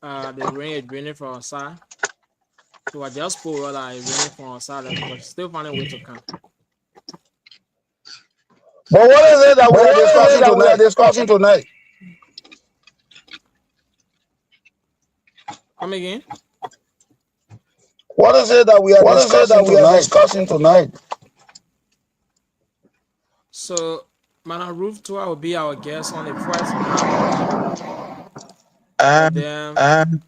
the rain is raining from outside. So I just put like raining from outside, but still finding a way to come. But what is it that But we are what is it discussing that we are tonight? discussing tonight? Come again? What is it that we are What is it that discussing we are tonight? discussing tonight? So Madam Ruth Tua will be our guest on the first half of it. And And then and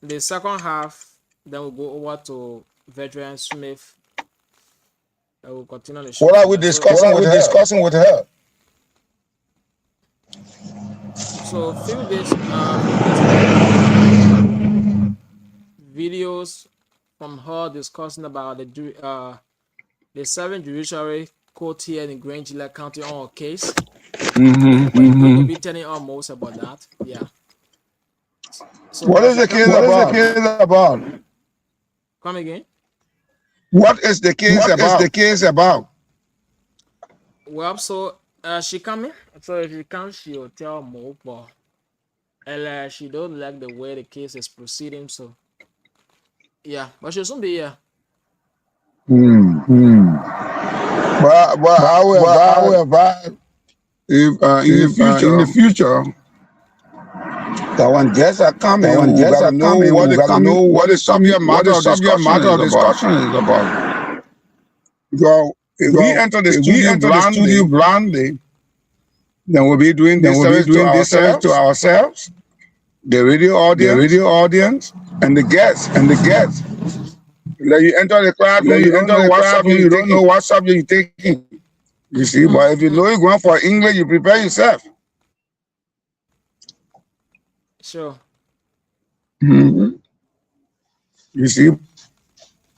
the second half, then we'll go over to Veteran Smith. And we'll continue the show what are from we there. What discussing are with we her? discussing with her? So few days ago, videos from her discussing about the 7th judiciary court here in Grange County on a case. We'll be telling our most about that. Yeah. So What as is you the come, case What is the about? case about? come again. What is the case What is the about? case about? Well, so she coming. So if she comes, she'll tell more, but she don't like the way the case is proceeding. So yeah, but she'll soon be here. Hmm. But however, However, if in the future, that when guests are that coming, when we guests gotta are know coming, we gotta know what the subject what matter the of subject discussion matter is of about. discussion is about. Because if we Because enter the if we studio enter the studio blindly, blindly, then we'll be doing then this we'll be service to doing this service to ourselves, ourselves, the radio the audience, radio audience, and the guests. and the guests. Like you enter the Let classroom, you you don't enter know the what classroom, subject you you're don't know taking. what subject you're taking. You see, but if you know you're going for English, you prepare yourself. Sure. Mhm. You see,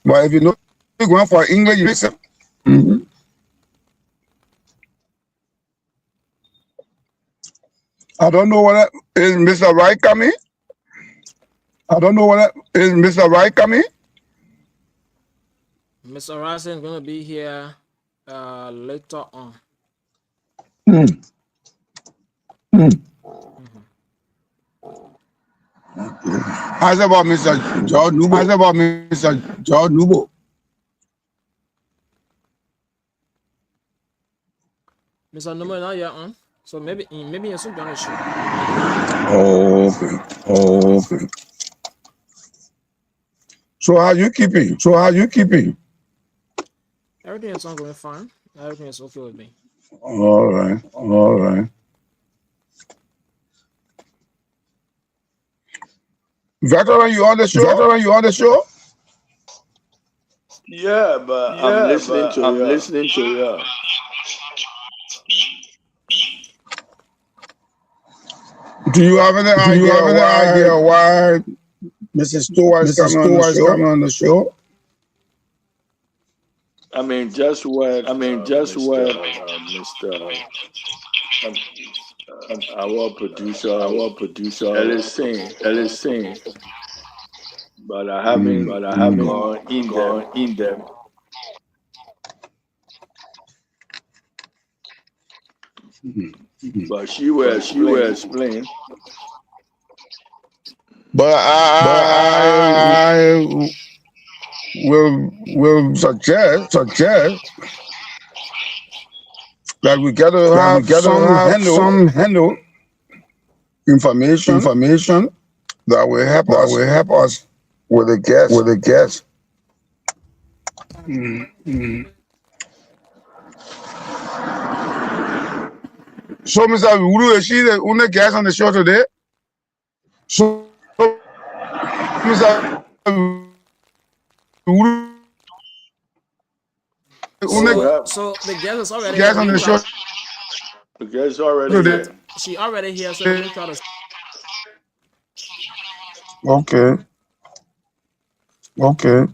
but if you know you're going for English, you prepare yourself. Mhm. I don't know what is Mr. Wright coming. I don't know what Is Mr. Wright coming? Mr. Horizon gonna be here later on. Hmm. How's about Mr. George How's Nubo? about Mr. George Nubo? Mr. Number not yet on. So maybe you'll soon be on the show. Oh, okay. Oh, okay. So how you keeping? So how you keeping? Everything is ongoing fine. Everything is okay with me. All right. All right. Veteran, you on the show? Veteran, you on the show? Yeah, but I'm Yeah, listening but to I'm you. listening to you. Do you have any Do you idea have any why idea why Mrs. Stewart is Mrs. coming on the Stewart is show? coming on the show? I mean, just what Just what Mr. Um, um, our producer our producer Ellis saying, Ellis saying, but I haven't but I haven't gone in them. gone in them. But she will But she will explain. explain. But But I I will suggest that we got to that we have got to some have handle some handle information information that will help that us will help us with the guests. with the guests. So, Mr. Uru, is she the only guest on the show today? So, Mr. Uru, only Oh, So yeah, so the guest is already here. guest Let on me the try show to the guy's already today. here. she already here, so let me try to Okay. Okay.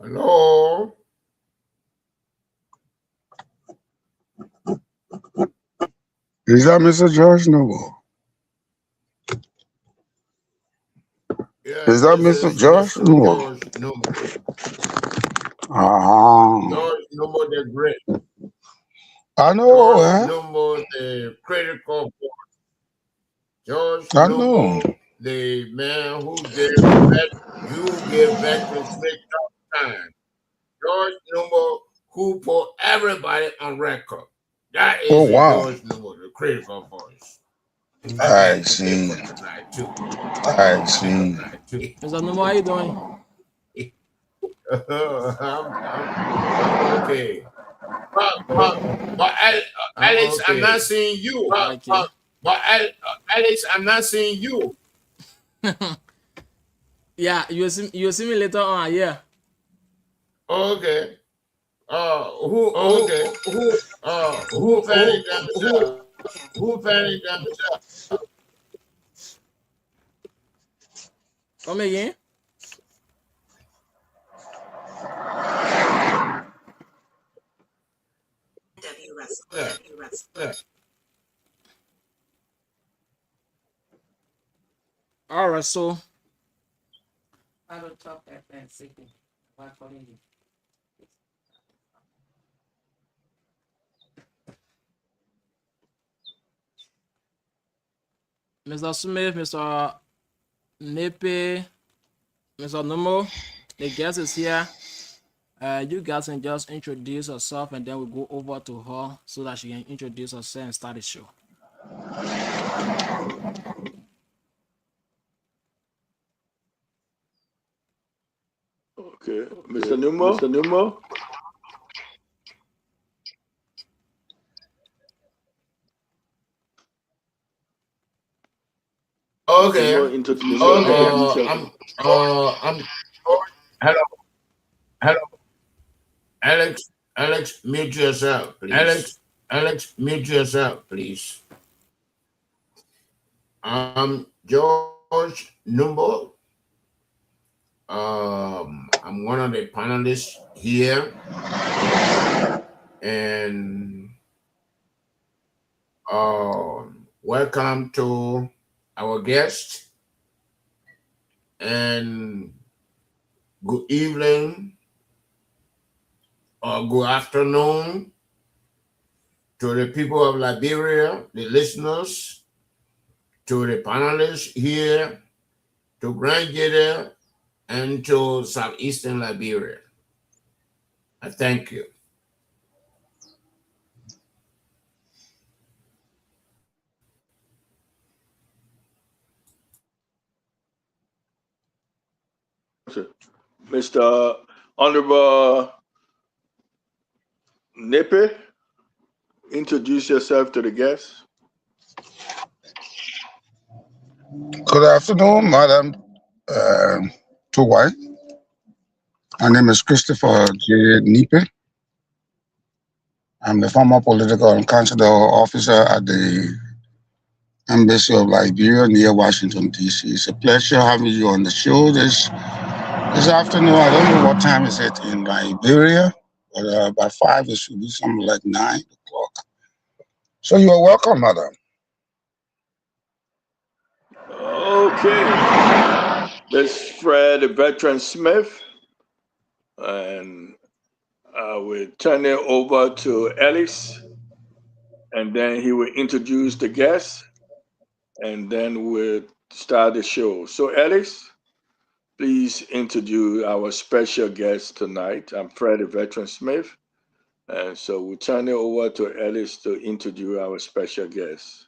Hello. Is that Mr. George Noble? Yeah, Is that this Mr. is George Mr. Noble? George Noble. Ah, George Noble the Great. I know, George Noble the critical voice. George I know. Noble, the man who gave veterans make tough time. George Noble who put everybody on record. That is Oh, wow. George Noble, the critical voice. I see. Tonight too. I see. Mr. Nomo, how you doing? I'm okay. But Alex, I'm not seeing you. Okay. But Alex, I'm not seeing you. Yeah, you'll see me later on. Yeah. Okay. Who panicked themselves? Who panicked themselves? Come again. All right, so I don't talk that fast, second. Why calling you? Mr. Smith, Mr. Nepe, Mr. Nomo, the guest is here. You guys can just introduce yourself and then we'll go over to her so that she can introduce herself and start the show. Okay, Mr. Numo. Mr. Numo. Okay. Introduce I'm hello. Alex, mute yourself, please. Alex, mute yourself, please. George Numbo. I'm one of the panelists here, and welcome to our guest, and good evening or good afternoon to the people of Liberia, the listeners, to the panelists here, to Grand Jede, and to Southeastern Liberia. I thank you. Mr. Honorable Nepe, introduce yourself to the guests. Good afternoon, Madam Tuwai. My name is Christopher J. Nepe. I'm the former political and consular officer at the Embassy of Liberia near Washington, D.C. It's a pleasure having you on the show this afternoon. I don't know what time is it in Liberia, but by 5 it should be something like 9 o'clock. So you are welcome, madam. Okay. Let's Fred Veteran Smith. And I will turn it over to Ellis. And then he will introduce the guests. And then we'll start the show. So, Ellis, please introduce our special guest tonight. I'm Freddie Veteran Smith. And so we'll turn it over to Ellis to introduce our special guest.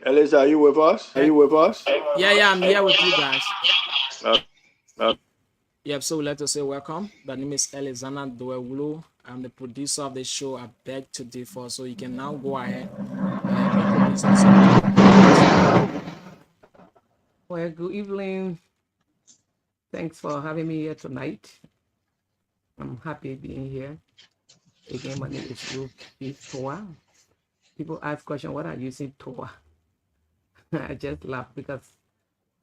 Ellis, are you with us? Are you with us? Yeah, I'm here with you guys. Uh, uh, Yep, so we'd like to say welcome. My name is Alexander Doewulu. I'm the producer of the show I beg to differ, so you can now go ahead and introduce yourself. Well, good evening. Thanks for having me here tonight. I'm happy being here. Again, my name is Ruth B. Toa. People ask question, what are you saying Toa? I just laugh because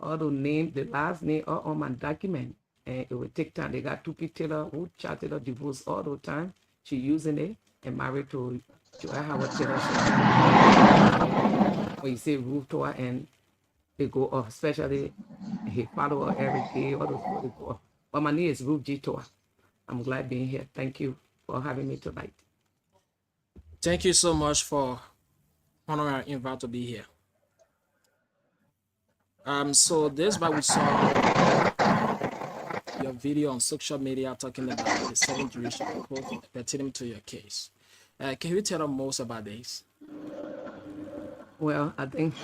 all the name, the last name are on my document. And it will take time. They got Tupi Taylor, who Charles Taylor divorced all the time. She using it and married to Howard Taylor. When you say Ruth Toa and they go off, especially he follow her every day, all those people they go off. But my name is Ruth G. Toa. I'm glad being here. Thank you for having me tonight. Thank you so much for honoring our invite to be here. So this is why we saw your video on social media talking about the 7 judicial court pertaining to your case. Can you tell us most about this? Well, I think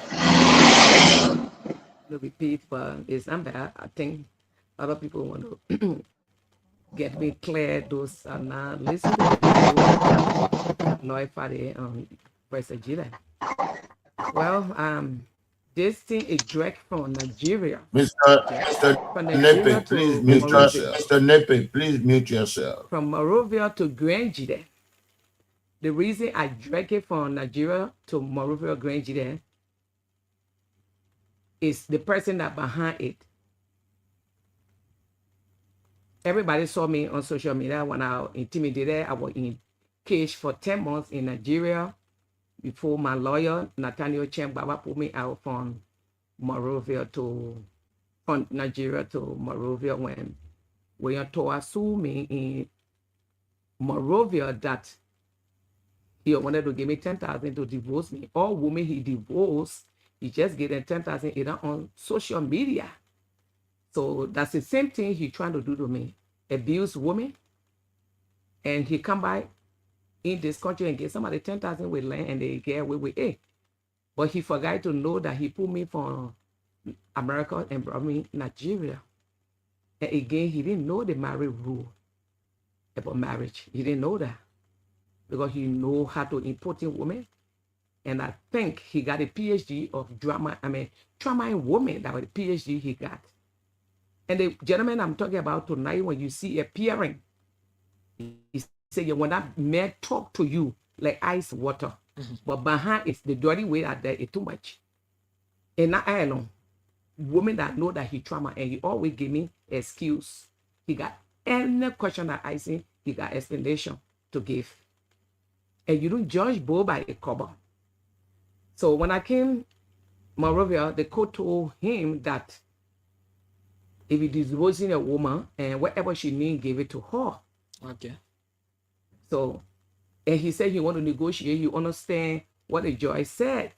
to repeat, but it's not bad. I think other people want to get me clear. Those are not listening. Notify the President. Well, this thing is direct from Nigeria. Mr. Nepe, please mute yourself. Mr. Nepe, please mute yourself. From Monrovia to Grangide. The reason I drag it from Nigeria to Monrovia, Grangide is the person that behind it. Everybody saw me on social media when I was intimidated. I was in cage for 10 months in Nigeria before my lawyer, Nathaniel Cheng Baba, put me out from Nigeria to Monrovia when William Toa sued me in Monrovia that he wanted to give me 10,000 to divorce me. All women he divorced, he just gave them 10,000 either on social media. So that's the same thing he trying to do to me. Abuse women. And he come by in this country and get somebody 10,000 with land and they get away with it. But he forgot to know that he put me from America and brought me Nigeria. And again, he didn't know the marriage rule about marriage. He didn't know that because he know how to import in women. And I think he got a PhD of trauma in women. That was the PhD he got. And the gentleman I'm talking about tonight, when you see appearing, he say, when that man talk to you like ice water, but behind it's the dirty way out there, it's too much. And not I alone. Women that know that he trauma, and he always give me excuse. He got any question that I see, he got explanation to give. And you don't judge both by a cover. So when I came Monrovia, the court told him that if he divorcing a woman and whatever she needs, give it to her. Okay. So, and he said he want to negotiate. You understand what the judge said.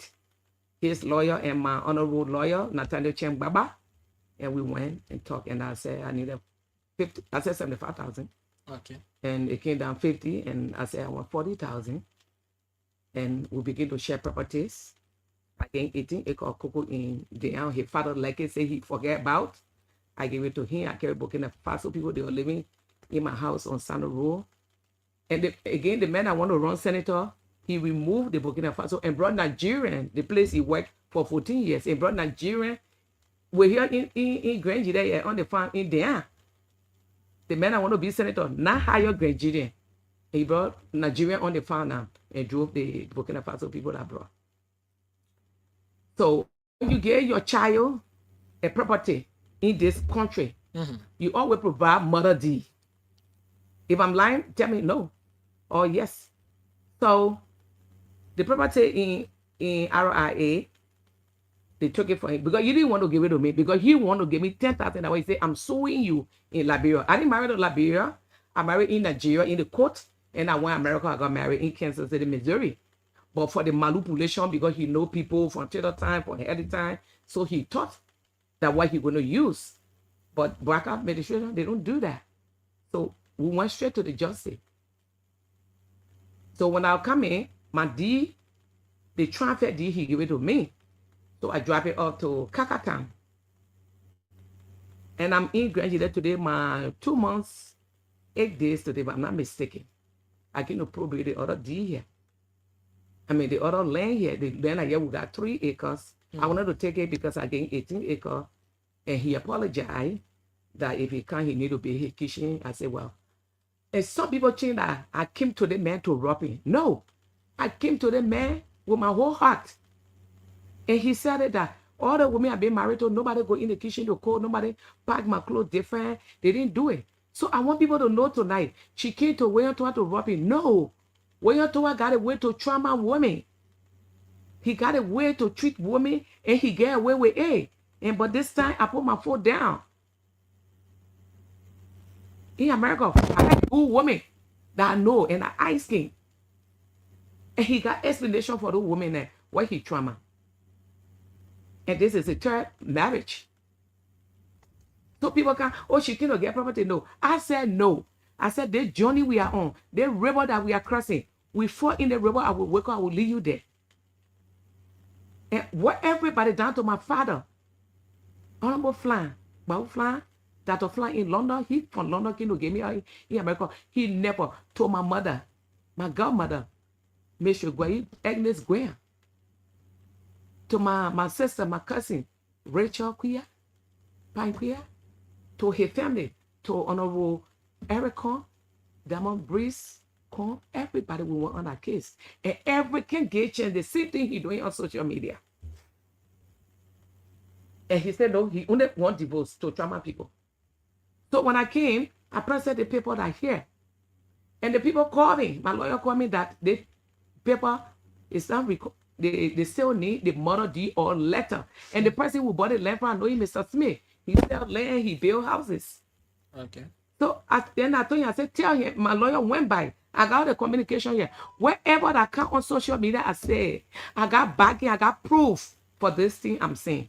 His lawyer and my honorable lawyer, Nathaniel Cheng Baba, and we went and talked. And I said I needed 50. I said 75,000. Okay. And it came down 50, and I said I want 40,000. And we begin to share properties. I gained 18 acres of cocoa in Dean. His father, like I say, he forget about. I gave it to him. I carried Burkina Faso people. They were living in my house on Sandal Road. And again, the man I want to run senator, he removed the Burkina Faso and brought Nigerian, the place he worked for 14 years. He brought Nigerian. We're here in Grangide on the farm in Dean. The man I want to be senator, not hire Grangide. He brought Nigerian on the farm now and drove the Burkina Faso people that brought. So when you get your child a property in this country, You always provide mother D. If I'm lying, tell me no or yes. So the property in RIA, they took it for him because you didn't want to give it to me because he wanted to give me $10,000. He said, I'm suing you in Liberia. I didn't marry in Liberia. I married in Nigeria in the court. And I went to America. I got married in Kansas City, Missouri. But for the manipulation, because he know people from Taylor time, from Heady time, so he thought that what he going to use. But BRCA administration, they don't do that. So we went straight to the justice. So when I come in, my D, the transfer D, he gave it to me. So I drop it off to Kakatown. And I'm in Grand today, my 2 months, 8 days today, but I'm not mistaken. I can probate the other D here. I mean, the other land here, the land here, we got 3 acres. I wanted to take it because I gained 18 acres. And he apologized that if he can't, he need to be his kitchen. I said, well, and some people think that I came to the man to rob him. No, I came to the man with my whole heart. And he said that all the women I've been married to, nobody go in the kitchen to cook, nobody pack my clothes different. They didn't do it. So I want people to know tonight, she came to William Toa to rob him. No, William Toa got a way to trauma women. He got a way to treat women and he get away with it. And but this time I put my foot down. In America, I like good women that I know and I ice skin. And he got explanation for the women there, why he trauma. And this is a third marriage. So people can, oh, she cannot get property. No. I said no. I said, this journey we are on, the river that we are crossing, we fall in the river, I will wake up, I will leave you there. And what everybody down to my father, Honorable Flan, Babu Flan, Dr. Flan in London, he from London came to give me in America. He never told my mother, my godmother, Monsieur Guay, Agnes Guay, to my sister, my cousin, Rachel Quia, Pine Quia, to his family, to Honorable Eric Con, Diamond Breeze Con, everybody will work on that case. And every can get change the same thing he doing on social media. And he said, no, he only want divorce to trauma people. So when I came, I presented the paper that here. And the people called me, my lawyer called me that the paper is not they still need the mother deed or letter. And the person who bought the land from, I know him, Mr. Smith. He sell land, he build houses. Okay. So then I told him, I said, tell him, my lawyer went by. I got the communication here. Wherever that come on social media, I said, I got backing, I got proof for this thing I'm saying.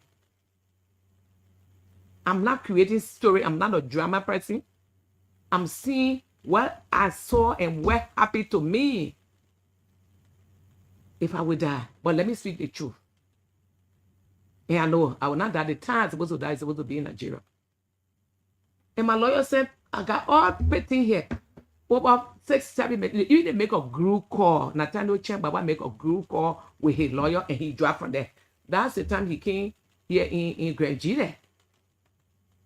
I'm not creating story. I'm not a drama person. I'm seeing what I saw and what happened to me if I would die. But let me speak the truth. And I know I will not die. The time I'm supposed to die is supposed to be in Nigeria. And my lawyer said, I got everything here. Over 6-7 minutes. You didn't make a group call. Nathaniel Chen Baba make a group call with his lawyer and he dropped from there. That's the time he came here in Grenjide.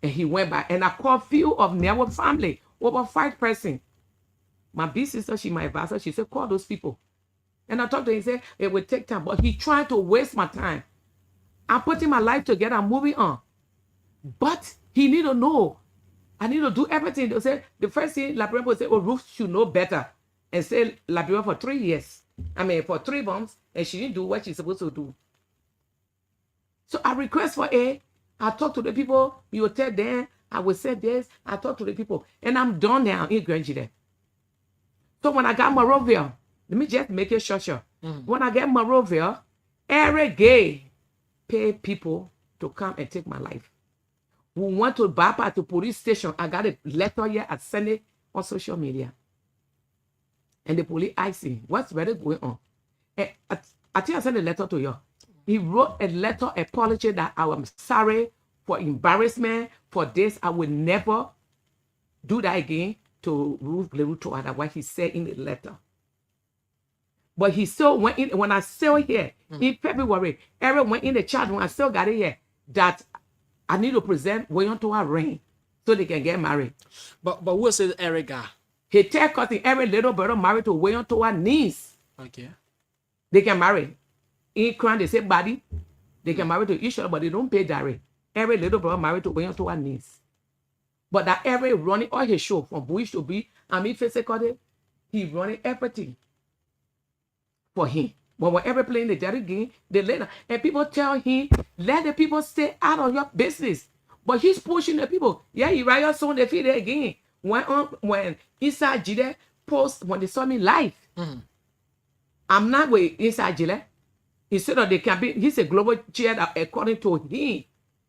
And he went back. And I called few of our family, over 5 persons. My big sister, she my advisor, she said, call those people. And I talked to him, he said, it would take time. But he tried to waste my time. I'm putting my life together, I'm moving on. But he need to know. I need to do everything. They say, the first thing, Liberia will say, oh, Ruth should know better. And say Liberia for 3 years. I mean, for 3 months. And she didn't do what she's supposed to do. So I request for A. I talk to the people, you will tell them, I will say this, I talk to the people, and I'm done now in Grenjide. So when I got Morovia, let me just make it short. When I get Morovia, every day, pay people to come and take my life. We went to bypass the police station. I got a letter here, I sent it on social media. And the police asked me, what's really going on? And I think I sent a letter to you. He wrote a letter apology that I am sorry for embarrassment for this. I will never do that again to Ruth Leruto, that what he said in the letter. But he still went in, when I still here in February, Eric went in the chat when I still got it here that I need to present William Toa ring so they can get married. But who said Eric got? He tell cousin every little brother married to William Toa niece. Okay. They can marry. In Crown, they say body. They can marry to each other, but they don't pay dowry. Every little brother married to William Toa niece. But that every running all his show from bush to be, I mean physically, he running everything for him. But whenever playing the dirty game, they later and people tell him, let the people stay out of your business. But he's pushing the people. Yeah, he write on the feed again. When Inside Jide post when they saw me live, I'm not with Inside Jide. Instead of the campaign, he's a global chair that according to him.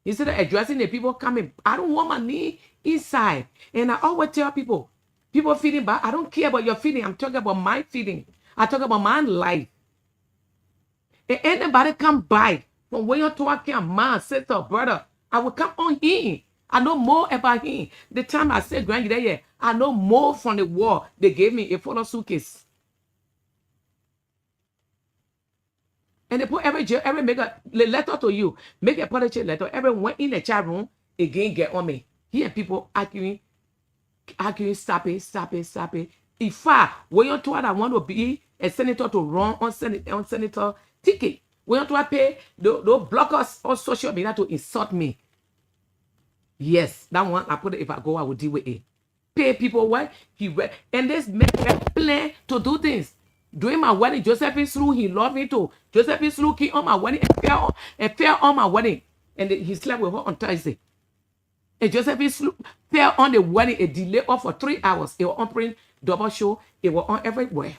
Instead of addressing the people coming, I don't want my knee inside. And I always tell people feeling bad. I don't care about your feeling. I'm talking about my feeling. I talk about my life. And anybody come by from where you're talking, man, sister, brother, I will come on him. I know more about him. The time I said grandfather, yeah, I know more from the war. They gave me a photo suitcase. And they put every make a letter to you, make a apology letter. Everyone in the chat room again get on me. Here people arguing, stop it. In fact, when you told I want to be a senator to run on senator ticket, when you told I pay, they'll block us on social media to insult me. Yes, that one I put it. If I go, I will deal with it. Pay people what he read, and this make a plan to do things. During my wedding, Josephine Slew, he loved me too. Josephine Slew came on my wedding and fell on my wedding. And he slept with her on Thursday. And Josephine Slew fell on the wedding, a delay of for 3 hours. It was on print, double show. It was on everywhere.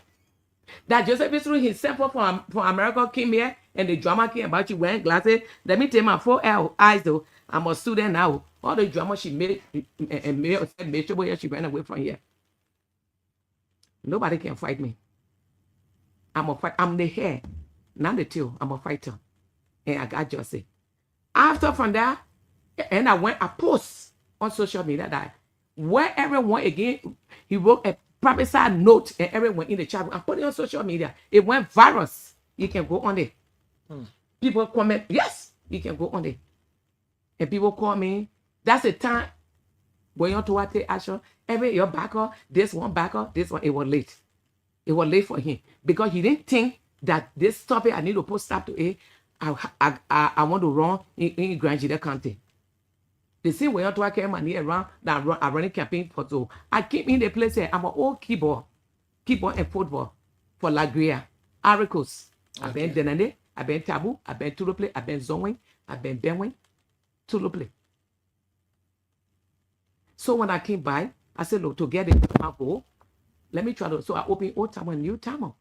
That Josephine Slew himself from America came here and the drama came about you wearing glasses. Let me tell my 4 eyes though. I'm a student now. All the drama she made and made sure she ran away from here. Nobody can fight me. I'm the hair, not the tail. I'm a fighter. And I got Josie. After from that, and I post on social media that where everyone again, he wrote a prophesied note and everyone in the chat room. I put it on social media. It went virus. You can go on it. People comment, yes, you can go on it. And people call me. That's the time when you're to take action. Your backer, this one, it was late. It was late for him because he didn't think that this topic I need to post up to it. I want to run in Grand Jide County. The same way I carry my knee around that I run a campaign for so I keep in the place here. I'm an old keyboard and football for Lagria, Aricos. I've been Denande, I've been Tabu, I've been Tulople, I've been Zonwing, I've been Benwing, Tulople. So when I came by, I said, look, to get it, let me try to. So I opened old Tamo and new Tamo.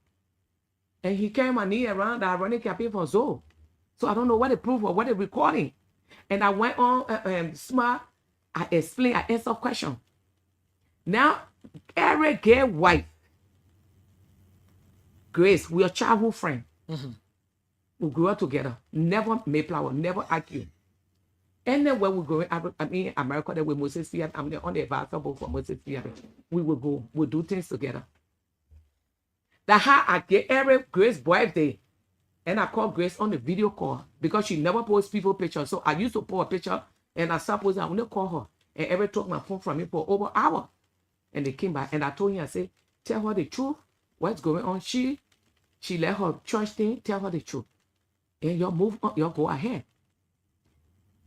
And he carried my knee around the ironic campaign for Zoe. So I don't know what the proof or what the recording. And I went on smart. I explained, I answered question. Now, every gay wife, Grace, we are childhood friend. We grew up together. Never Mayflower, never argue. Anywhere we go, I mean, America, that with Moses Fiat, I'm the only advisor for Moses Fiat. We will go, we'll do things together. That's how I get every Grace birthday. And I call Grace on the video call because she never posts people pictures. So I used to post a picture and I suppose I want to call her. And every took my phone from me for over an hour. And they came back and I told her, I said, tell her the truth. What's going on? She let her church thing, tell her the truth. And you'll move on, you'll go ahead.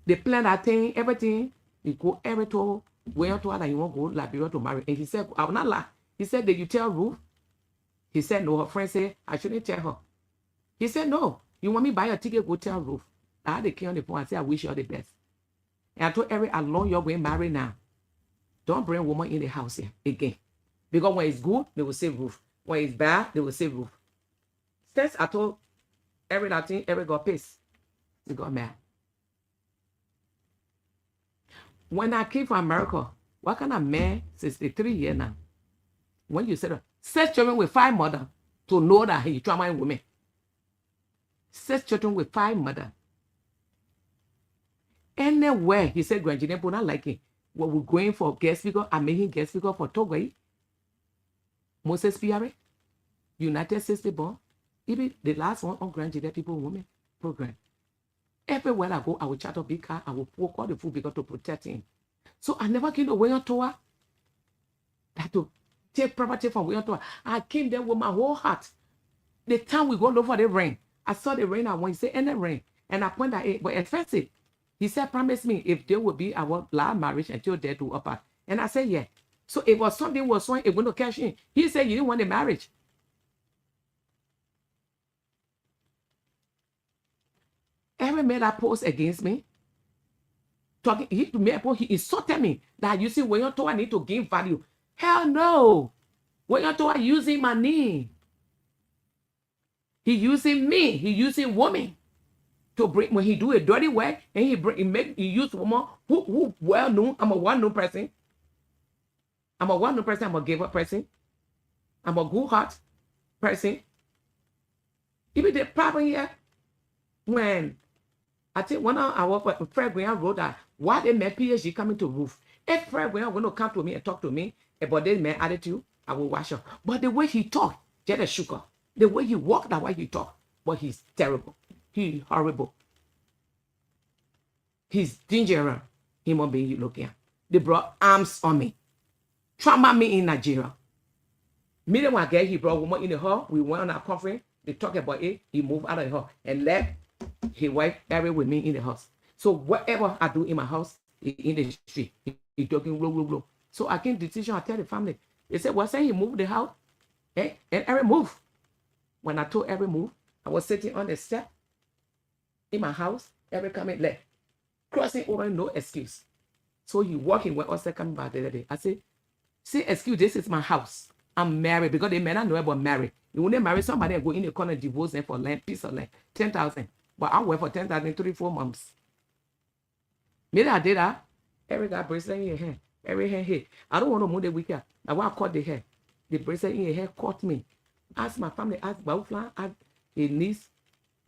They plan that thing, everything. You go every tour, where to that you won't go Liberia to marry. And he said, I will not lie. He said, did you tell Ruth? He said, no. Her friend said, I shouldn't tell her. He said, no. You want me to buy a ticket, go tell Ruth. I had the key on the phone. I said, I wish you all the best. And I told Eric, alone you're going to marry now. Don't bring woman in the house here again. Because when it's good, they will say Ruth. When it's bad, they will say Ruth. Since I told Eric that thing, Eric got pissed. He got mad. When I came from America, what kind of man, 63 years now, when you said, 6 children with 5 mothers to know that he trauma women. 6 children with 5 mothers. Anywhere, he said, Grand Jide not like it. Well, we're going for guest speaker. I made him guest speaker for Togo. Moses Piare, United States born. Even the last one on Grand Jide People Women program. Everywhere I go, I will chat up big car. I will poke all the food because to protect him. So I never came to William Toa. I had to take property from William Toa. I came there with my whole heart. The time we go look for the rain, I saw the rain. I went, say, any rain. And I pointed at it, but expensive. He said, promise me if there will be our last marriage until death do apart. And I said, yeah. So it was something was going to cash in. He said, you didn't want the marriage. Aaron made that post against me. Talking, he made a post, he insulted me that you see, when you're told I need to gain value. Hell no. When you're told I using my name. He using me. He using women to bring, when he do a dirty work and he use woman who well known. I'm a well-known person. I'm a well-known person. I'm a giver person. I'm a good heart person. Even the problem here, when I think one of our Fred Graham wrote that why they met PhD coming to roof. If Fred Graham will not come to me and talk to me about this man attitude, I will wash up. But the way he talked, just a sugar. The way he walked, the way he talked, but he's terrible. He's horrible. He's dangerous. Human being you looking at. They brought arms on me. Trauma me in Nigeria. Meanwhile, he brought woman in the hall. We went on our conference. They talked about it. He moved out of the hall and left his wife Eric with me in the house. So whatever I do in my house, in the street, he talking blah, blah, blah. So I came to the decision, I tell the family. They said, well, say he moved the house. And Eric moved. When I told Eric move, I was sitting on the step in my house. Eric coming left. Crossing over, no excuse. So he walking when us coming back the other day. I said, say, excuse, this is my house. I'm married because they may not know about married. You wouldn't marry somebody and go in the corner and divorce them for land, piece of land, 10,000. But I work for 10,000 3-4 months. Maybe I did that. Eric got bracelet in your hair. Every hair here. I don't want to move the weekend. Now when I cut the hair, the bracelet in your hair caught me. Ask my family, ask Bauflan, ask his niece,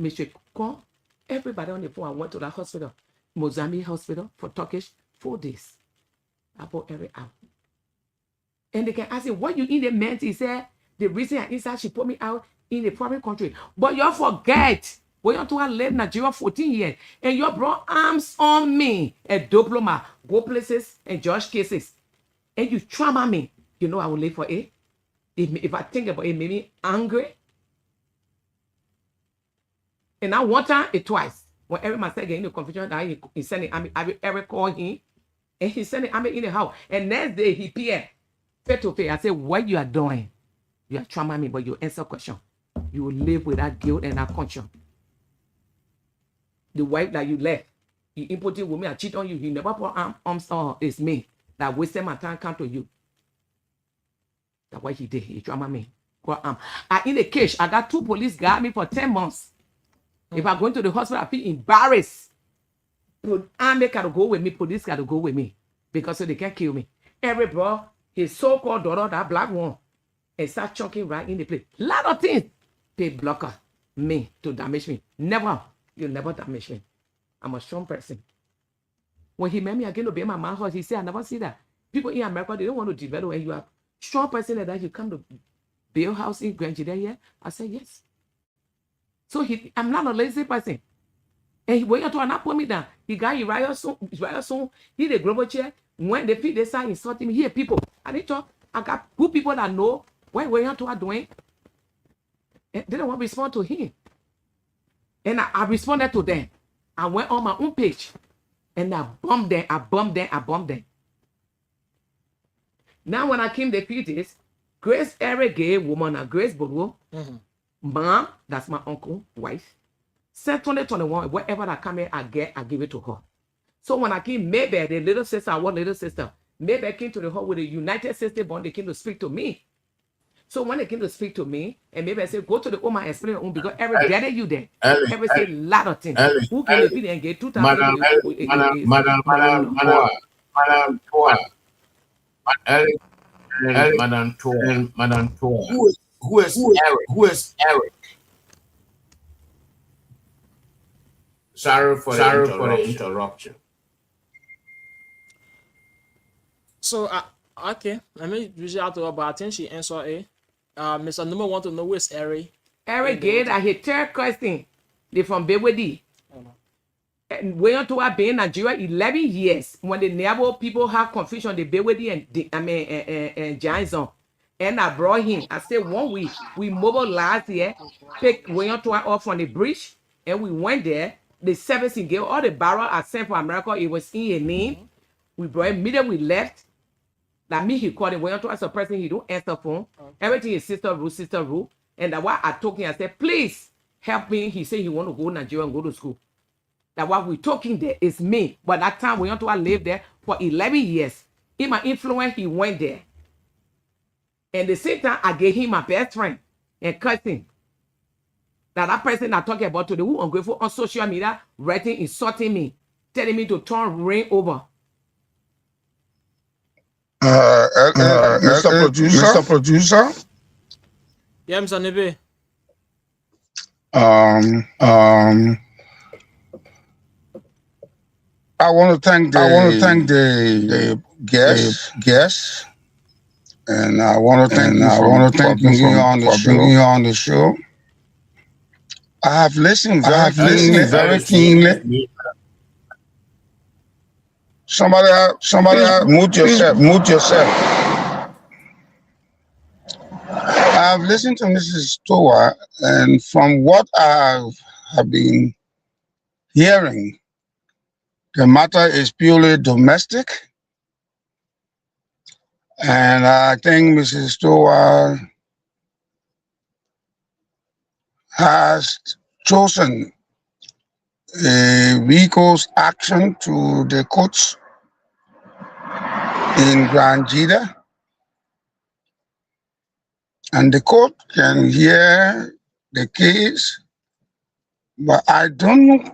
Mr. Kon, everybody on the phone. I went to the hospital, Mozambique hospital for Turkish 4 days. I brought Eric out. And they can ask him, what you in the meant? He said, the reason I inside, she put me out in a foreign country. But you forget, when you to live in Nigeria 14 years, and you brought arms on me, a diploma, go places and judge cases, and you trauma me. You know I will live for it. If I think about it, it made me angry. And now one time, it twice. When every man said getting the confusion, that he sent it, I Eric called him, and he sent it, in the house. And next day, he appeared face to face. I said, what you are doing? You are trauma me, but you answer question. You will live with that guilt and that conscience. The wife that you left, he impotent woman, I cheat on you. He never put arms on. It's me that wasted my time come to you. That's what he did. He trauma me. I in the cage. I got 2 police guard me for 10 months. If I go into the hospital, I feel embarrassed. Army got to go with me. Police got to go with me because so they can't kill me. Every bro, his so-called daughter, that black one, and start chunking right in the place. Lot of things. They blocker me to damage me. Never. You'll never damage me. I'm a strong person. When he met me again to be in my mom's house, he said, I never see that. People in America, they don't want to develop, and you are strong person like that, you come to build house in Grand Judea here? I said, yes. So I'm not a lazy person. And he went to not put me down. He got Uriah soon. He the global chair. When they feed the side, insulting me. Here, people. I need to, I got good people that know what we are doing. And they don't want to respond to him. And I responded to them. I went on my own page. And I bombed them. Now, when I came to PTs, Grace Eric gay woman, Grace Bodo, mom, that's my uncle, wife. Since 2021, whatever I come in, I give it to her. So when I came, maybe the little sister, our little sister, maybe I came to the hall with the United States bond, they came to speak to me. So when they came to speak to me, and maybe I said, go to the home and explain it because every gathered you there. Every say a lot of things. Who can be there and get 2,000? Madam Toa. Who is Eric? Sorry for the interruption. So, okay, let me reach out to her, but I think she answered it. Mr. Numa want to know who is Eric. Eric Gate, I hit third question. They from Bewedi. And we went to have been in Nigeria 11 years. When the neighbor people have confusion, the Bewedi and Johnson. And I brought him. I said 1 week. We mobilized here, picked William Toa off from the bridge, and we went there. the service he gave, all the barrel I sent for America, it was in a name. We brought immediately we left. That me he called him. When you ask a person, he don't answer phone. Everything is sister rule. And that's why I told him, I said, please help me. He said he want to go to Nigeria and go to school. That what we talking there is me. But that time when I lived there for 11 years. In my influence, he went there. And the same time, I gave him my best friend and cousin. That person I'm talking about today, who ungrateful on social media, writing, insulting me, telling me to turn rain over. Mr. Producer. Yeah, Mr. Nebe. I want to thank the guests, and I want to thank you for bringing you on the show. I have listened very keenly. Somebody, mute yourself. I have listened to Mrs. Stowa, and from what I have been hearing, the matter is purely domestic. And I think Mrs. Stowa has chosen a recourse action to the courts in Grand Jida. And the court can hear the case, but I don't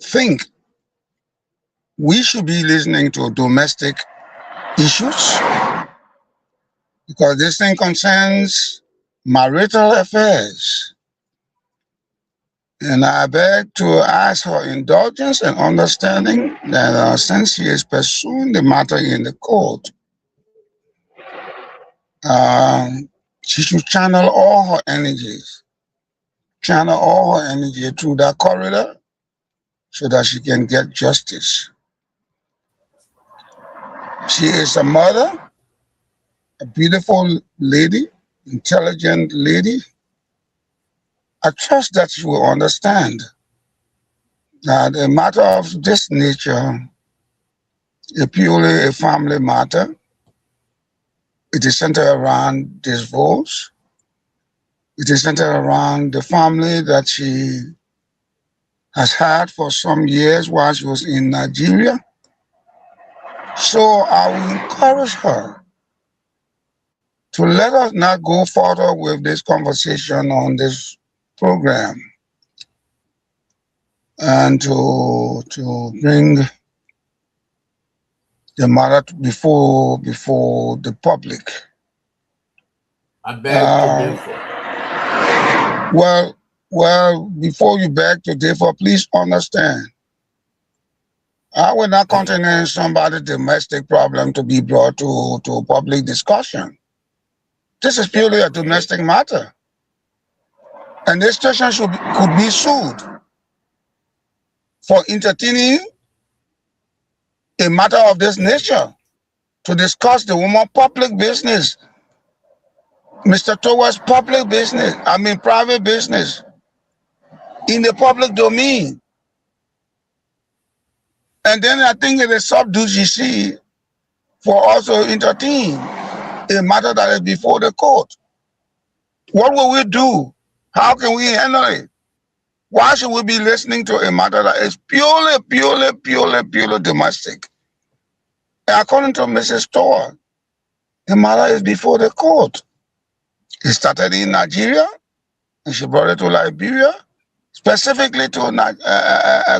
think we should be listening to domestic issues, because this thing concerns marital affairs. And I beg to ask for indulgence and understanding that since she is pursuing the matter in the court, she should channel all her energies through that corridor so that she can get justice. She is a mother, a beautiful lady, intelligent lady. I trust that she will understand that a matter of this nature is purely a family matter. It is centered around divorce. It is centered around the family that she has had for some years while she was in Nigeria. So I will encourage her to let us not go further with this conversation on this program, and to bring the matter before the public. I beg to differ. Well, before you beg to differ, please understand, I will not countenance somebody's domestic problem to be brought to public discussion. This is purely a domestic matter. And this station could be sued for entertaining a matter of this nature to discuss the woman's public business, Mr. Towa's public business, private business, in the public domain. And then I think it is sub judice for us to entertain a matter that is before the court. What will we do? How can we handle it? Why should we be listening to a matter that is purely domestic? And according to Mrs. Stowa, the matter is before the court. It started in Nigeria, and she brought it to Liberia, specifically to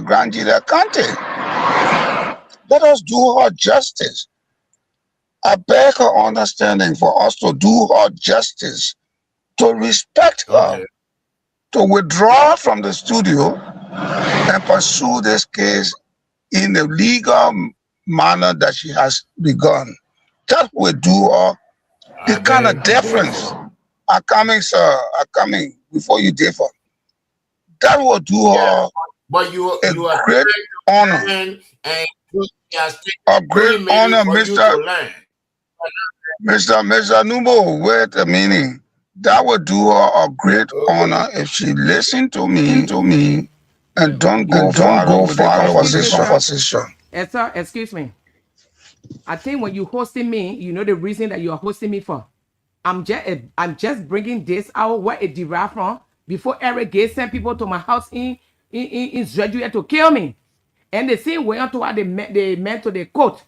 Grand Jida County. Let us do her justice. I beg her understanding for us to do her justice, to respect her, to withdraw from the studio and pursue this case in the legal manner that she has begun. That will do her the kind of deference. I'm coming before you differ. That will do her a great honor. A great honor, Mr. Nubo, wait a minute. That would do her a great honor if she listened to me And don't go far with the conversation. Sir, excuse me. I think when you hosting me, you know the reason that you are hosting me for. I'm just bringing this out where it derived from before Eric Gates sent people to my house in Zredua to kill me. And the same way on to what they meant to the court.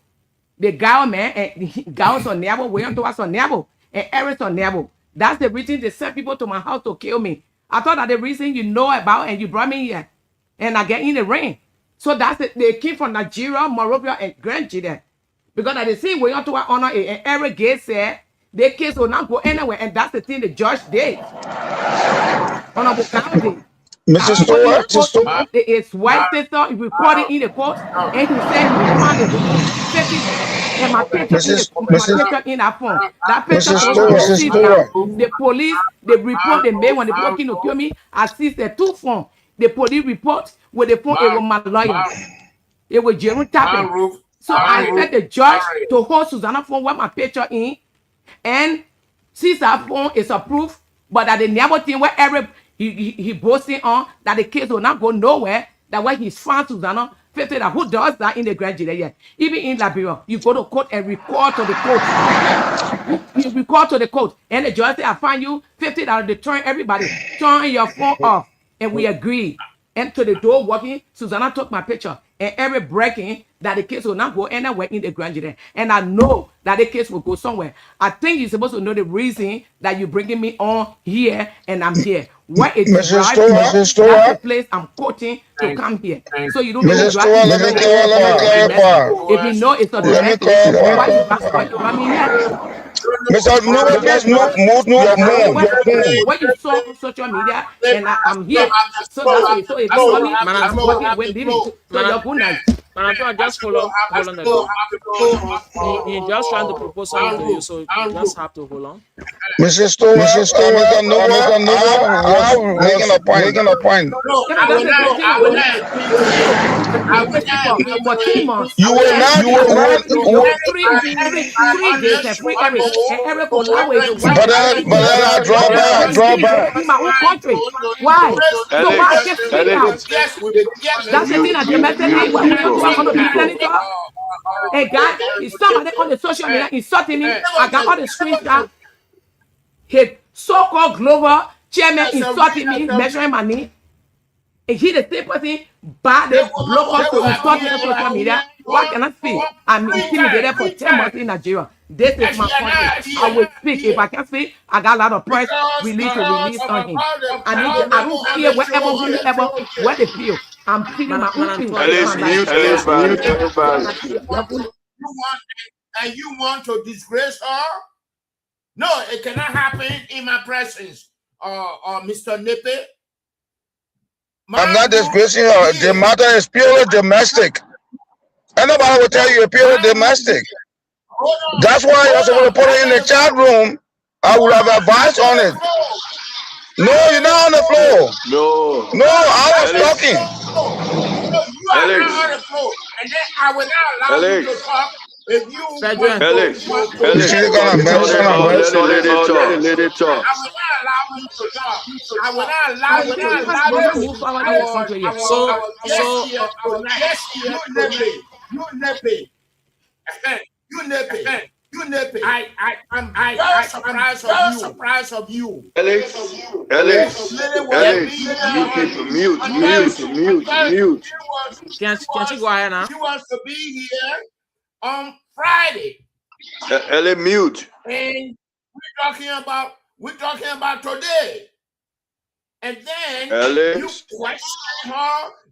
The guy man and guys on Nebo, way on to us on Nebo, and Eric on Nebo. That's the reason they sent people to my house to kill me. I thought that the reason you know about and you brought me here. And I get in the rain. So that's it. They came from Nigeria, Morovia, and Grenada. Because at the same way on to our honor, and Eric Gates said, their case will not go anywhere, and that's the thing the judge did. Honorable County. Mrs. Stewart, His wife sister recorded in the court, and he said he found the 50 and my picture in that phone. That picture was the police, the report they made when they broke in to kill me, I seized the two phone. The police report with the phone, it was my lawyer. It was Jerome Tapping. So I said the judge to hold Susanna phone with my picture in, and since that phone is approved, but that the never thing where he boasting on that the case will not go nowhere, that when he's found Susanna, 50 that who does that in the grand jury yet? Even in Liberia, you go to court and record to the court. You record to the court, and the judge say, I find you 50 that they turn everybody, turn your phone off, and we agree. And to the door walking, Susanna took my picture, and every breaking that the case will not go anywhere in the grand jury. And I know that the case will go somewhere. I think you're supposed to know the reason that you're bringing me on here, and I'm here. Where it is right, that's the place I'm quoting to come here. So you don't know Mrs. Stewart, let me clarify. if you know it's a domestic, why you run me here? Mr. No, please move your phone. When you saw on social media, and I'm here. So that's it. So if you want me, I'm working with living. So you're good night. Man, just hold on the door. He's just trying to propose something to you, so you just have to hold on. Mrs. Stewart, Mr. Nova, making a point. For 3 months. You will not. 3 days and free Eric on our way. But then I draw back. In my own country. Why? So why I get free now? That's the thing that the message when we are going to be senator. A guy is somebody on the social media insulting me. I got all the screenshots. His so-called global chairman insulting me, measuring my knee. And he the same person, but they block us to insult me on social media. What can I speak? I'm intimidated for 10 months in Nigeria. This is my country. I will speak. If I can speak, I got a lot of press release on him. I don't care where they feel. I'm feeling my own thing. You want to disgrace her? No, it cannot happen in my presence, Mr. Nepe. I'm not disgracing her. The matter is purely domestic. Anybody will tell you it's purely domestic. That's why you're supposed to put it in the chat room. I would have advised on it. No, you're not on the floor. No, I was talking. Alex. And then I will not allow you to talk. If you Alex, let it talk. I will not allow you to I'm surprised of you. Alex, mute. Can't you go ahead now? She wants to be here on Friday. Alex, mute. And we're talking about today. And then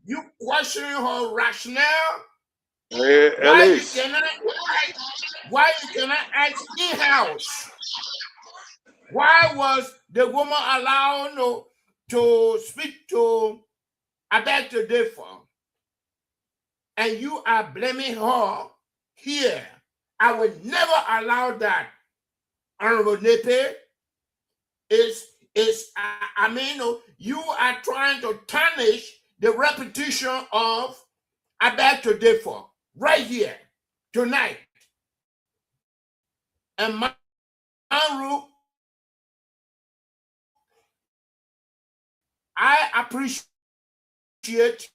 you question her rationale. Hey, Alex. Why you cannot act in-house? Why was the woman allowed to speak to Abed to differ? And you are blaming her here. I would never allow that. Honorable Nepe, you are trying to tarnish the reputation of Abed to differ right here tonight. And Maru, I appreciate appreciate.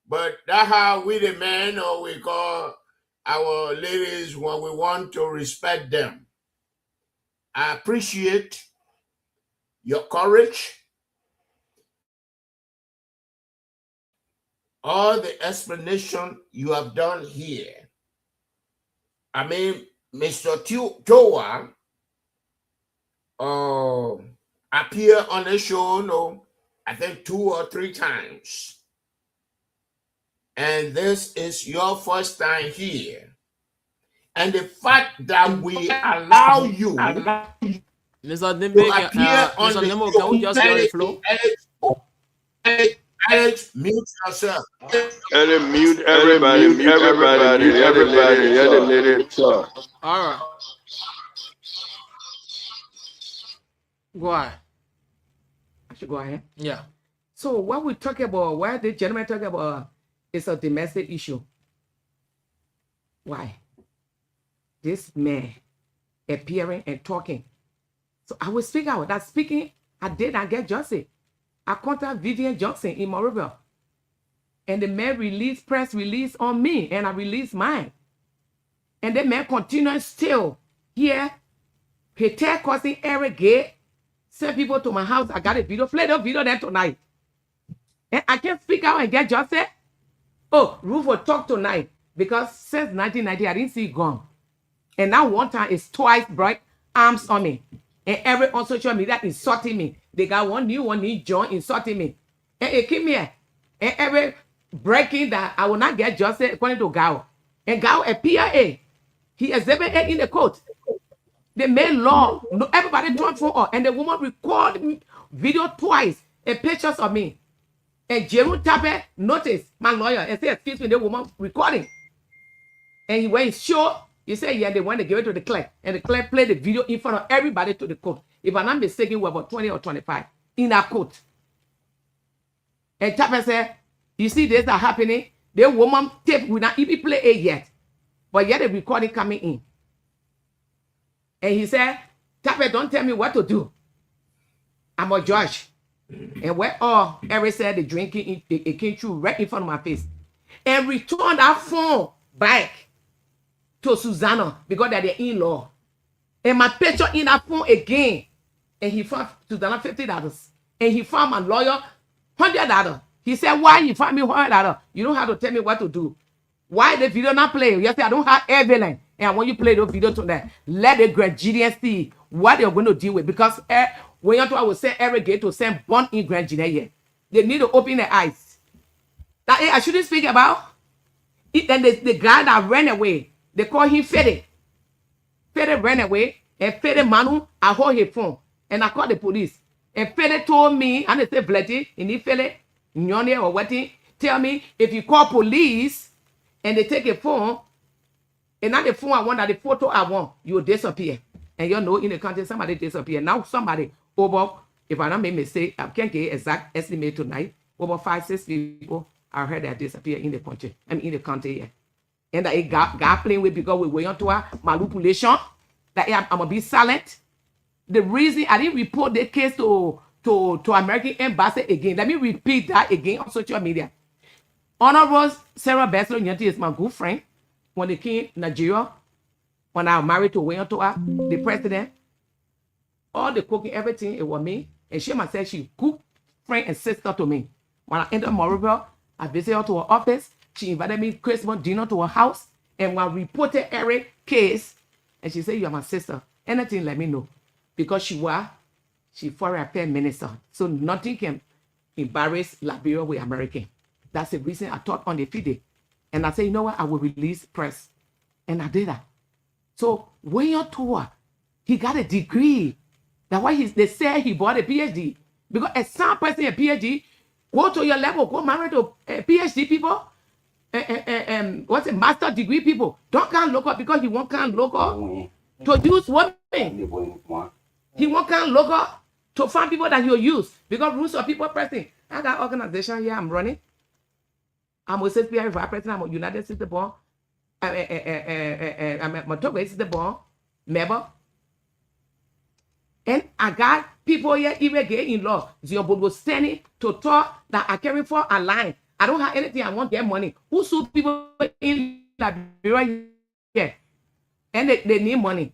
But that's how we the men, or we call our ladies when we want to respect them. I appreciate your courage, all the explanation you have done here. I mean, Mr. Toa appear on the show, no, I think 2 or 3 times. And this is your first time here. And the fact that we allow you Mr. Nimbe, appear on Mr. the Nimbe, can we just hear the flow? Alex, mute yourself. Alex, mute everybody. Let the lady talk. All right. Go ahead. I should go ahead. Yeah. So what we talk about, why the gentleman talk about is a domestic issue. Why? This man appearing and talking. So I will speak out. That speaking, I did not get Johnson. I contact Vivian Johnson in Monrovia. And the man press release on me, and I released mine. And the man continues still here. He tell cousin Eric Gay, send people to my house. I got a video. Play the video there tonight. And I can speak out and get Johnson. Oh, Ruth will talk tonight. Because since 1990, I didn't see it gone. And now one time it's twice bright arms on me. And every on social media insulting me. They got one new John insulting me. And it came here. And every breaking that I will not get justice according to Gao. And Gao a PIA. He exhibit it in the court. They made law. No, everybody turned for all. And the woman recorded video twice and pictures of me. And Jerome Tape noticed my lawyer and said, excuse me, the woman recording. And when he showed, he said, yeah, they want to give it to the clerk. And the clerk played the video in front of everybody to the court. If I'm not mistaken, we're about 20 or 25 in our court. And Tape said, you see this are happening? The woman tape will not even play it yet. But yet the recording coming in. And he said, Tape, don't tell me what to do. I'm a judge. And where all Eric said the drinking, it came through right in front of my face. And returned that phone back to Susanna because they're the in-law. And my picture in that phone again. And he found Susanna $50. And he found my lawyer $100. He said, why you found me $100? You don't have to tell me what to do. Why the video not play? You say, I don't have evidence. And when you play the video tonight, let the Grangidians see what they're going to deal with. Because when you I will send Eric Gay to send born in Grangidia here. They need to open their eyes. That I shouldn't speak about. And the guy that ran away, they call him Fede. Fede ran away. And Fede Manu, I hold his phone. And I called the police. And Fede told me, and they said, Vletty, and he Fede, Nyone or what, tell me, if you call police and they take a phone, and not the phone I want, that the photo I want, you will disappear. And you know, in the country, somebody disappear. Now somebody over, if I don't make mistake, I can't get exact estimate tonight, over 5-6 people I heard that disappear in the country. I mean, in the country here. And that it got playing with because we went on to a manipulation, that I'm going to be silent. The reason I didn't report the case to American Embassy again, let me repeat that again on social media. Honorable Sarah Bessler Nyanti is my good friend. When they came to Nigeria, when I was married to Wayantoa, the president, all the cooking, everything, it was me. And she myself, she cooked, friend and sister to me. When I entered Monrovia, I visited her to her office. She invited me Christmas dinner to her house. And when I reported Eric's case, and she said, you are my sister. Anything, let me know. Because she foreign affairs minister. So nothing can embarrass Liberia with American. That's the reason I taught on the FIDE. And I said, you know what? I will release press. And I did that. So when you're tour, he got a degree. That's why they say he bought a PhD. Because as some person a PhD, go to your level, go marry to PhD people, what's a master degree people. Don't come local because he won't come local to use women. He won't come local to find people that he'll use. Because rules of people pressing. I got organization here I'm running. I'm a CPI vice president. I'm a United States born. I'm a Togo States born member. And I got people here, even get in law. Zion was standing to talk that I carry for a line. I don't have anything. I want their money. Who sue people in Liberia here? And they need money.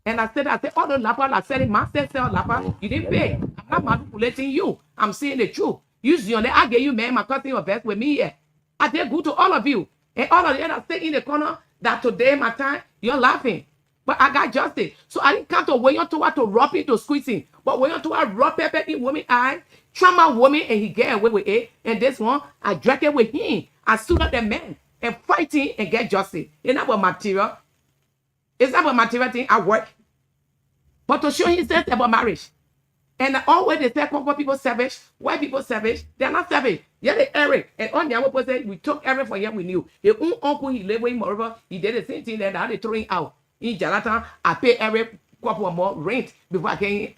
And I said, all the lapper are selling master sell lapper. You didn't pay. I'm not manipulating you. I'm saying the truth. You Zion, I gave you man, my cousin your best with me here. I did good to all of you. And all of you that stay in the corner that today, my time, you're laughing. But I got justice. So I didn't come to wait on to rub it to squeezing. But when you rub pepper in woman eye, trauma woman, and he get away with it. And this one, I drag it with him. I stood up the man and fighting and get justice. It's not about material. It's not about material thing. I work. But to show him sense about marriage. And always they say Congo people savage, white people savage. They're not savage. Yeah, they Eric. And on the other person, we took Eric for him, we knew. His own uncle, he lived with him, moreover, he did the same thing, and now they throw him out. In Jalata, I pay Eric couple more rent before I came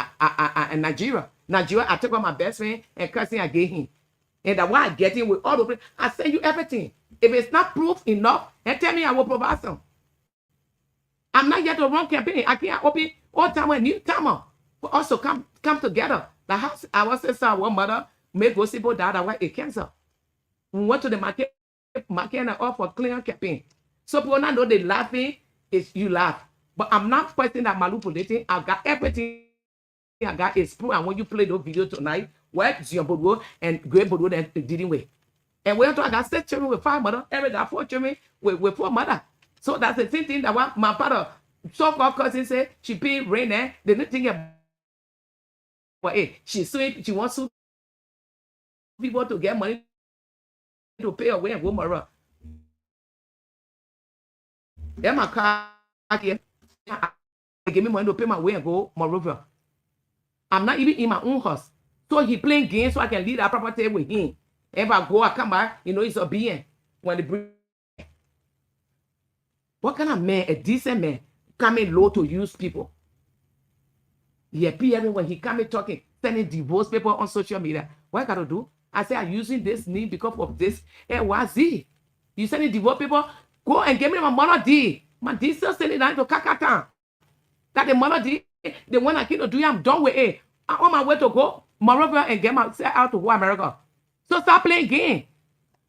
in Nigeria. Nigeria, I took on my best friend and cousin I gave him. And that's why I get him with all the I send you everything. If it's not proof enough, and tell me I will provide some. I'm not yet to run campaign. I can't open all time when new timer. But also come together. The house, our sister, our mother, make possible that I a cancer. We went to the market and offer clean campaign. So people now know they laughing, is you laugh. But I'm not person that manipulating. I got everything. I got is proof. And when you play those videos tonight, where Zion Bodo and Great Bodo then didn't wait. And when I got 6 children with 5 mother, every got 4 children with 4 mother. So that's the same thing that what my father, so-called cousin said, she pay rent there. They didn't think about it. She wants to people to get money to pay away and go more. Then my car here, give me money to pay my way and go moreover. I'm not even in my own house. So he playing games so I can leave that property with him. If I go, I come back, it's obedient. When they bring what kind of man, a decent man, coming low to use people? He appear when he coming talking, sending divorce people on social media. What I gotta do? I say I'm using this name because of this. And what's he? You sending divorce people? Go and give me my mother D. My D still sending down to Kakatan. That the mother D, the one I can't do, I'm done with it. I'm on my way to go Morocco and get myself out to go America. So stop playing game.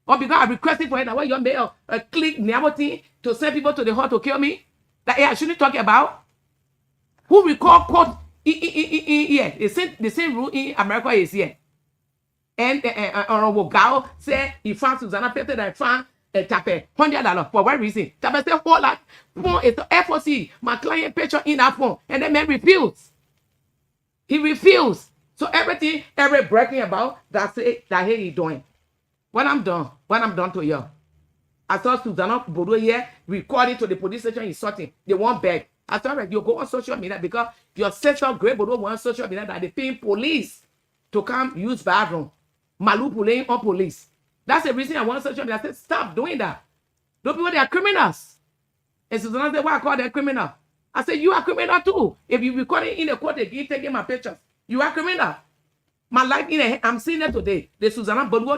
Or because I requested for it, that way you made a click never thing to send people to the heart to kill me. That I shouldn't talk about. Who recall court here? The same rule in America is here. And Honorable Gao said he found Susanna Peter that found a tape $100 for what reason? Tape said whole lot phone is the FOC. My client picture in that phone, and the man refused. He refused. So everything, every breaking about that's it. That he doing. When I'm done to you. I saw Susanna Bodo here recording to the police station in sorting. They won't beg. I saw you go on social media because your sister Great Bodo wants social media that they paying police to come use bathroom. Manipulating on police. That's the reason I want social media. I said, stop doing that. Those people, they are criminals. And Susanna said, why I call them criminal? I said, you are criminal too. If you record it in a court again, taking my pictures, you are criminal. My life in a, I'm seeing it today. The Susanna Bodo,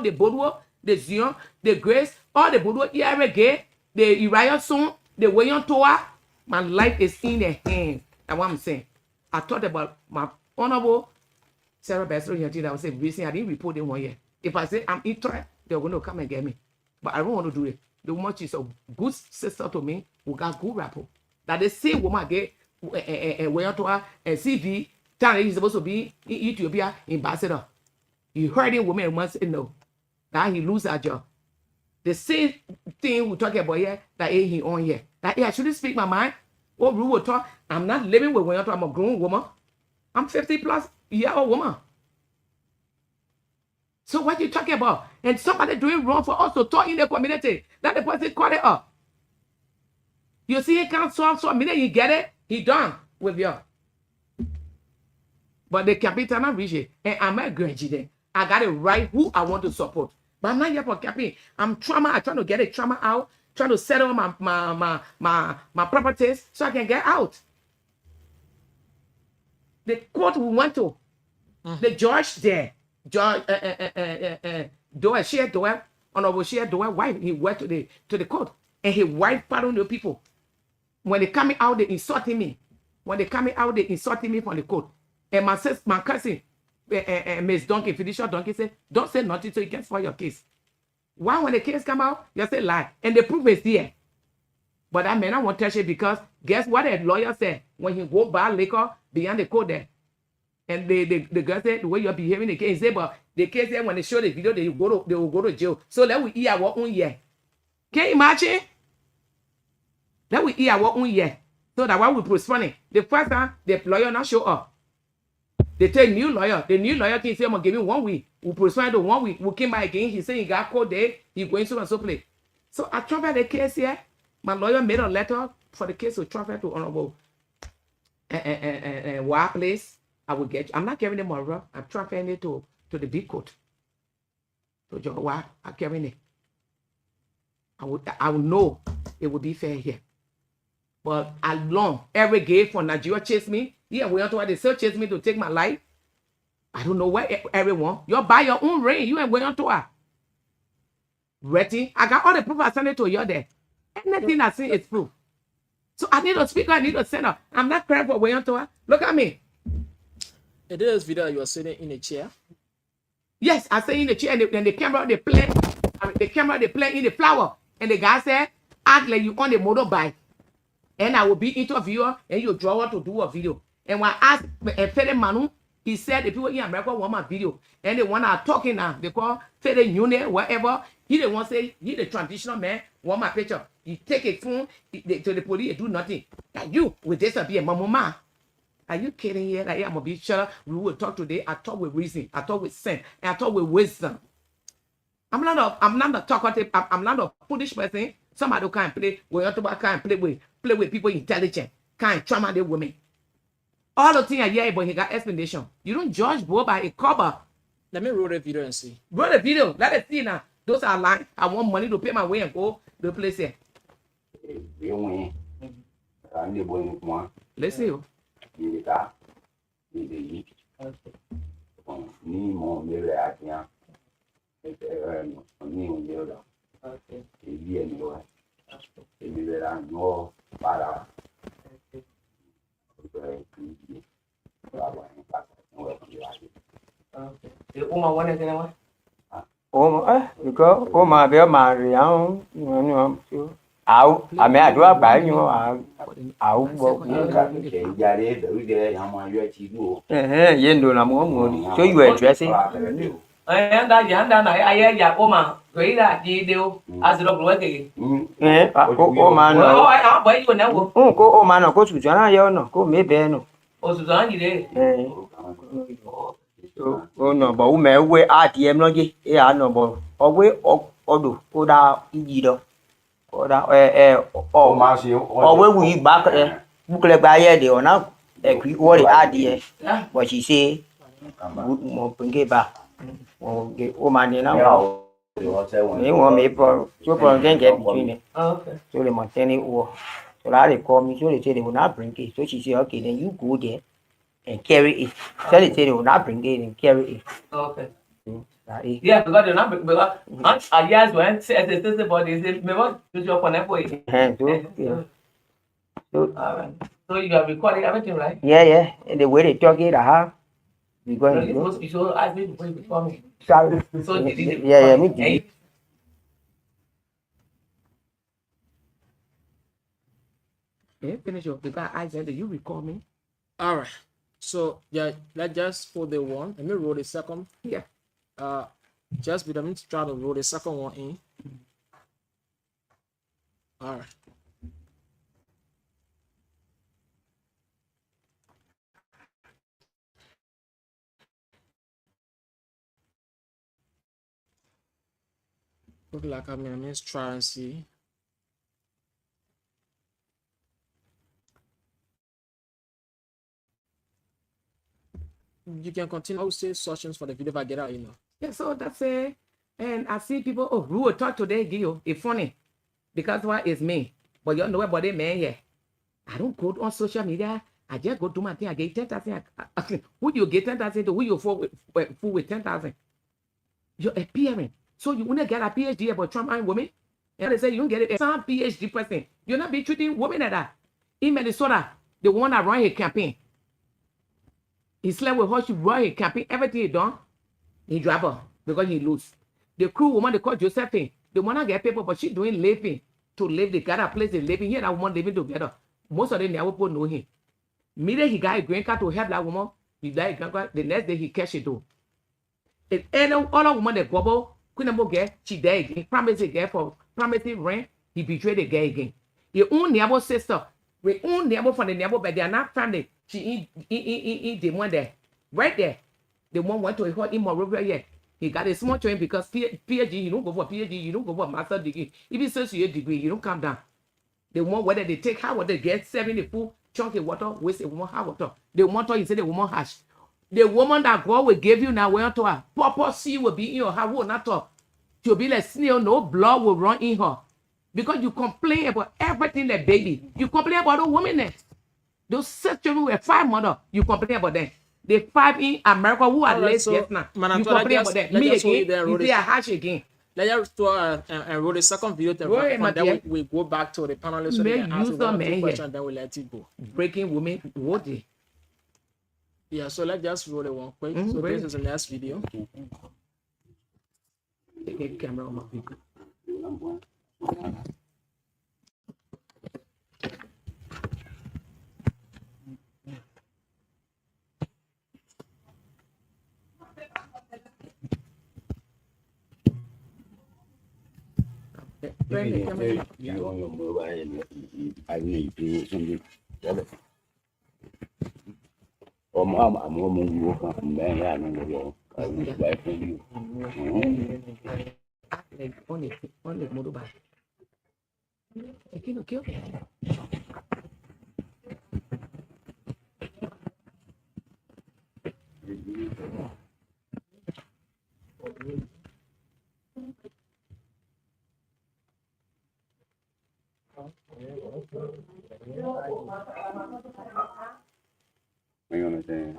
the Zion, the Grace, all the Bodo here again, the Uriah Son, the Wayon Toa. My life is in their hands. That's what I'm saying. I thought about my honorable Sarah Bessel here today. I was saying, recently I didn't report them 1 year. If I say I'm interested, they're going to come and get me. But I don't want to do it. The woman, she's a good sister to me who got good rapport. That the same woman get Wayon Toa and CV. He's supposed to be in Ethiopia ambassador. You heard him, women once say no. That he lose that job. The same thing we talking about here, that he on here. That I shouldn't speak my mind. What Ru will talk. I'm not living with Wayon Toa. I'm a grown woman. I'm 50+ year old woman. So what you talking about? And somebody doing wrong for us to talk in the community. That the person call it up. You see, he can't solve so minute he get it, he done with you. But the capital not reach it. And I'm a graduate. I got it right who I want to support. But I'm not here for campaign. I'm trying to get a trauma out, trying to settle my properties so I can get out. The court we went to, the judge there, Judge Doyle, Shea Doyle, Honorable Shea Doyle, wife, he went to the court and he wife pardon the people. When they coming out, they insulting me. when they coming out, they insulting me from the court. And my cousin, Miss Donkey, Felicia Donkey said, don't say nothing so you can spoil your case. Why when the case come out, you say lie. And the proof is here. But that man, I won't touch it because guess what the lawyer said? When he go buy liquor beyond the court there. And the girl said, the way you're behaving, the case, say, but the case said when they show the video, they will go to jail. So let we hear our own year. Can you imagine? Let we hear our own year. So that why we postpone it. The first time, the lawyer not show up. They take new lawyer. The new lawyer can say, I'm going to give him 1 week. We postpone to 1 week. We came back again. He said he got court there. He going so and so place. So I transferred the case here. My lawyer made a letter for the case to transfer to Honorable Wild Place. I will get you. I'm not carrying it tomorrow. I'm transferring it to the big court. So John Wild, I'm carrying it. I will know it will be fair here. But along every gate from Nigeria chase me. Yeah, we want to they still chase me to take my life. I don't know where everyone. You buy your own ring. You ain't going to her. Ready? I got all the proof I sent it to you there. Anything I see is proof. So I need a speaker, I need a sender. I'm not crying for way to her. Look at me. It is video you are sitting in a chair. Yes, I say in the chair and the camera they play. The camera they play in the flower. And the guy said, act like you on the motorbike. And I will be interviewer and you draw her to do a video. And when I asked Fede Manu, he said the people in America want my video. And the one I'm talking now, they call Fede Union, whatever. He the one say, he the traditional man, want my picture. He take a phone to the police and do nothing. Like you will disappear, mama. Are you kidding here? Like, I'm gonna be sure we will talk today. I talk with reason, I talk with sense, and I talk with wisdom. I'm not a talkative, I'm not a foolish person. Somebody who can't play, can't play with people intelligent, can't trauma the women. All the things I hear, but he got explanation. You don't judge boy by a cover. Let me roll the video and see. Roll the video. Let us see now. Those are lying. I want money to pay my way and go to the place here. Let's see. Mà bé mà riang ảo à mẹ đứa bảy nhưng mà ảo bộ yên đồ làm món người chú về chuyện gì Anh đã nói ai giờ cô mà gửi ra gì điều ăn được rồi thì cô mà nó ai bởi vì nào cô mà nó có chủ trương nào yêu nó có mấy bé nó chủ trương gì đấy nó bảo mẹ quê ATM nó gì nó bảo ở quê ở đủ cô đã gì đâu cô đã ở quê quỷ bác bút lệ bài ấy điều nó quỷ ở đây ATM bảo chị xe một bên kia bà ô mà này nó nếu mà mấy chỗ cái gì này chỗ này mà tên này ô chỗ đó thì có mấy chỗ này chơi thì nó bring cái chỗ chị xe ở kia này you go there and carry it chỗ này chơi thì nó bring cái and carry it okay yeah because the number because I just went to the body say me want to your phone for it so you are recording everything right yeah and the way they talk it because so I did before me so yeah me too. Yeah, finish your because I said that you record me. All right. So yeah, let's just for the one. Let me roll the second. Yeah. Just be them to try to roll the second one in. All right. Look like let's try and see. You can continue. I will say sessions for the video if I get out, you know. Yeah, so that's it. And I see people, oh, we will talk today, Gio. It's funny. Because what is me? But you know about it, man, yeah. I don't go on social media. I just go do my thing. I get 10,000. Who you get 10,000 to? Who you fool with 10,000? You're appearing. So you want to get a PhD about Trump and women? And they say you don't get it. Some PhD person. You're not be treating women like that. In Minnesota, The one that run his campaign. He slept with her, she run his campaign, everything he done, he drop her because he lose. The crew woman they call Josephine, the one that get paper, but she doing living to live. They got a place they living here. That woman living together. Most of them never people know him. Immediately he got a green card to help that woman. He died green card. The next day he cash it too. And any other woman that gobble, couldn't get, she died again. Promise again for promising rent. He betrayed the guy again. Your own neighbor sister, we own neighbor from the neighbor, but they are not family. She eat the one there, right there. The one went to a hot in Morovia yet. He got a small train because PhD, you don't go for PhD, you don't go for master degree. If it's associate degree, you don't come down. The one whether they take how they get 70 full chunk of water, waste a woman hot water. The water is the woman hash. The woman that God will give you now, where to her, proper sea will be in your house, will not talk. She'll be like snail, no blood will run in her. Because you complain about everything like baby. You complain about the woman next. Those 6 children were 5 mothers. You complain about them. The 5 in America who are less yet now. You complain about them. Me again, is there a hash again? Let's do and roll the second video. Then we go back to the panelists. So they can answer 1 or 2 questions, then we let it go. Breaking women, what they? Yeah, so let's just roll it one quick. So this is the next video. Take a camera on my people. On the motorbike. Okay. You understand?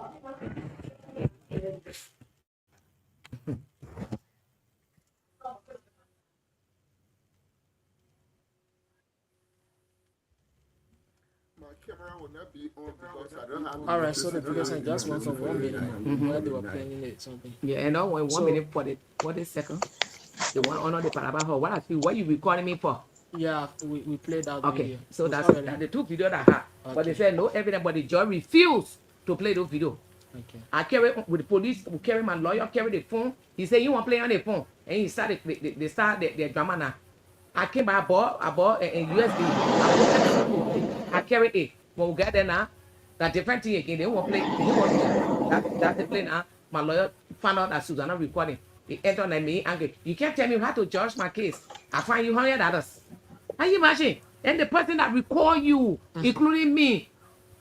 All right, so the video just went from 1 minute where they were playing it something. Yeah, and now when 1 minute for the 40 seconds, the one on the Palaba, what you recording me for? Yeah, we played that okay, video. so that's the 2 videos I have. Okay. But they said no evidence, but the judge refused to play those videos. Okay. I carry with the police, we carry my lawyer, carry the phone. He said, you want to play on the phone? And he started, they start the drama now. I came by, I bought a USB. I carried it. When we get there now, that different thing again. They won't play. That's the play now. My lawyer found out that Susanna recording. He entered on me angry. You can't tell me how to judge my case. I find you $100. Can you imagine? And the person that record you, including me,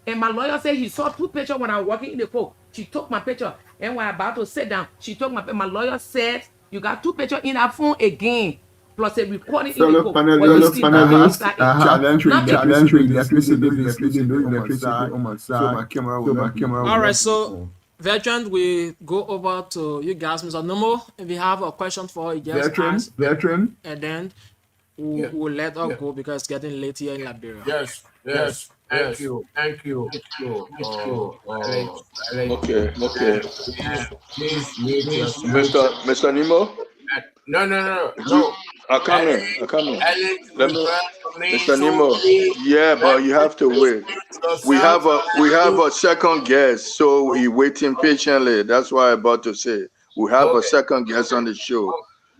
and my lawyer said he saw 2 pictures when I was working in the court. She took my picture, and when I about to sit down, she took my lawyer said, you got 2 pictures in her phone again, plus a recording in the court. Panelists, all right, so veteran, we go over to you guys, Mr. Nomo. If you have a question for you, just ask. Veteran, and then we'll let her go because it's getting late here in Liberia. Yes. Thank you. Okay. Please, Mr. Nemo? No. I come in. Mr. Nemo. Yeah, but you have to wait. We have a second guest, so we're waiting patiently. That's why I'm about to say. We have a second guest on the show.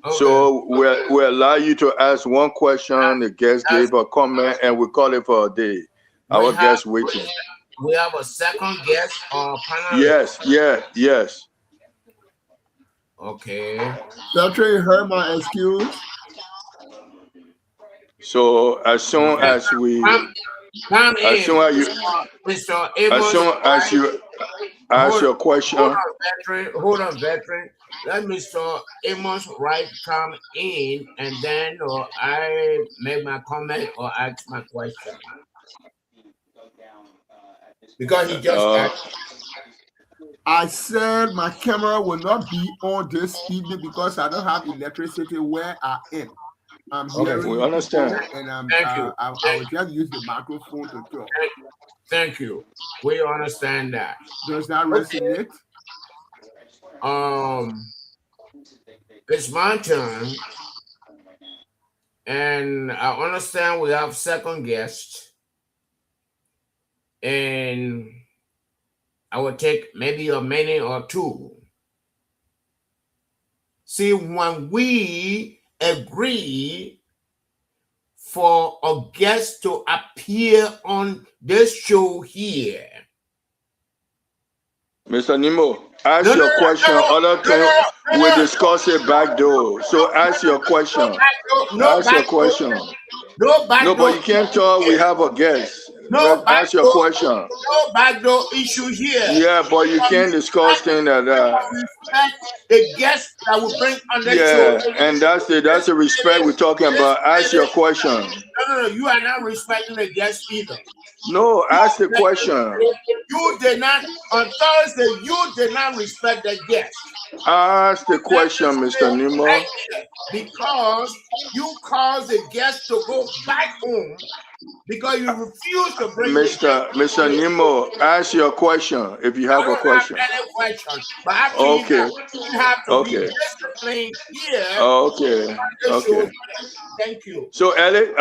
Okay. So we allow you to ask 1 question, the guest gave a comment, and we call it for a day. Our guest waiting. We have a second guest or panel? Yes. Okay. Doctor, you heard my excuse? So as soon as you ask your question. Hold on, veteran. Let Mr. Amos Wright come in, and then I make my comment or ask my question. Because he just asked. I said my camera will not be on this evening because I don't have electricity where I am. I'm hearing we understand. And I will just use the microphone to talk. Thank you. We understand that. Does that Okay. resonate? It's my turn. And I understand we have second guest. And I will take maybe a minute or two. See, when we agree for a guest to appear on this show here, Mr. Nemo, ask your question. Other thing we discuss it back door. So ask your question. Ask your question. No backdoor. No, but you can't tell we have a guest. No ask your question. No backdoor issue here. Yeah, but you can't discuss things like that. Respect the guests that we bring on the Yeah, show. and that's the respect we're talking about. Ask your question. No, you are not respecting the guests either. No, ask the question. You did not, on Thursday, you did not respect the guest. Ask the question, Mr. Nemo. Because you caused the guest to go back home because you refuse to bring Mr. Nemo, ask your question if you have a question. But okay. You have to be disciplined here. Okay. Okay. Thank you. So, Ellie,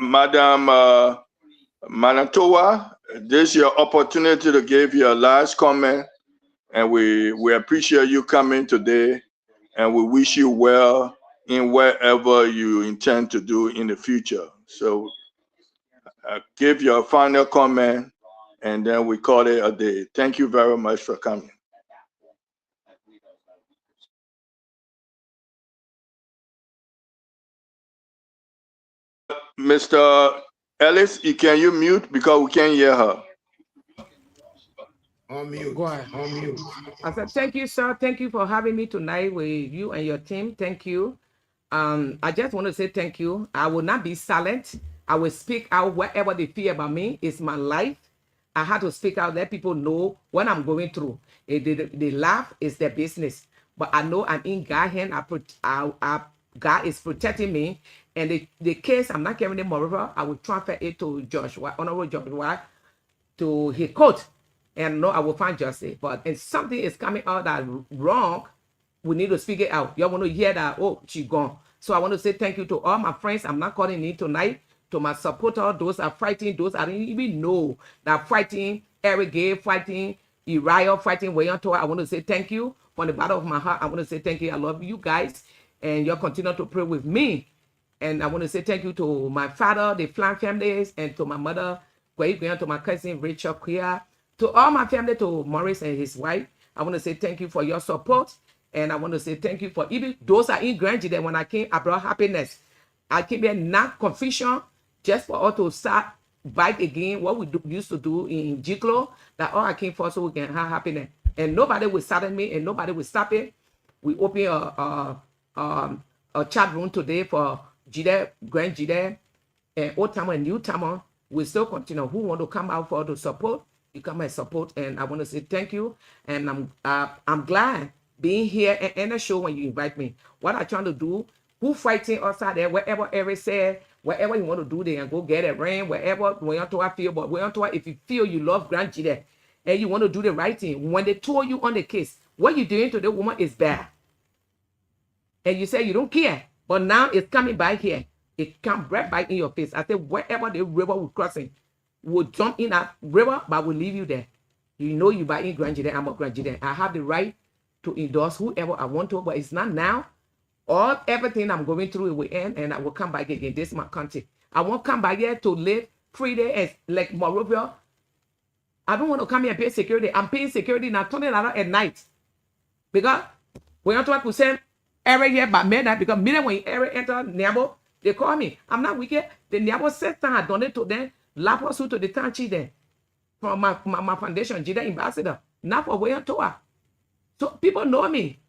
Madam Manatoa, this is your opportunity to give your last comment, and we appreciate you coming today, and we wish you well in whatever you intend to do in the future. So, give your final comment, and then we call it a day. Thank you very much for coming. Mr. Ellis, can you mute because we can't hear her? On mute. Go ahead. On mute. I said, thank you, sir. Thank you for having me tonight with you and your team. Thank you. I just want to say thank you. I will not be silent. I will speak out whatever they feel about me. It's my life. I had to speak out, let people know what I'm going through. If they laugh, it's their business. But I know I'm in God's hand. God is protecting me. And the case, I'm not carrying it moreover. I will transfer it to Joshua, Honorable Joshua, to his court. And no, I will find justice. But if something is coming out that wrong, we need to speak it out. You want to hear that, oh, she's gone. So I want to say thank you to all my friends. I'm not calling in tonight. To my supporters, those are fighting, those I didn't even know that fighting, Eric Gay fighting, Uriah fighting, Wayanto. I want to say thank you. From the bottom of my heart, I want to say thank you. I love you guys. And you'll continue to pray with me. And I want to say thank you to my father, the Flan families, and to my mother, to my cousin, Rachel Quia, to all my family, to Morris and his wife. I want to say thank you for your support. And I want to say thank you for even those are in Grand that when I came, I brought happiness. I came here, not confusion, just for us to start back again what we used to do in Jiklo, that all I came for so we can have happiness. And nobody will silence me and nobody will stop it. We open a chat room today for Jide, Grand Jide, and old timer and new timer. We still continue. Who want to come out for the support? You come and support, and I want to say thank you. And I'm glad being here and in the show when you invite me. What I'm trying to do, who fighting outside there, wherever Eric said, wherever you want to do there and go get a ring, wherever, I feel, but if you feel you love Grand Jide and you want to do the right thing, when they told you on the case, what you're doing to the woman is bad. And you say you don't care, but now it's coming by here. It comes right back in your face. I said, wherever the river will crossing, we'll jump in that river, but we'll leave you there. You know you buy in Grand Jide, I'm a Grand Jide. I have the right to endorse whoever I want to, but it's not now. Everything I'm going through will end, and I will come back again. This is my country. I won't come back here to live 3 days like Morovia. I don't want to come here and pay security. I'm paying security now $20 at night. Because when I talk to send Eric here by midnight, because midnight when Eric enter Niabo, they call me. I'm not wicked. The Niabo said I donate to them, lawsuit to the town chief from my foundation, Jide Ambassador. Not for Wayantoa. So people know me.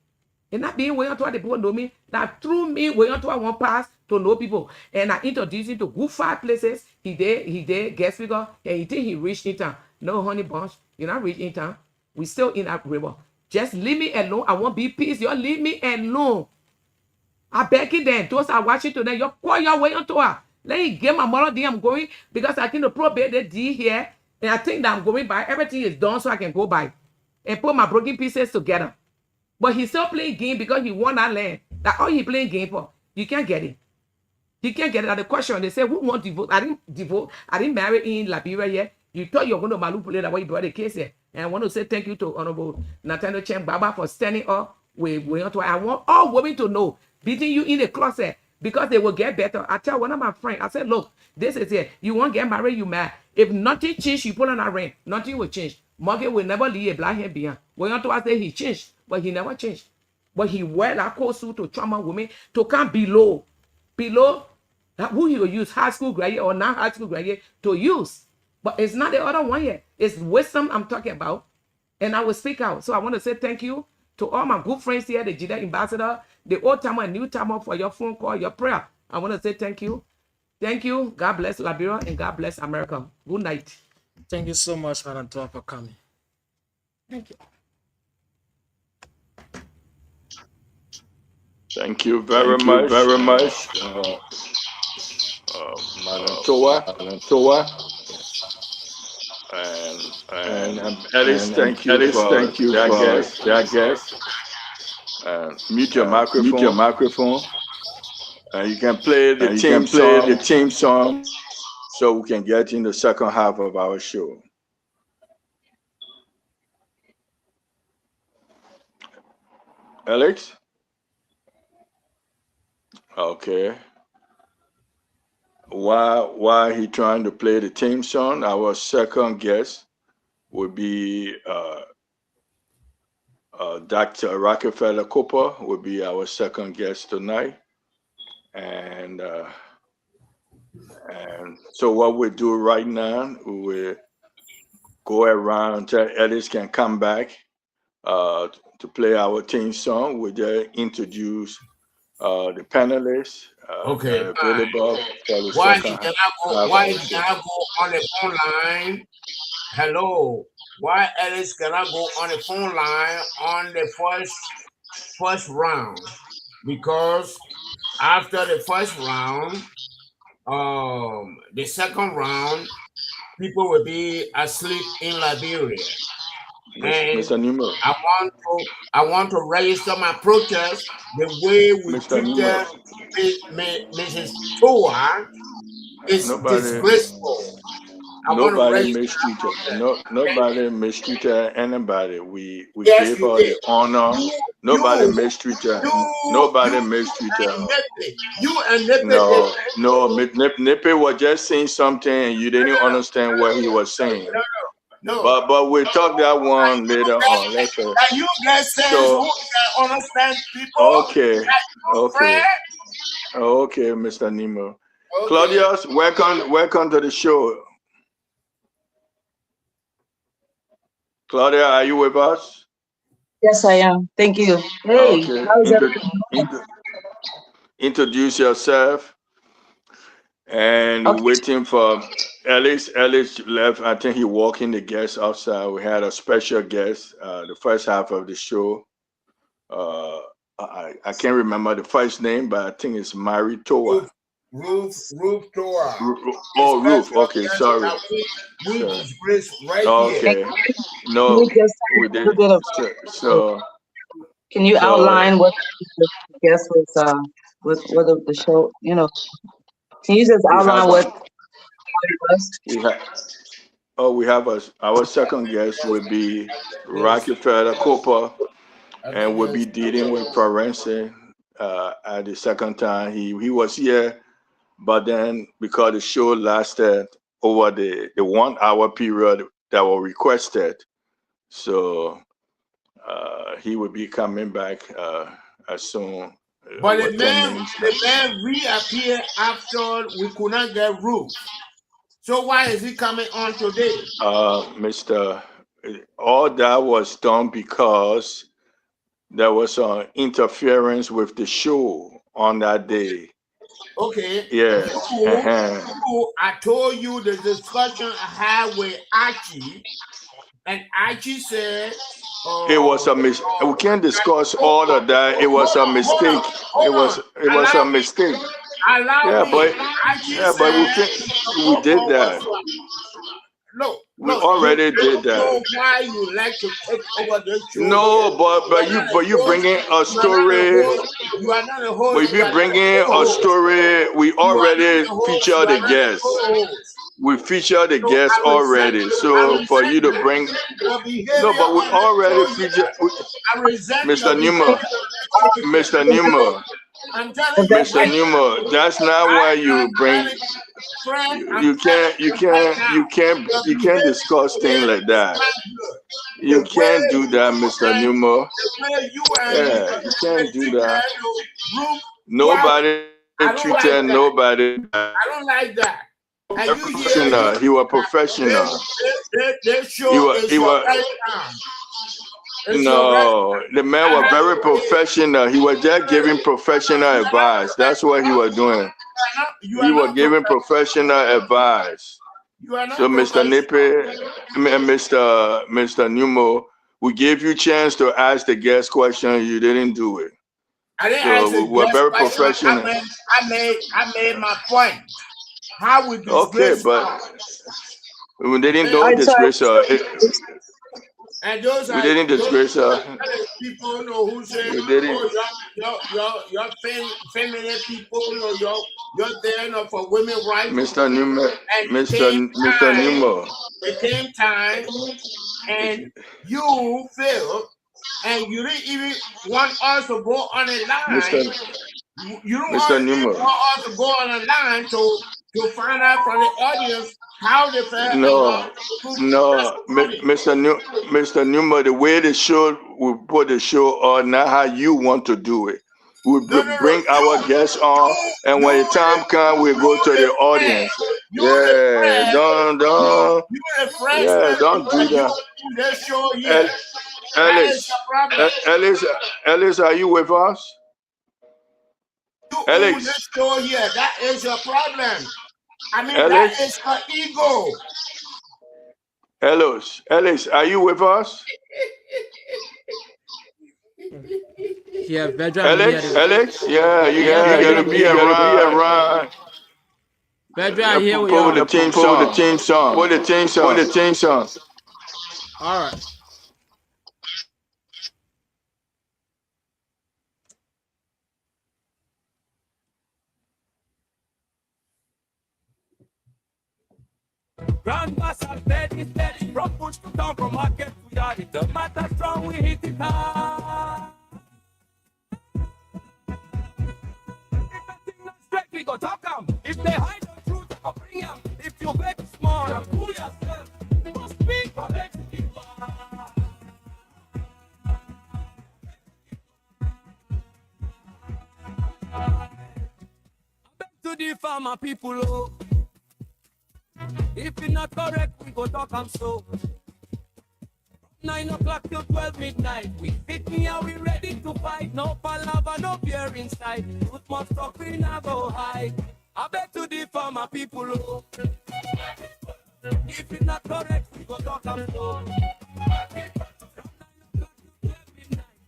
And not being Wayantoa, the people know me. That through me, Wayantoa won't pass to know people. And I introduce him to good 5 places. He did guest figure, and he think he reached in town. No, honey bunch, you're not reaching in town. We still in that river. Just leave me alone. I won't be peace. You leave me alone. I beg you then. Those are watching today. You call your Wayantoa. Let me get my mother I'm going because I can probate the D here. And I think that I'm going by. Everything is done so I can go by and put my broken pieces together. But he's still playing game because he won that land. That's all he playing game for. You can't get it. He can't get it. At the question, they say, who want to vote? I didn't vote. I didn't marry in Liberia yet. You thought you were going to manipulate that way you brought the case here. And I want to say thank you to Honorable Nathaniel Chen Baba for standing up with I want all women to know, beating you in the closet because they will get better. I tell one of my friends, I said, look, this is it. You won't get married, you mad. If nothing changed, you put on a ring. Nothing will change. Morgan will never leave a black hair behind. I say he changed, but he never changed. But he wear that coat suit to trauma women to come below who he will use, high school graduate or non high school graduate to use. But it's not the other one yet. It's wisdom I'm talking about. And I will speak out. So I want to say thank you to all my good friends here, the Jida Ambassador, the old timer and new timer for your phone call, your prayer. I want to say thank you. Thank you. God bless Liberia and God bless America. Good night. Thank you so much, Madam Toa, for coming. Thank you. Thank you very much. Madam Toa. And Ellis, thank you for that guest. Mute your microphone. You can play the team song so we can get in the second half of our show. Alex? Okay. While he trying to play the theme song, our second guest will be Dr. Rockefeller Cooper will be our second guest tonight. And so what we do right now, we will go around until Ellis can come back to play our theme song. We just introduce the panelists. Okay. Available for the Why second can half. I go on the phone line? Hello. Why Ellis cannot go on the phone line on the first round? Because after the first round, the second round, people will be asleep in Liberia. And Mr. Nemo. I want to register my protest the way we treated Mrs. Toa is disgraceful. Nobody mistreated anybody. We gave her the honor. Nobody mistreated. Nobody mistreated her. You and Nippy. No. Nippy was just saying something and you didn't understand what he was saying. No. But we'll talk that one later on. Let's say. You guys say who can understand people. Okay, Mr. Nemo. Okay. Claudius, welcome to the show. Claudia, are you with us? Yes, I am. Thank you. Hey, okay. How's everything? Introduce yourself. And okay. Waiting for Ellis. Ellis left. I think he walking the guests outside. We had a special guest the first half of the show. I can't remember the first name, but I think it's Mary Toa. Ruth Toa. Ruth. Okay, sorry. Okay. No, we did. So can you outline what the guest was with what the show? You know, can you just outline what it was? We have our second guest will be Rockefeller Cooper, and we'll be dealing with forensic. At the second time he was here. But then, because the show lasted over the 1 hour period that was requested, so he will be coming back as soon. But the man reappeared after we could not get Ruth. So why is he coming on today? All that was done because there was interference with the show on that day. Okay. Yeah. I told you the discussion I had with Archie, and Archie said it was a mistake. We can't discuss all of that. It was a mistake. It was a mistake. Allow me. Yeah, but we did that. We already did that. Know why you like to take over the show? No, but you bringing a story. You are not a host. But if you bringing a story, we already feature the guests. We feature the guests already. So for you to bring, no, but we already feature Mr. Newman. Mr. Newman. Mr. Newman, that's not why you bring. You can't discuss things like that. You can't do that, Mr. Newman. Yeah, you can't do that. Nobody treated nobody. I don't like that. Professional. He was professional. He was. No, the man was very professional. He was just giving professional advice. That's what he was doing. He was giving professional advice. So, Mr. Nippy and Mr. Newmo, we gave you a chance to ask the guest question. You didn't do it. So we were very professional. I made my point. How would okay, but we didn't disgrace her. And those we didn't disgrace her. People know who say, oh, your feminine people, you're there for women rights. Mr. Newman, Mr. Newman. It came time, and you failed, and you didn't even want us to go on a line. You don't want us to go on a line to find out from the audience how they felt. No, Mr. Newman, the way the show we put the show on, not how you want to do it. We bring our guests on, and when the time comes, we go to the audience. Yeah, don't do that. Ellis, are you with us? Alex, that is your problem. I mean, that is her ego. Ellis, are you with us? Yeah, Alex, yeah, you gotta be around. Vedra, here we are. Put the team song. All right. Grandmaster steady, from push to down, from market to yard. It don't matter strong, we hit it hard. If the thing not straight, we go talk 'em. If they hide the truth, we go bring 'em. If you vex small, and fool yourself, you must speak for vex people. I beg to the farmer people, oh. If it's not correct, we go talk am so. 9 o'clock till 12 midnight. We fit me and we ready to fight. No palaver, no fear inside. Truth must talk, we not go hide. I beg to the farmer people, oh. If it's not correct, we go talk am so.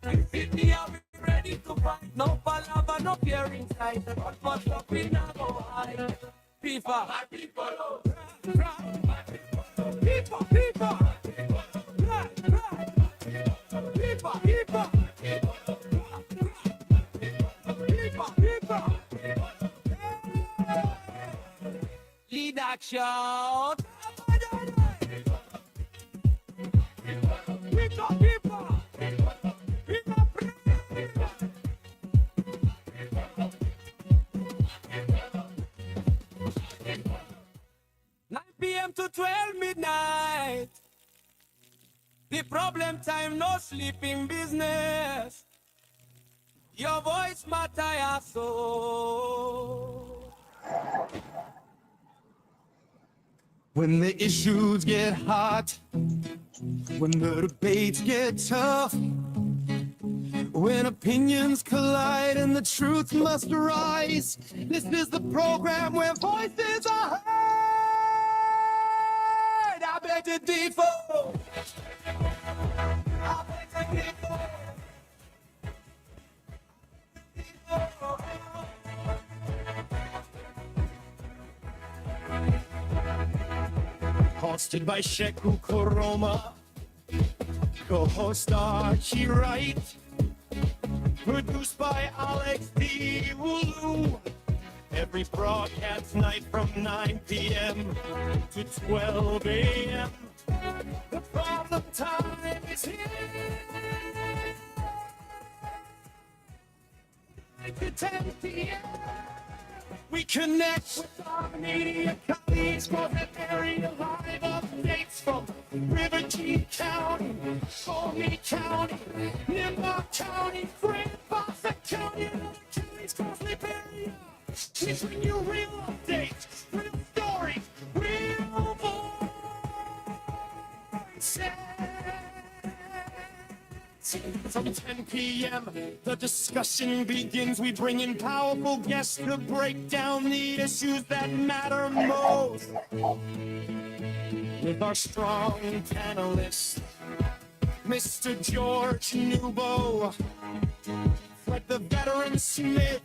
We fit me and we ready to fight. No palaver, no fear inside. Truth must talk, we not go hide. People, my people, oh. People, lead action. People. 9 p.m. to 12 midnight. The problem time, no sleeping business. Your voice matter so. When the issues get hot, when the debates get tough, when opinions collide and the truth must rise, this is the program where voices are heard. I beg to differ. I beg to differ. hosted by Sheku Koroma, co-host Archie Wright, produced by Alex D. Wulu. Every broadcast night from 9 p.m. to 12 a.m. The problem time is here. To 10 p.m. We connect with our media colleagues for the very live updates from River G County, Colby County, Nimba County, Grand Bassa County, and other counties across Liberia. We bring you real updates, real stories, real voices. From 10 p.m., the discussion begins. We bring in powerful guests to break down the issues that matter most. With our strong panelists, Mr. George Newbo, Fred the Veteran Smith,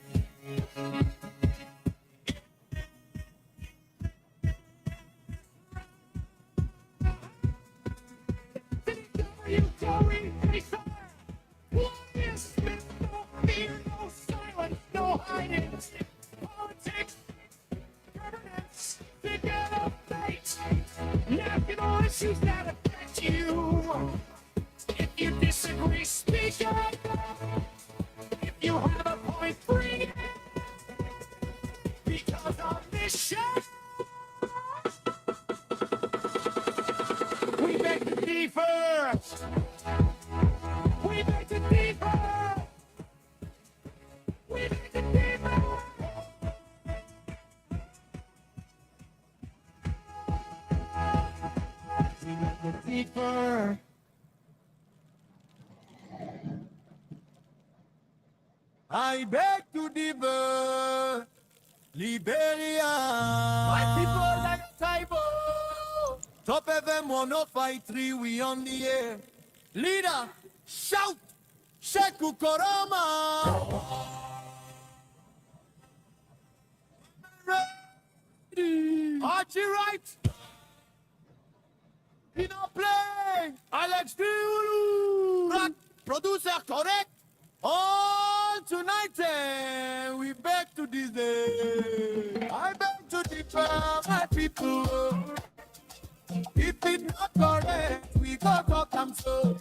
no hiding, politics, governance, bigger updates, national issues that affect you. If you disagree, speak up. If you have a point, bring it. Because on this show, we beg to differ. We beg to differ. We beg to differ. We beg to differ. I beg to differ. Liberia. My people like Taibo. Top FM 105.3, we on the air. Leader, shout, Sheku Koroma. Archie Wright. He not play. Alex D. Rock, producer correct. All tonight, we beg to this day. I beg to differ, my people. If it's not correct, we go talk them so.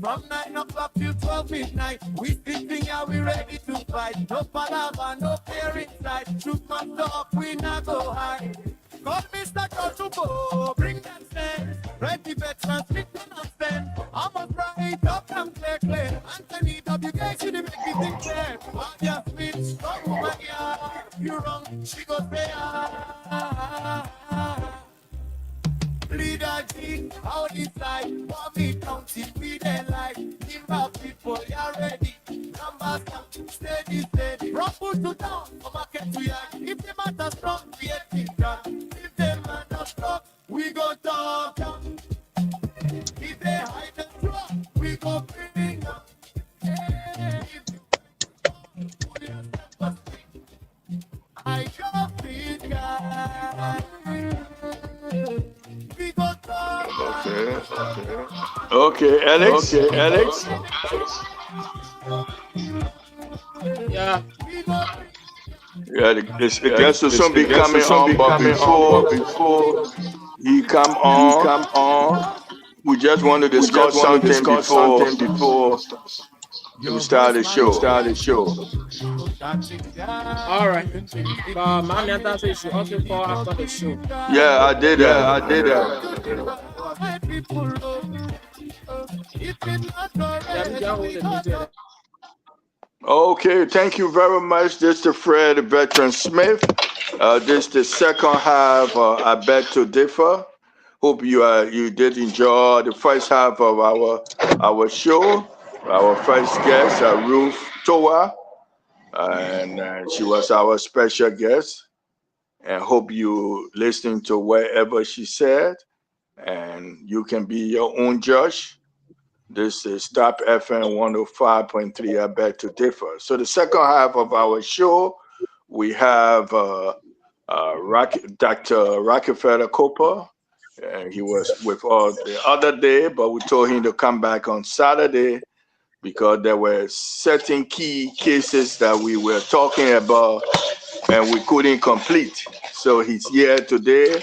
From 9 o'clock till 12 midnight, we sitting here, we ready to fight. No palava, no fear inside. Truth must talk, we not go hide. Call Mr. Kotubo, bring that sense. Ready veterans, speak to nonsense. I must right up and clear. Anthony W.K. should make it think clear. Audia Smith, strong woman, yeah. You wrong, she goes there. Leader G, how this like? For me, county, we they like. Nimba people, you ready? Numbers down, steady. From push to down, from market to yard. If the matter strong, we ain't think that. If the matter strong, we go talk. If they hide the truck, we go bring them. I just feel guy. We go talk. Okay, Alex. Yeah. Yeah, the guest will soon be coming on, but before he come on, we just want to discuss something before you start the show. All right. But mommy, I thought you should also call after the show. Yeah, I did that. Okay, thank you very much. This is the Fred Veteran Smith. This is the second half. I beg to differ. Hope you did enjoy the first half of our show. Our first guest, Ruth Toa, and she was our special guest. And hope you listening to whatever she said, and you can be your own judge. This is Stop FM 105.3. I beg to differ. So the second half of our show, we have Dr. Rockefeller Cooper And he was with us the other day, but we told him to come back on Saturday because there were certain key cases that we were talking about and we couldn't complete. So he's here today.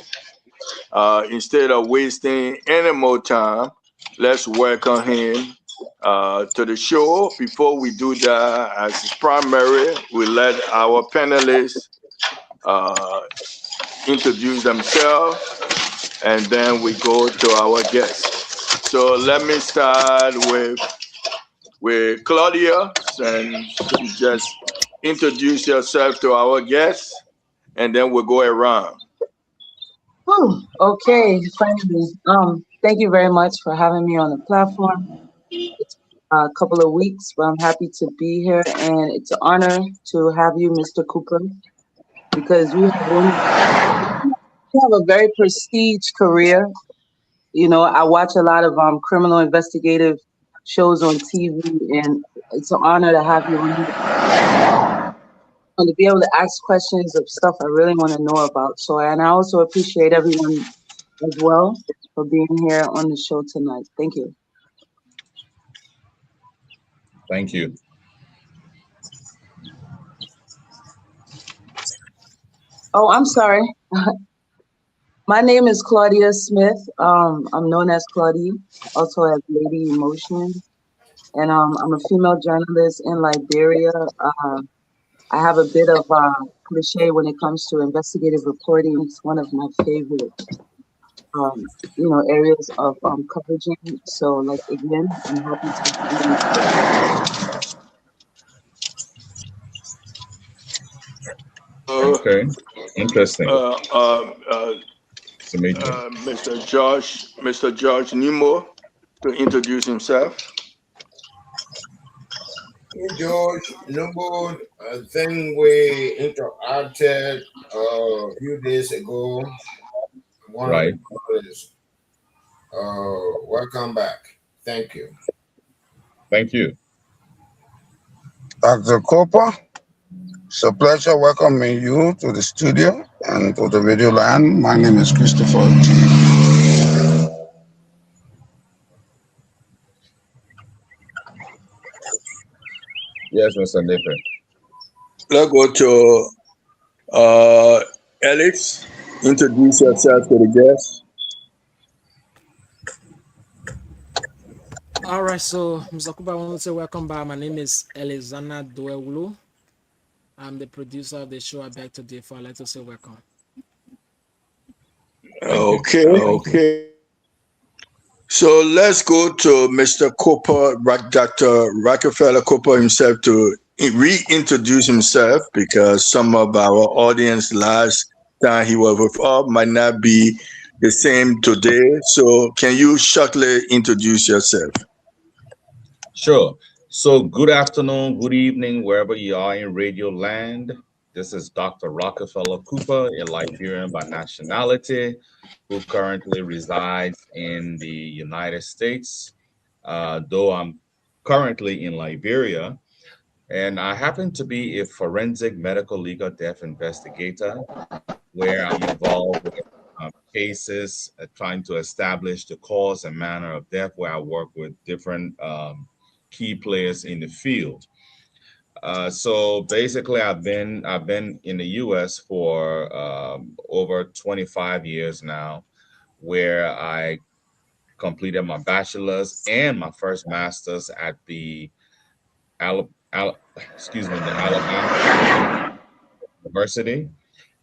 Instead of wasting any more time, let's welcome him to the show. Before we do that, as primary, we let our panelists introduce themselves, and then we go to our guests. So let me start with Claudia, and just introduce yourself to our guests, and then we'll go around. Okay, finally. Thank you very much for having me on the platform. It's a couple of weeks, but I'm happy to be here, and it's an honor to have you, Mr. Cooper, because you have a very prestige career. You know, I watch a lot of criminal investigative shows on TV, and it's an honor to have you on here. And to be able to ask questions of stuff I really want to know about. So, and I also appreciate everyone as well for being here on the show tonight. Thank you. Thank you. Oh, I'm sorry. My name is Claudia Smith. I'm known as Claudie, also as Lady Emotion. And I'm a female journalist in Liberia. I have a bit of cliche when it comes to investigative reporting. It's one of my favorite, areas of coverage. So, like, again, I'm happy to be Okay, interesting. Mr. George Nemo to introduce himself. George Noble, I think we interacted a few days ago. Right. Welcome back. Thank you. Thank you. Dr. Cooper, it's a pleasure welcoming you to the studio and to the Radio Land. My name is Christopher G. Yes, Mr. Napier. Let's go to Alex. Introduce yourself to the guests. All right, so Mr. Cooper, I want to say welcome back. My name is Alexander Doewulu. I'm the producer of the show. I beg to differ. I'd like to say welcome. Okay. So let's go to Mr. Cooper, Dr. Rockefeller Cooper himself, to reintroduce himself, because some of our audience last time he was with us might not be the same today. So can you shortly introduce yourself? Sure. So good afternoon, good evening, wherever you are in Radio Land. This is Dr. Rockefeller Cooper, a Liberian by nationality, who currently resides in the United States, though I'm currently in Liberia. And I happen to be a forensic medical legal death investigator, where I'm involved with cases trying to establish the cause and manner of death, where I work with different key players in the field. So basically, I've been in the U.S. for over 25 years now, where I completed my bachelor's and my first master's at the Alabama University,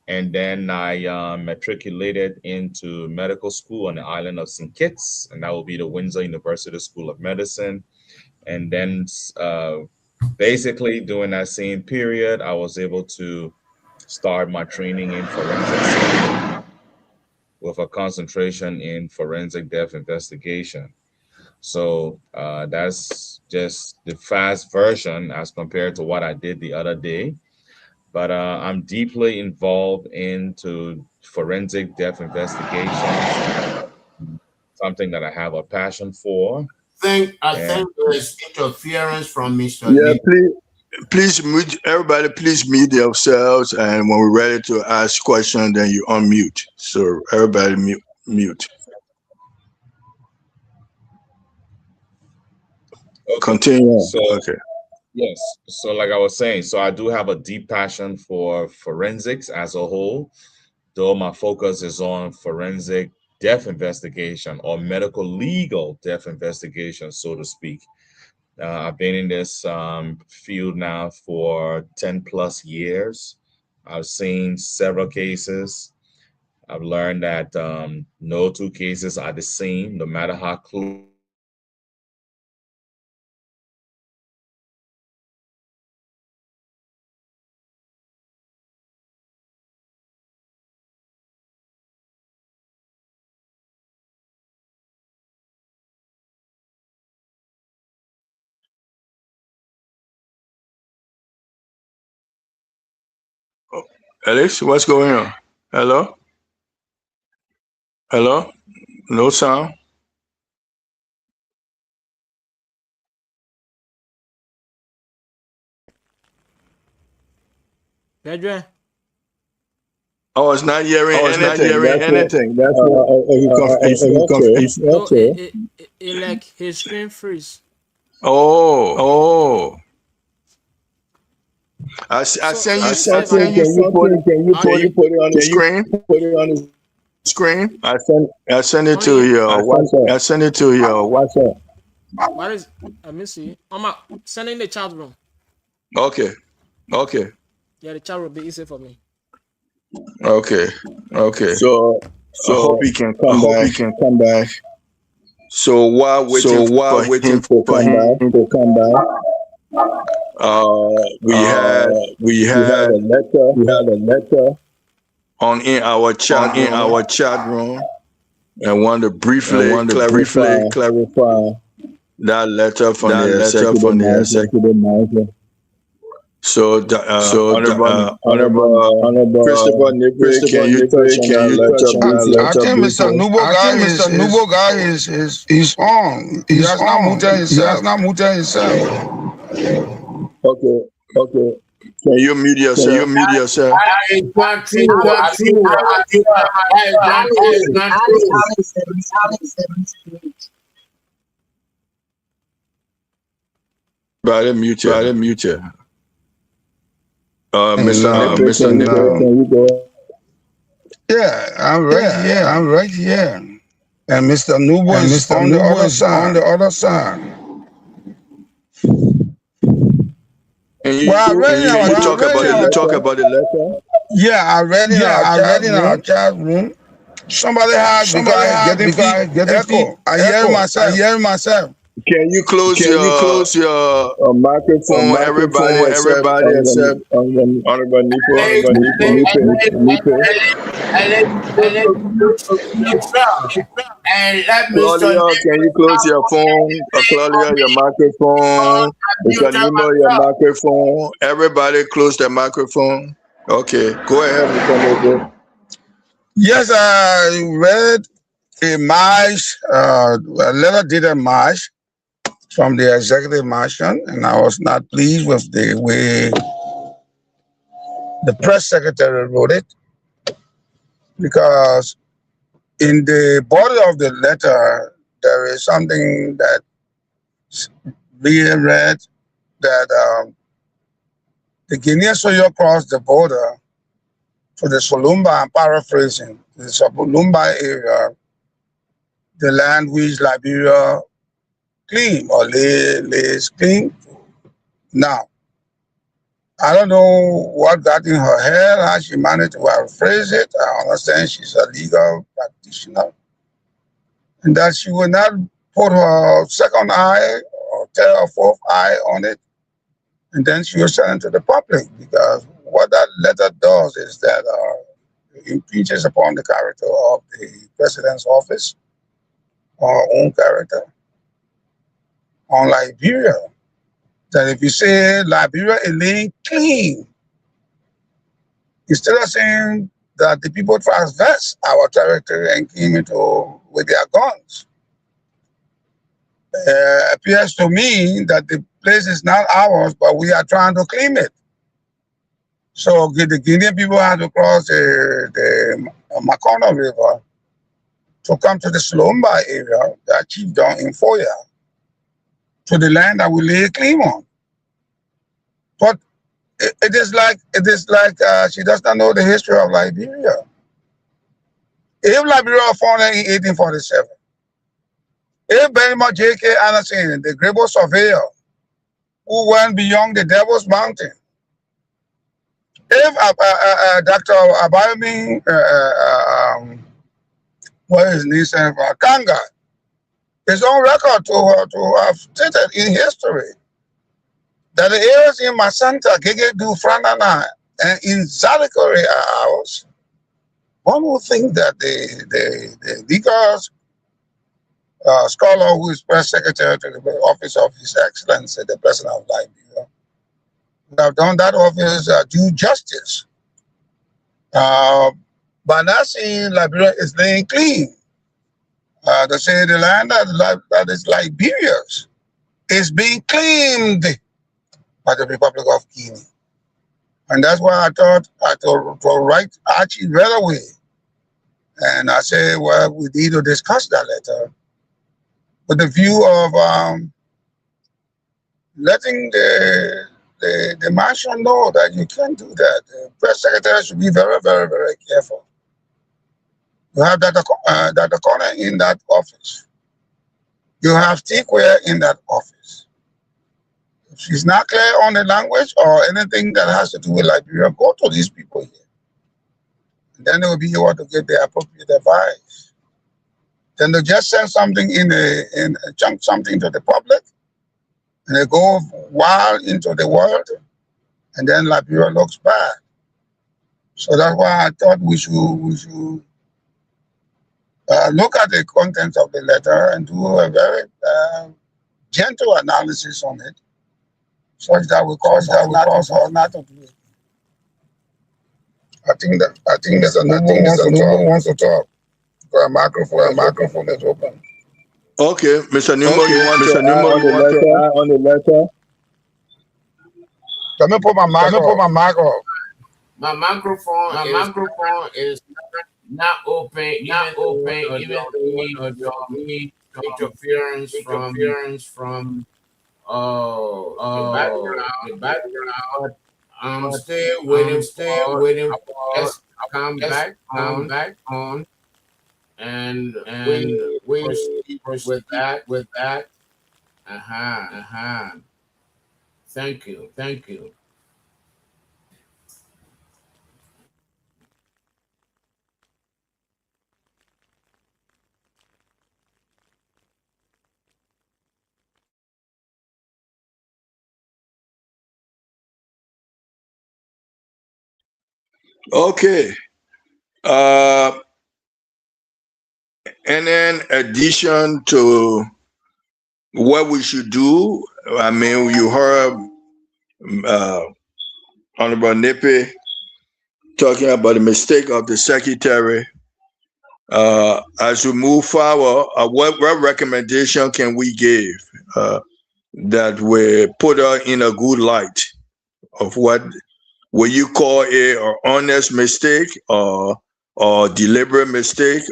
and then I matriculated into medical school on the island of St. Kitts, and that will be the Windsor University School of Medicine, and then. Basically, during that same period, I was able to start my training in forensic with a concentration in forensic death investigation. So that's just the fast version as compared to what I did the other day. But I'm deeply involved into forensic death investigation, something that I have a passion for. I think there's interference from Mr. Yeah, please mute everybody. Please mute yourselves, and when we're ready to ask questions, then you unmute. So everybody mute. Okay. Continue. So, Okay. yes. So, like I was saying, so I do have a deep passion for forensics as a whole, though my focus is on forensic death investigation or medical legal death investigation, so to speak. I've been in this field now for 10 plus years. I've seen several cases. I've learned that no two cases are the same, no matter how close. Alex, what's going on? Hello? Hello? No sound? Pedro, Oh, it's not hearing Oh, it's not anything. hearing That's what. anything. That's Are what. you confused? Are you confused? no, Okay. it like his screen freeze. Oh. I send you Save something. Can you put it? Can you put it on The the screen? Put it on the screen? I send it to Only your WhatsApp. I send it to your WhatsApp. what is? Let me see. Send in the chat room. Okay. Yeah, the chat room be easy for me. Okay. So I hope he can come back. come back. So while waiting for him to come back, we had we had a letter on in our chat room, and want to briefly clarify that letter from the executive manager. So, Honorable Christopher Nibre, can you touch on that letter? I think Mr. Nubo guy is on. He has not muted himself. Okay. Can you mute yourself? It's not true. It's not true. Brother, mute you. Mr. Nibre. Can you go? Yeah, I'm right here. And Mr. Nubo is on the other side. Can you talk about the letter? Yeah, I read in our chat room. Somebody has getting echo. I hear myself. Can you close your microphone? Everybody except Honorable Nipo. And let me Claudia, can you close your phone? Claudia, your microphone. Mr. Nemo, your microphone. Everybody close their microphone. Okay, go ahead, Mr. Nemo. Yes, I read a letter dated March from the executive mansion, and I was not pleased with the way the press secretary wrote it, because in the body of the letter, there is something that being read that the Guineans Soyo crossed the border to the Solumba, I'm paraphrasing, the Solumba area, the land which Liberia claim or lays claim. Now, I don't know what got in her head, how she managed to phrase it. I understand she's a legal practitioner, and that she will not put her second eye or third or fourth eye on it, and then she will send it to the public, because what that letter does is that it impeaches upon the character of the president's office, our own character, on Liberia. That if you say Liberia is laying claim, instead of saying that the people transgressed our territory and came into with their guns, appears to me that the place is not ours, but we are trying to claim it. So the Guinean people had to cross the Macondo River to come to the Slumba area, that chiefdom in Foya. to the land that we lay claim on. But it is like she does not know the history of Liberia. If Liberia was founded in 1847, if Benjamin J.K. Anderson, the Grebo surveyor, who went beyond the Devil's Mountain, if Dr. Abayomi, what is his name, Kanga, is on record to have stated in history that the areas in Masanta, Gegedu, Franana, and in Zalikore House, one would think that the legal scholar who is press secretary to the office of His Excellency, the President of Liberia, would have done that office due justice. But not saying Liberia is laying clean. They say the land that is Liberia's is being claimed by the Republic of Guinea. And that's why I thought I to write Archie right away. And I say, well, we need to discuss that letter with the view of letting the marshal know that you can't do that. The press secretary should be very, very, very careful. You have Dr. Corner in that office. You have Tikwe in that office. If she's not clear on the language or anything that has to do with Liberia, go to these people here. And then they will be able to give the appropriate advice. Then they just send something jump something to the public, and they go wild into the world, and then Liberia looks bad. So that's why I thought we should look at the contents of the letter and do a very gentle analysis on it, such that we cause her not to do it. I think there's another thing that wants to talk. The microphone is open. Okay, Mr. Nemo, you want to add on the letter? Let me put my mic off. My microphone is not open, even interference from the background. I'm still waiting for us to come back on, and we proceed with that. Thank you. Okay. And in addition to what we should do, I mean, you heard Honorable Nippy talking about the mistake of the secretary. As we move forward, what recommendation can we give that will put her in a good light of what will you call an honest mistake or deliberate mistake,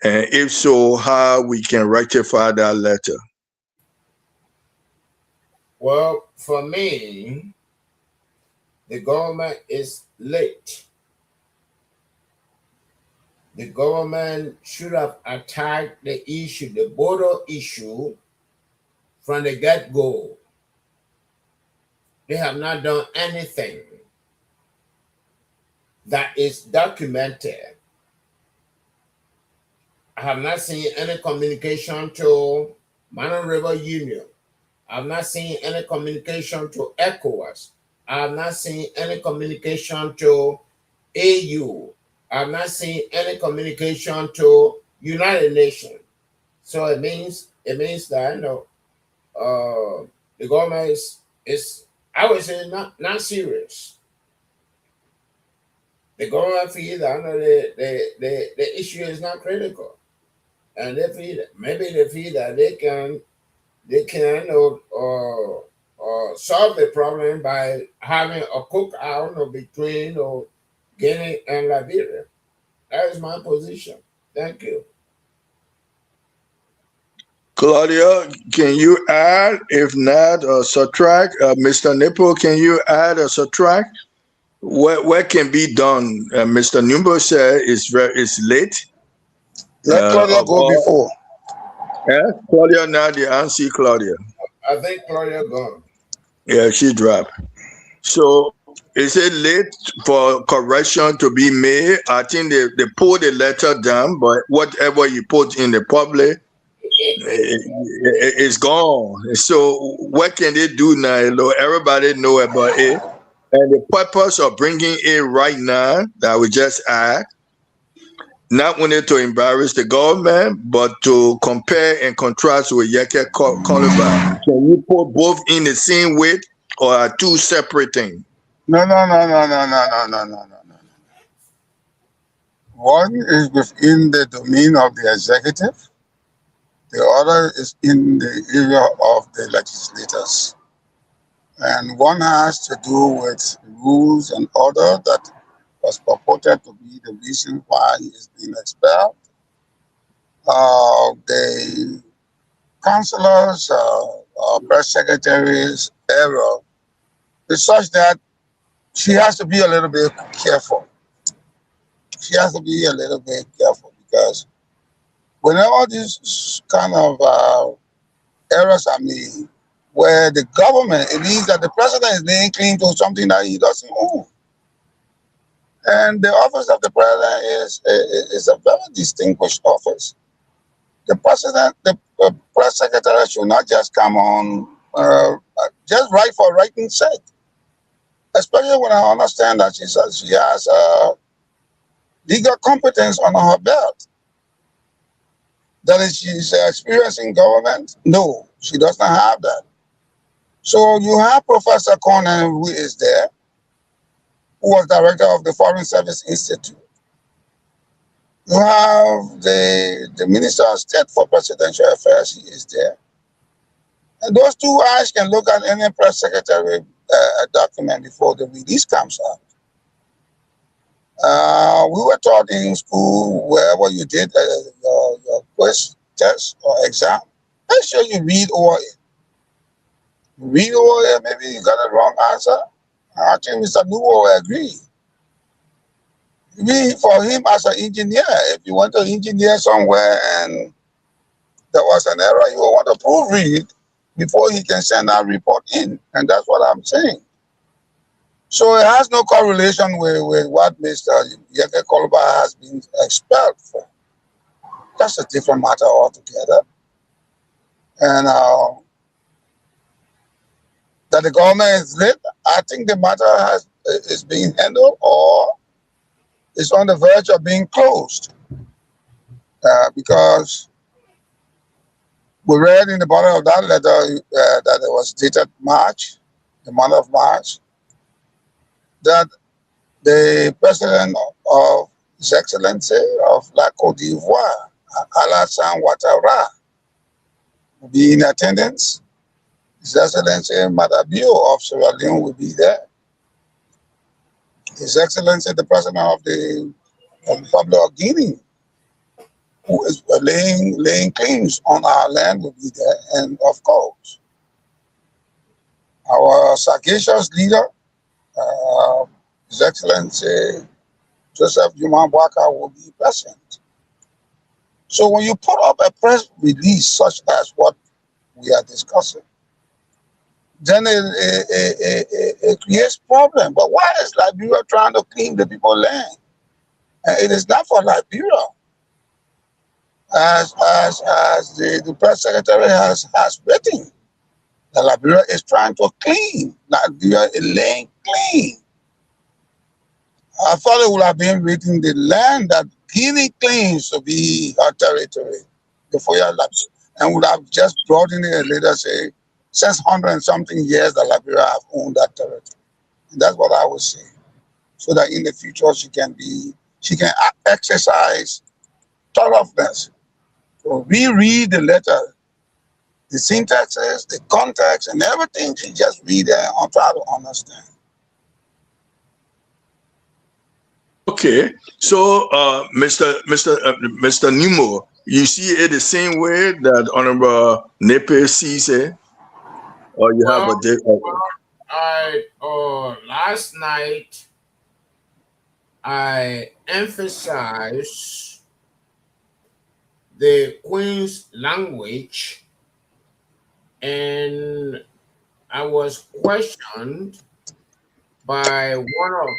and if so, how we can rectify that letter? Well, for me, the government is late. The government should have attacked the issue, the border issue, from the get-go. They have not done anything that is documented. I have not seen any communication to Mano River Union. I have not seen any communication to ECOWAS. I have not seen any communication to AU. I have not seen any communication to United Nations. So it means that the government is I would say not serious. The government feel that the issue is not critical, and they feel that they can solve the problem by having a cookout between Guinea and Liberia. That is my position. Thank you. Claudia, can you add? If not, subtract. Mr. Nipple, can you add or subtract? What can be done? Mr. Number said it's late. Let Claudia go before. Yeah, Claudia now the answer. Claudia. I think Claudia gone. Yeah, she dropped. So is it late for correction to be made? I think they pulled the letter down, but whatever you put in the public, it's gone. So what can they do now? Everybody know about it. And the purpose of bringing it right now, that we just add, not only to embarrass the government, but to compare and contrast with Yeke Columbine. Can you put both in the same weight or are two separate things? No. One is within the domain of the executive. The other is in the area of the legislators. And one has to do with rules and order that was purported to be the reason why he is being expelled. The councillors, press secretaries' error is such that she has to be a little bit careful. She has to be a little bit careful because whenever these kind of errors are made, where the government, it means that the president is laying claim to something that he doesn't own. And the office of the president is a very distinguished office. The president, the press secretary should not just come on, just write for writing's sake. Especially when I understand that she says she has legal competence on her belt. That is, she's experiencing government? No, she does not have that. So you have Professor Conan, who is there, who was director of the Foreign Service Institute. You have the Minister of State for Presidential Affairs, he is there. And those two eyes can look at any press secretary document before the release comes out. We were taught in school, wherever you did your quiz, test, or exam, make sure you read over it. You read over it, maybe you got a wrong answer. I think Mr. Nuwo will agree. Maybe for him as an engineer, if you want to engineer somewhere and there was an error, you will want to proofread it before he can send that report in. And that's what I'm saying. So it has no correlation with what Mr. Yeke Columbine has been expelled for. That's a different matter altogether. And that the government is late, I think the matter is being handled or is on the verge of being closed. Because we read in the bottom of that letter that it was dated March, the month of March, that the president of His Excellency of La Côte d'Ivoire, Alassane Ouattara, will be in attendance. His Excellency Madabio of Sierra Leone will be there. His Excellency the President of the Republic of Guinea, who is laying claims on our land, will be there. And of course, our sagacious leader, His Excellency Joseph Joubert Boakai, will be present. So when you put up a press release such as what we are discussing, then it creates problem. But why is Liberia trying to claim the people's land? And it is not for Liberia. As the press secretary has written, that Liberia is trying to claim. Liberia is laying claim. I thought it would have been written the land that Guinea claims to be her territory before your lapse, and would have just brought in it later, say, since 100 and something years that Liberia have owned that territory. And that's what I would say. So that in the future she can exercise thoroughness. So reread the letter, the syntaxes, the context, and everything. She just read it and try to understand. Okay, so Mr. Numo, You see it the same way that Honorable Nepe sees it, or you have a different? Last night I emphasized the Queen's language, and I was questioned by one of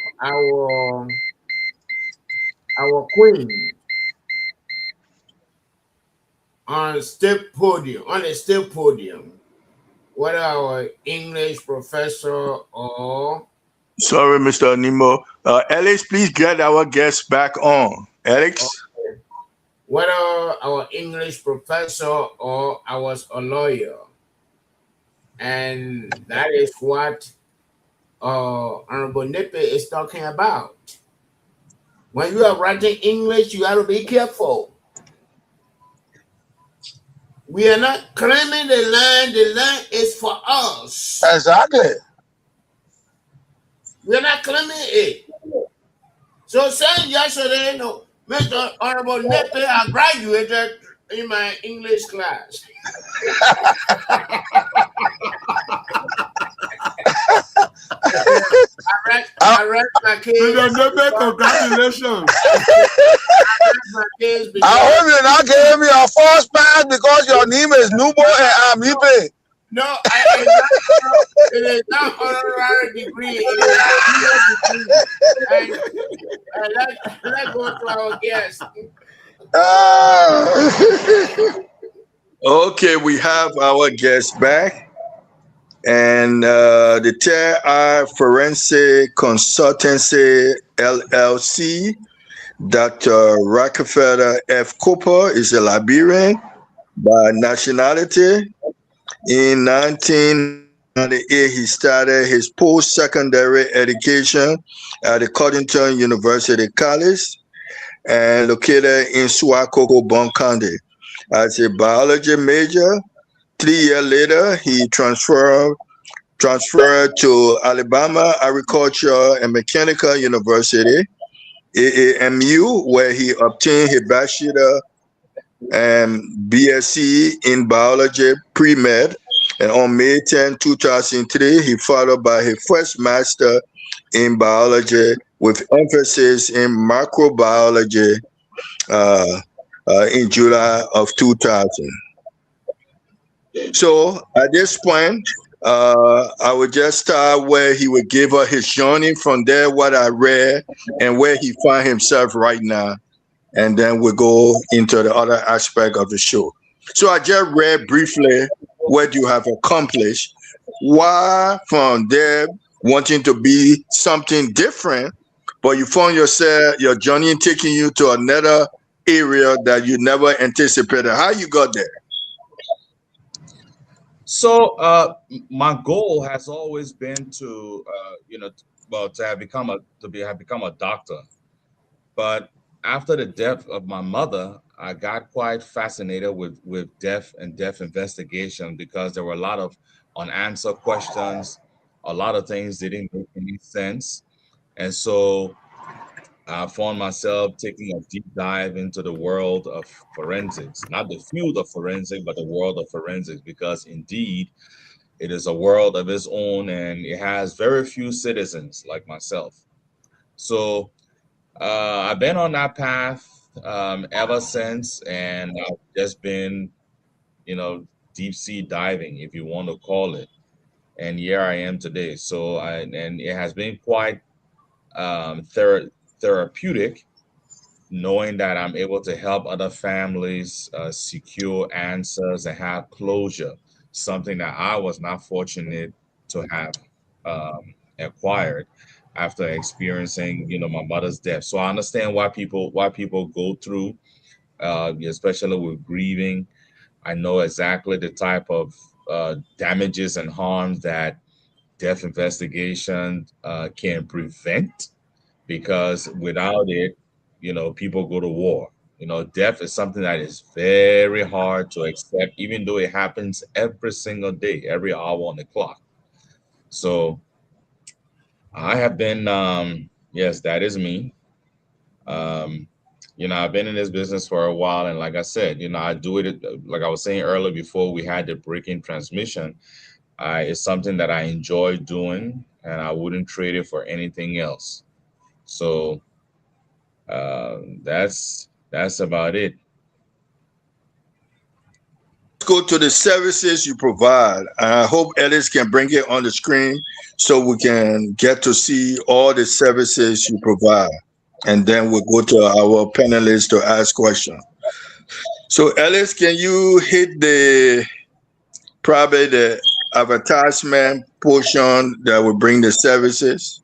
our queen on a state podium, whether our English professor or Sorry, Mr. Nemo. Alex, please get our guest back on. Alex? okay, whether our English professor or I was a lawyer. And that is what Honorable Nippe is talking about. When you are writing English, you got to be careful. We are not claiming the land is for us. Exactly. We are not claiming it. So saying yesterday, no, Mr. Honorable Nippe, I graduated in my English class. I read my case. Congratulations. I hope you're not giving me a false pass because your name is Nubo and I'm Ipe. No, it is not honorary degree. It is a degree. Let's go to our guest. Okay, we have our guest back. And the TI Forensic Consultancy LLC, Dr. Rockefeller F. Cooper is a Liberian by nationality. In 1998, he started his post-secondary education at the Cottington University College and located in Swakoko, Bon County. As a biology major, 3 years later, he transferred to Alabama Agricultural and Mechanical University, AAMU, where he obtained his bachelor and BSc in biology pre-med. And on May 10, 2003, he followed by his first master in biology with emphasis in microbiology in July of 2000. So at this point, I would just start where he would give us his journey, from there what I read and where he finds himself right now, and then we'll go into the other aspect of the show. So I just read briefly what you have accomplished. Why from there wanting to be something different, but you found yourself, your journey taking you to another area that you never anticipated. How you got there? So my goal has always been to, have become a doctor. But after the death of my mother, I got quite fascinated with death and death investigation, because there were a lot of unanswered questions, a lot of things that didn't make any sense. And so I found myself taking a deep dive into the world of forensics, not the field of forensics, but the world of forensics, because indeed it is a world of its own and it has very few citizens like myself. So I've been on that path ever since, and I've just been, deep sea diving, if you want to call it. And here I am today. So and it has been quite therapeutic, knowing that I'm able to help other families secure answers and have closure, something that I was not fortunate to have acquired after experiencing, my mother's death. So I understand why people go through, especially with grieving. I know exactly the type of damages and harms that death investigation can prevent, because without it, people go to war. Death is something that is very hard to accept, even though it happens every single day, every hour on the clock. So I have been, yes, that is me. You know, I've been in this business for a while, and like I said, you know, I do it like I was saying earlier before we had the braking transmission. It's something that I enjoy doing, and I wouldn't trade it for anything else. So that's about it. Let's go to the services you provide. I hope Ellis can bring it on the screen so we can get to see all the services you provide. And then we'll go to our panelists to ask questions. So Ellis, can you hit probably the advertisement portion that will bring the services?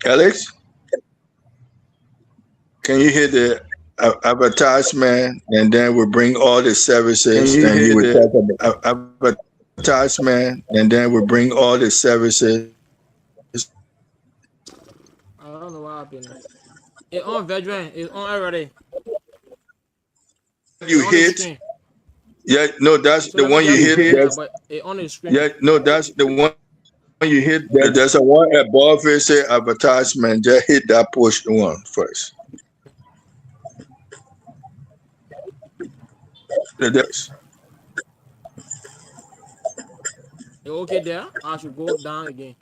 Alex, can you hit the advertisement, and then we'll bring all the services, and you will talk about advertisement, and then we'll bring all the services. I don't know what happened. It's on veteran. It's on already. You hit. Yeah, no, that's So the let me one you just hit. repeat that, but it's on the screen. Yeah, no, that's the one you hit. There's a one above it say advertisement. Just hit that push one first. It's okay there. I should go down again.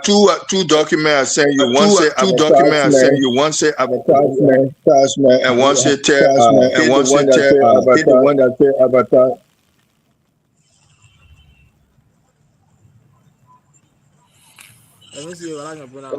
Two documents I sent you. One say advertisement, and one say advertisement, and one say hit the one that say advertisement. Let me see what I can put out.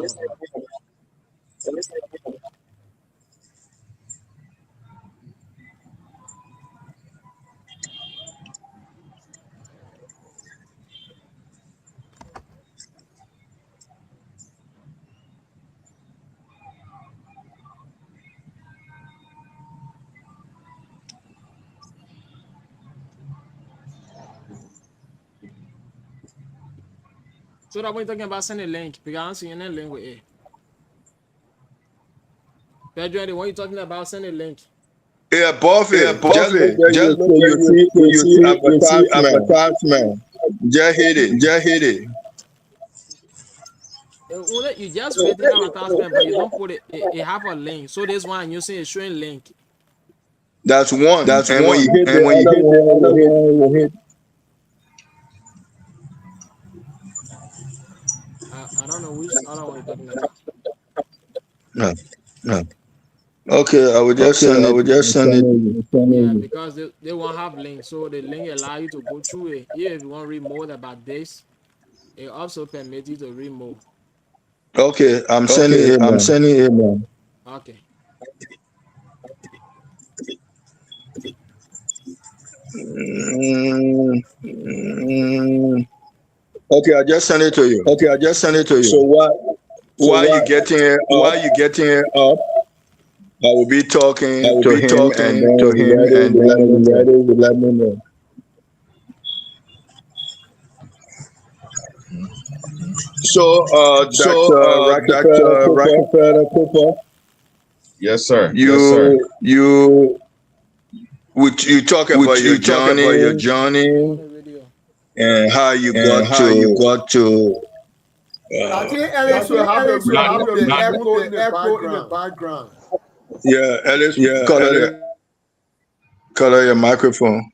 So that when you're talking about sending a link, because I'm seeing a link with it. Pedro, when you're talking about sending a link. Yeah, above it. Just you see advertisement. Just hit it. You just put the advertisement, but you don't put it have a link. So this one you see is showing link. That's one. And when you hit the other one, will hit. I don't know which other one you're talking about. No. Okay, I would just send it. Yeah, because they won't have link, so the link allow you to go through it. If you want to read more about this, it also permits you to read more. Okay, I'm sending it. Okay. Okay, I just sent it to you. So while you getting it up, I will be talking to him, and let me know. So, Dr. Rockefeller Cooper. Yes, sir. You talk about your journey and how you got to. I think Alex will have the echo in the background. Yeah, Alex. Yeah, color your microphone.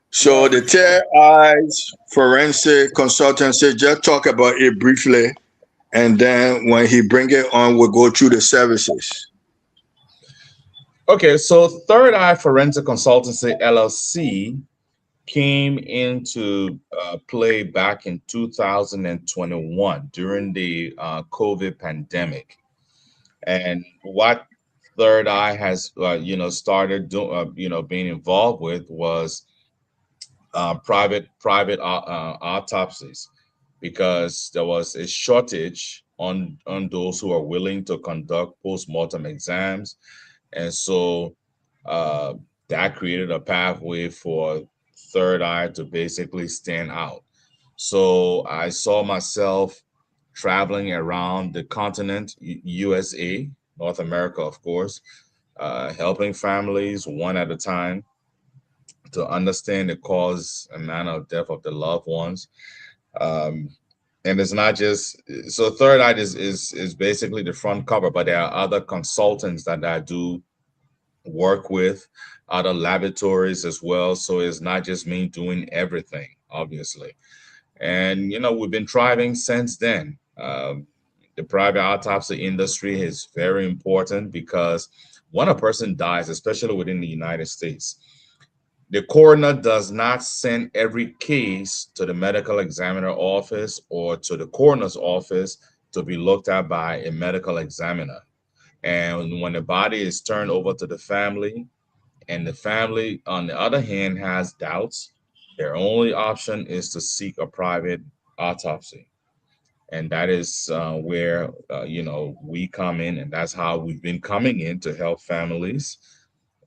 So the Third Eyes Forensic Consultancy, just talk about it briefly, and then when he bring it on, we'll go through the services. Okay, so Third Eye Forensic Consultancy LLC came into play back in 2021 during the COVID pandemic, and what Third Eye has started being involved with was private autopsies, because there was a shortage on those who are willing to conduct post-mortem exams, and so that created a pathway for Third Eye to basically stand out. So I saw myself traveling around the continent, USA, North America, of course, helping families one at a time. to understand the cause and manner of death of the loved ones. And it's not just, so Third Eye is basically the front cover, but there are other consultants that I do work with, other laboratories as well. So it's not just me doing everything, obviously. And, you know, we've been thriving since then. The private autopsy industry is very important because when a person dies, especially within the United States, the coroner does not send every case to the medical examiner office or to the coroner's office to be looked at by a medical examiner. And when the body is turned over to the family, and the family, on the other hand, has doubts, their only option is to seek a private autopsy. And that is where, you know, we come in, and that's how we've been coming in to help families.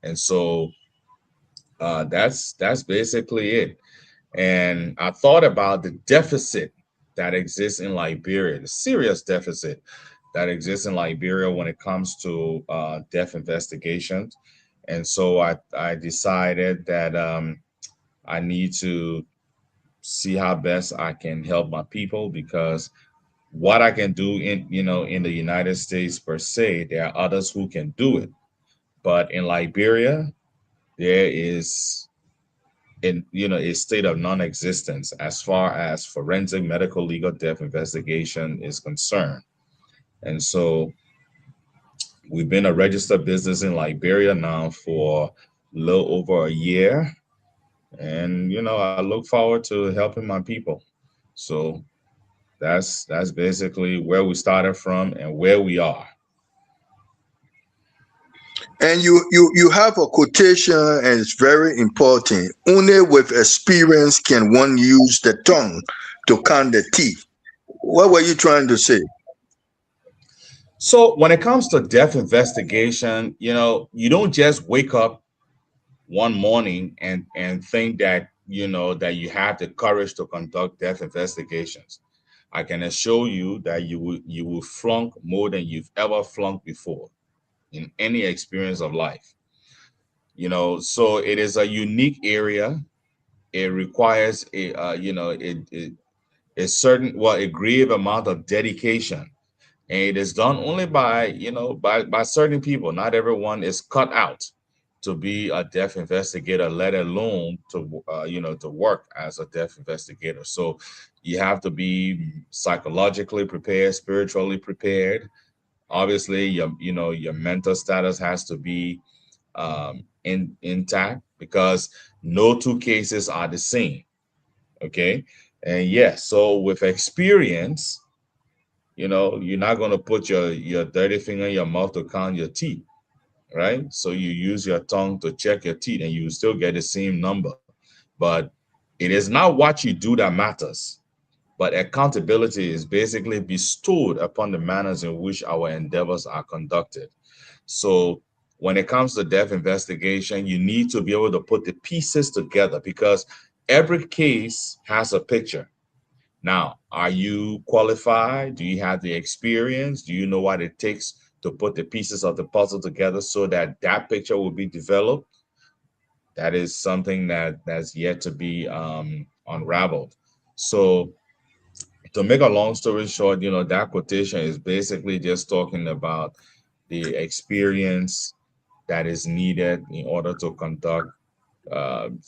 And so that's basically it. And I thought about the deficit that exists in Liberia, the serious deficit that exists in Liberia when it comes to death investigations. And so I decided that I need to see how best I can help my people, because what I can do in the United States per se, there are others who can do it. But in Liberia, there is a state of non-existence as far as forensic medical legal death investigation is concerned. And so we've been a registered business in Liberia now for a little over a year. And, you know, I look forward to helping my people. So that's basically where we started from and where we are. And you have a quotation, and it's very important. Only with experience can one use the tongue to count the teeth. What were you trying to say? So when it comes to death investigation, you know, you don't just wake up one morning and think that, you know, that you have the courage to conduct death investigations. I can assure you that you will flunk more than you've ever flunked before in any experience of life. You know, so it is a unique area. It requires a grave amount of dedication. And it is done only by certain people. Not everyone is cut out to be a death investigator, let alone to work as a death investigator. So you have to be psychologically prepared, spiritually prepared. Obviously, your mental status has to be intact, because no two cases are the same. Okay, and yes, so with experience, you know, you're not going to put your dirty finger in your mouth to count your teeth, right? So you use your tongue to check your teeth, and you still get the same number. But it is not what you do that matters, but accountability is basically bestowed upon the manners in which our endeavors are conducted. So when it comes to death investigation, you need to be able to put the pieces together, because every case has a picture. Now, are you qualified? Do you have the experience? Do you know what it takes to put the pieces of the puzzle together so that that picture will be developed? That is something that's yet to be unraveled. So to make a long story short, you know, that quotation is basically just talking about the experience that is needed in order to conduct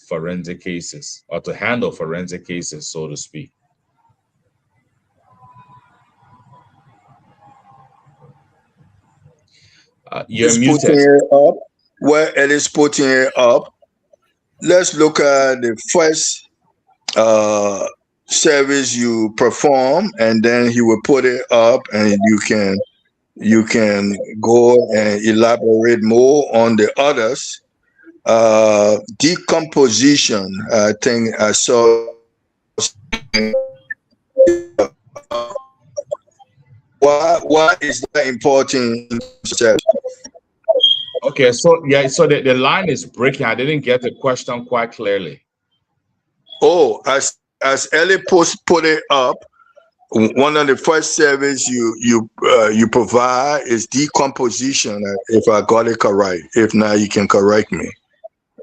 forensic cases, or to handle forensic cases, so to speak. You're muted. Putting it up. Where it is putting it up. Let's look at the first service you perform, and then he will put it up, and you can go and elaborate more on the others. Decomposition, I think I saw. Why is that important? Okay, so yeah, so the line is breaking. I didn't get the question quite clearly. Oh, as Ellie put it up, one of the first service you provide is decomposition. If I got it correct, if not, you can correct me.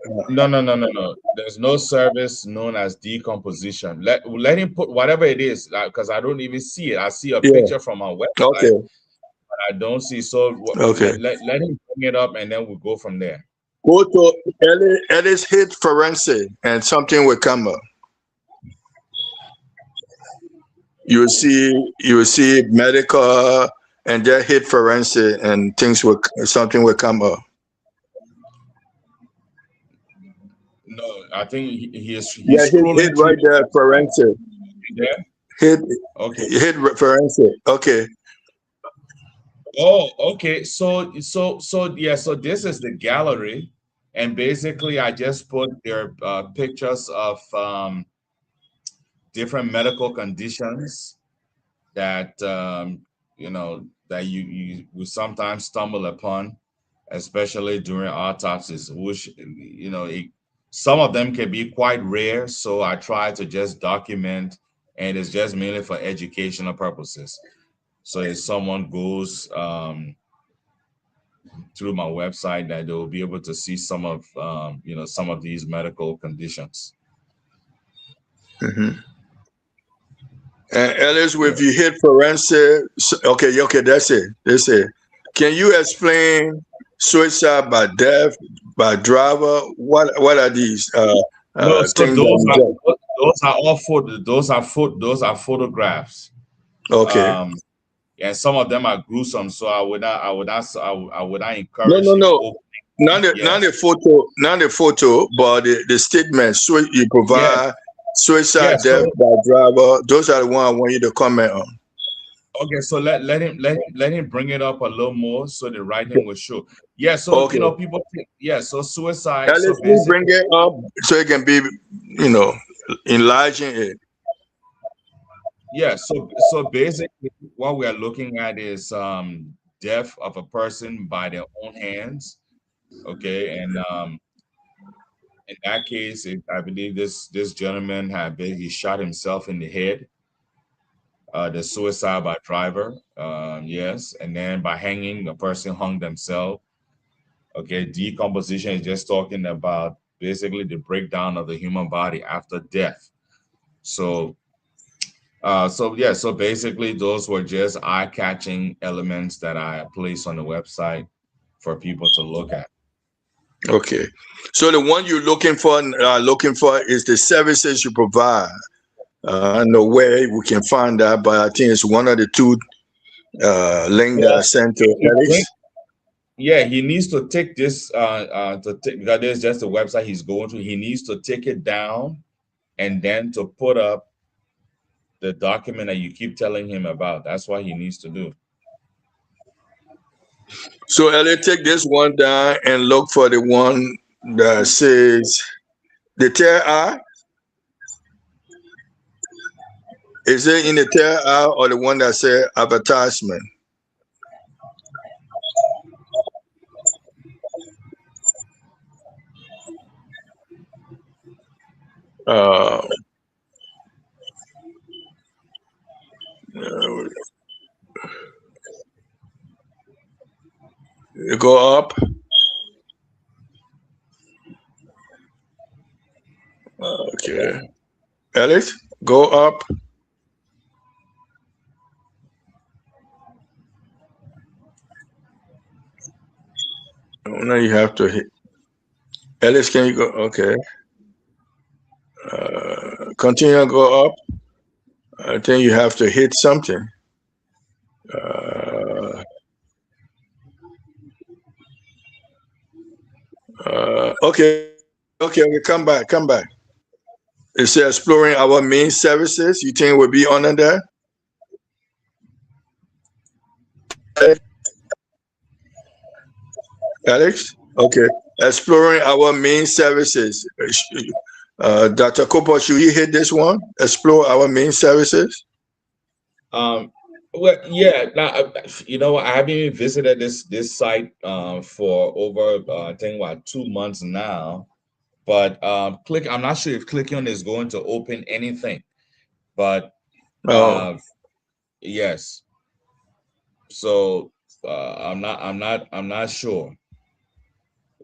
No. There's no service known as decomposition. Let him put whatever it is, because I don't even see it. I see a Yeah. picture from our website, Okay. but I don't see. So Okay. let him bring it up, and then we'll go from there. Go to Ellis hit forensic, and something will come up. You will see medical, and then hit forensic, and something will come up. No, I think he's Yeah, scrolling hit right there, forensic. there. Hit Okay. forensic. Okay. Oh, okay. So yeah. So this is the gallery, and basically I just put their pictures of different medical conditions that that you will sometimes stumble upon, especially during autopsies, which some of them can be quite rare. So I try to just document, and it's just mainly for educational purposes. So if someone goes through my website, that they'll be able to see some of some of these medical conditions. Mm-hmm. And Ellis, if you hit forensic, okay, that's it. That's it. Can you explain suicide by death, by driver? What are these No, so things? those are all those are photographs. Okay. And some of them are gruesome, so I would not encourage. No. Not the photo, but the statement. So you provide suicide, death by driver. Those are the ones I want you to comment on. Okay, so let him bring it up a little more so the writing will show. Yeah, so Okay. People think, so suicide. Ellis, So basically, bring it up so it can be enlarging it. Yeah, so basically what we are looking at is death of a person by their own hands. Okay, and in that case, I believe this gentleman he shot himself in the head. The suicide by driver, yes, and then by hanging, the person hung themselves. Okay, decomposition is just talking about basically the breakdown of the human body after death. So basically those were just eye-catching elements that I placed on the website for people to look at. Okay, so the one you're looking for is the services you provide. I know where we can find that, but I think it's one of the two links that I sent to Alex. Yeah, he needs to take this because there's just a website he's going to. He needs to take it down and then to put up the document that you keep telling him about. That's what he needs to do. So Elliot, take this one down and look for the one that says the third eye. Is it in the third eye or the one that says advertisement? You go up. Okay. Alex, go up. Now you have to hit. Alex, can you go? Okay. Continue to go up. I think you have to hit something. Okay, come back. It says exploring our main services. You think we'll be under there? Alex? Okay. Exploring our main services. Dr. Cooper, should you hit this one? Explore our main services? Well, yeah. Now, I haven't even visited this site for over I think 2 months now. But I'm not sure if clicking on is going to open anything. But yes. So I'm not sure.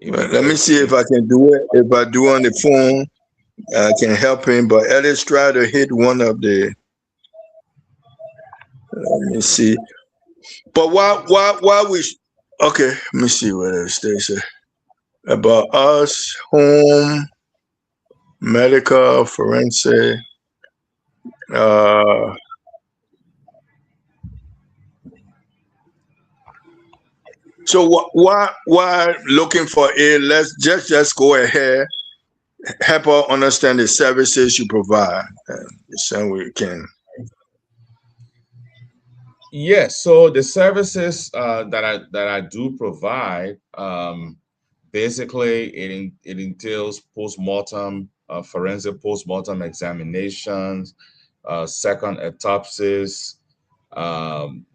Let me see if I can do it. If I do on the phone, I can help him. But Ellis try to hit one of the. Let me see. But why we? Okay, let me see what else they say about us. Home, medical, forensic. So why looking for it? Let's just go ahead. Help us understand the services you provide. So we can. Yes, so the services that I do provide, basically it entails postmortem, forensic postmortem examinations, second autopsies, um,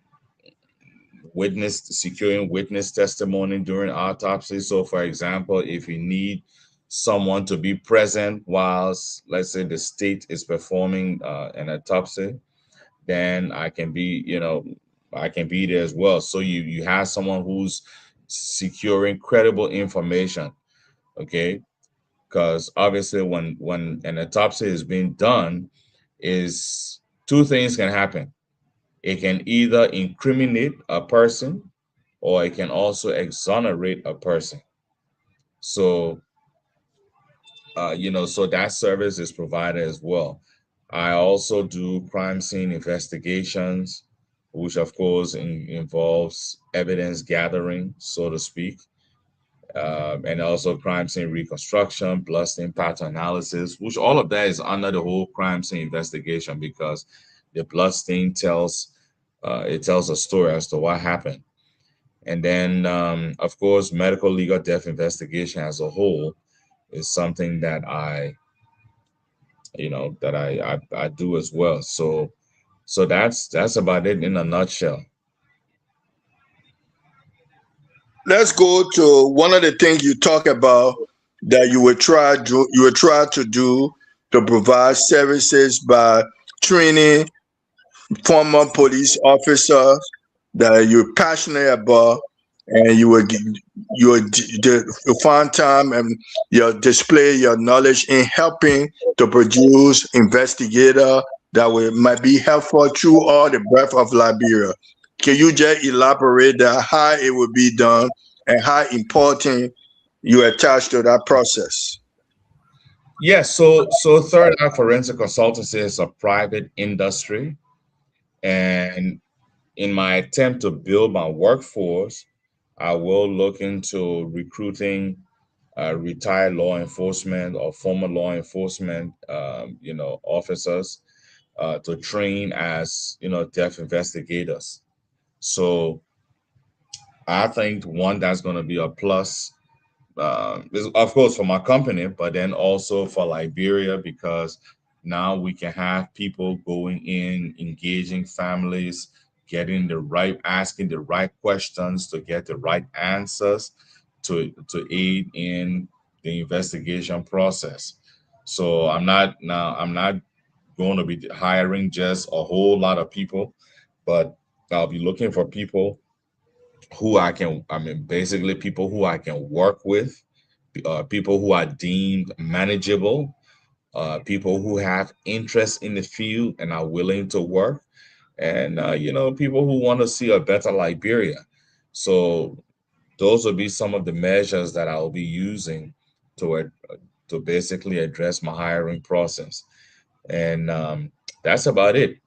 securing witness testimony during autopsy. So, for example, if you need someone to be present whilst, let's say, the state is performing an autopsy, then I can be there as well. So you have someone who's securing credible information, okay? Because obviously when an autopsy is being done, is two things can happen. It can either incriminate a person or it can also exonerate a person. So so that service is provided as well. I also do crime scene investigations, which of course involves evidence gathering, so to speak, and also crime scene reconstruction, bloodstain pattern analysis, which all of that is under the whole crime scene investigation because the bloodstain tells a story as to what happened. And then, of course, medical legal death investigation as a whole is something that I do as well. So that's about it in a nutshell. Let's go to one of the things you talk about that you would try to do to provide services by training former police officers that you're passionate about, and you would find time and you display your knowledge in helping to produce investigator that might be helpful through all the breadth of Liberia. Can you just elaborate that how it would be done and how important you attach to that process? Yes, so Third Eye Forensic Consultancy is a private industry, and in my attempt to build my workforce, I will look into recruiting retired law enforcement or former law enforcement, officers to train as death investigators. So I think one that's going to be a plus, of course, for my company, but then also for Liberia, because now we can have people going in, engaging families, asking the right questions to get the right answers to aid in the investigation process. So I'm not going to be hiring just a whole lot of people, but I'll be looking for people basically people who I can work with, people who are deemed manageable, people who have interest in the field and are willing to work, and people who want to see a better Liberia. So those will be some of the measures that I'll be using to basically address my hiring process, and that's about it.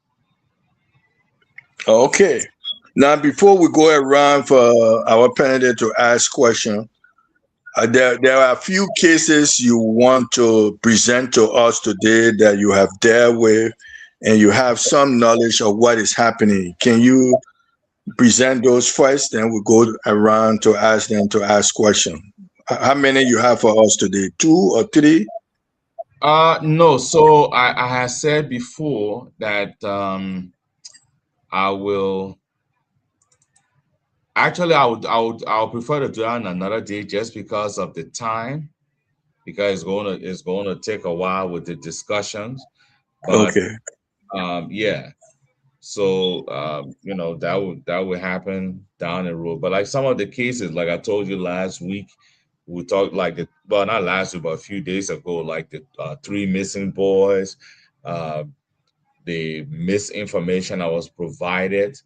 Okay. Now, before we go around for our candidate to ask questions, there are a few cases you want to present to us today that you have dealt with, and you have some knowledge of what is happening. Can you present those first, then we'll go around to ask them to ask questions? How many you have for us today? 2 or 3? No. So I have said before that I will. Actually, I would prefer to do it on another day just because of the time, because it's going to take a while with the discussions. But, okay. Yeah. So that would happen down the road. But like some of the cases, like I told you last week, we talked like well, not last week, but a few days ago, like the 3 missing boys, the misinformation that was provided